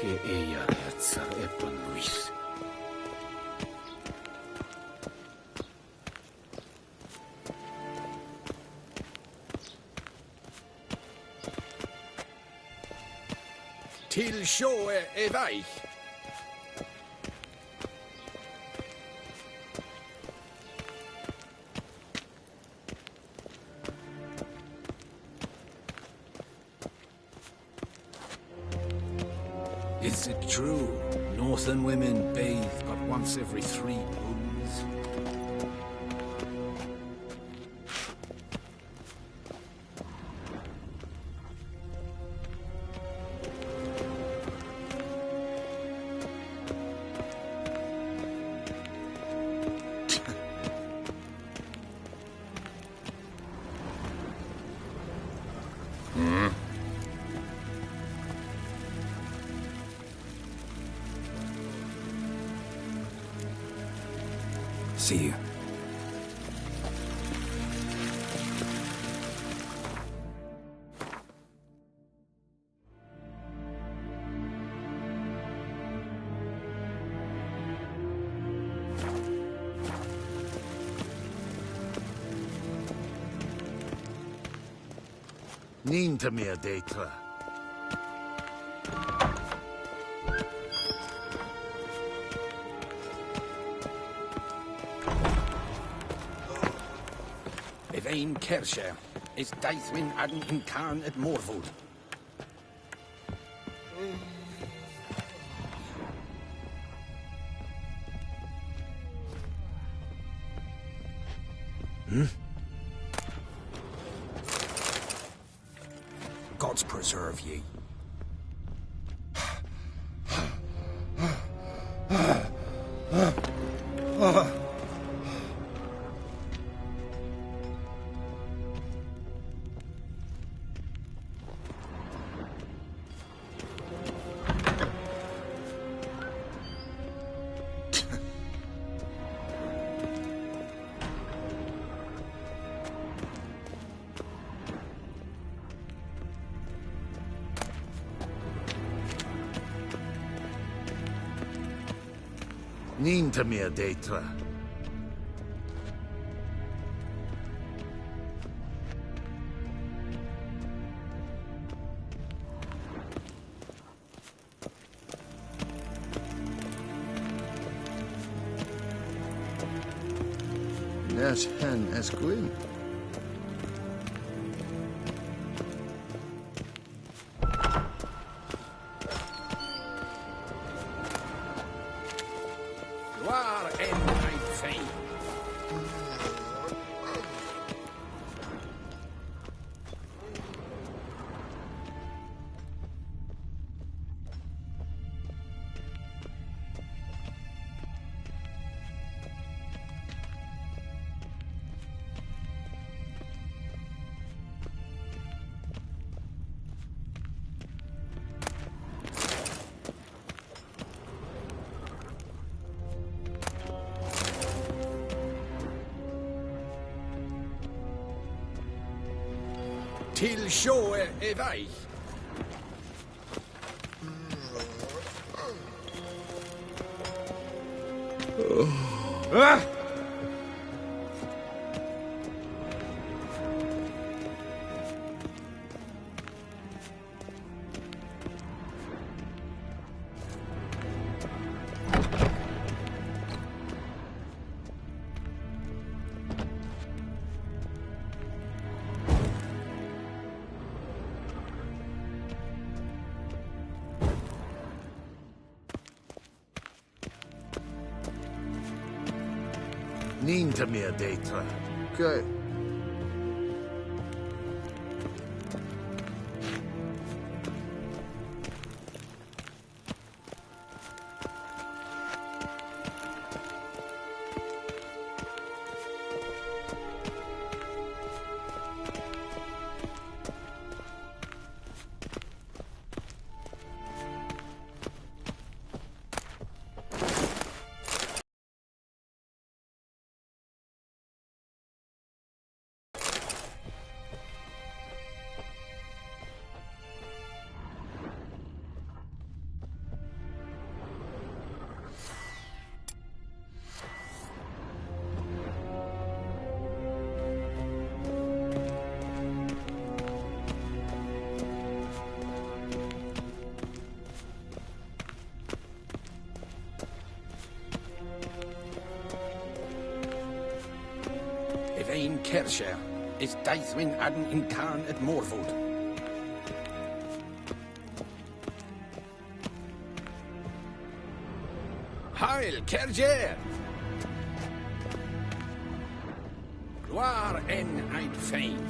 Que ella Herzar Ebon Luis. Till sjå är väg. Is it true? Northern women bathe but once every 3 moons? See you. Nín to me a détra. Evain Kersher is Daithwin Adden in Karn at Morvood. Gods preserve ye. Nín to me a détra. Nash hen as Gwyn. Gloire and night fame. Till show evaich. Ah! Nín to me a détra. Okay. Evain Kersher is Daithwin Adden in Karn at Morvood. Heil Kerjer! Gloire en eid fame.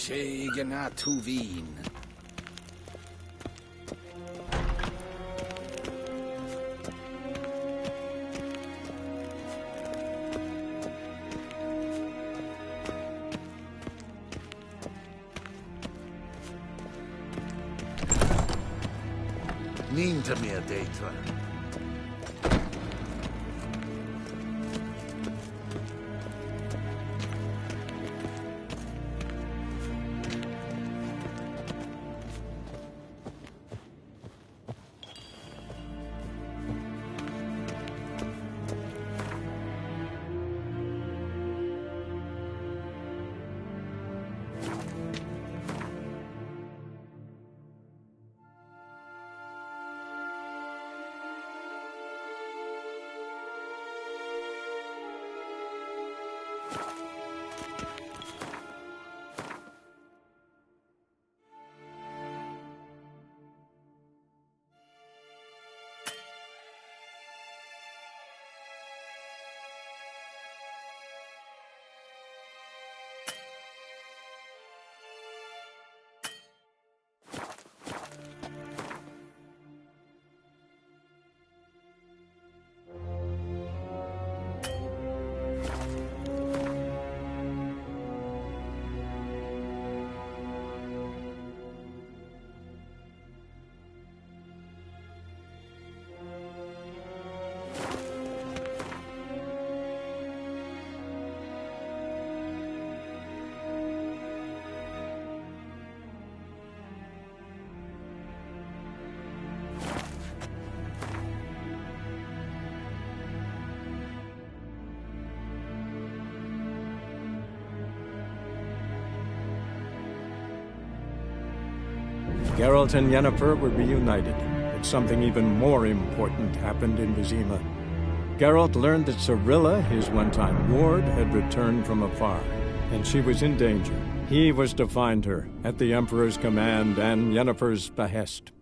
Shegana Tuvin. Ninta mia deitra. Geralt and Yennefer were reunited, but something even more important happened in Vizima. Geralt learned that Cirilla, his one-time ward, had returned from afar, and she was in danger. He was to find her, at the Emperor's command and Yennefer's behest.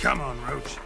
Come on, Roach.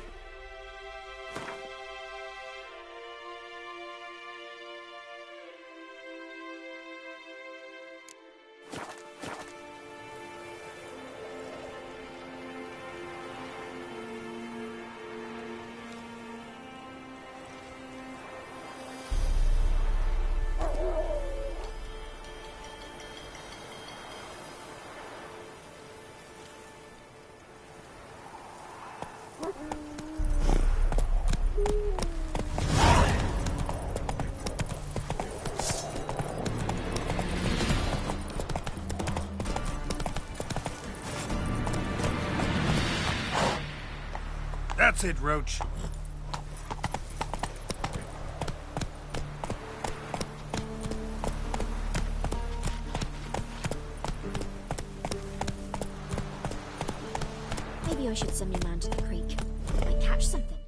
That's it, Roach. Maybe I should send my man to the creek. Might catch something.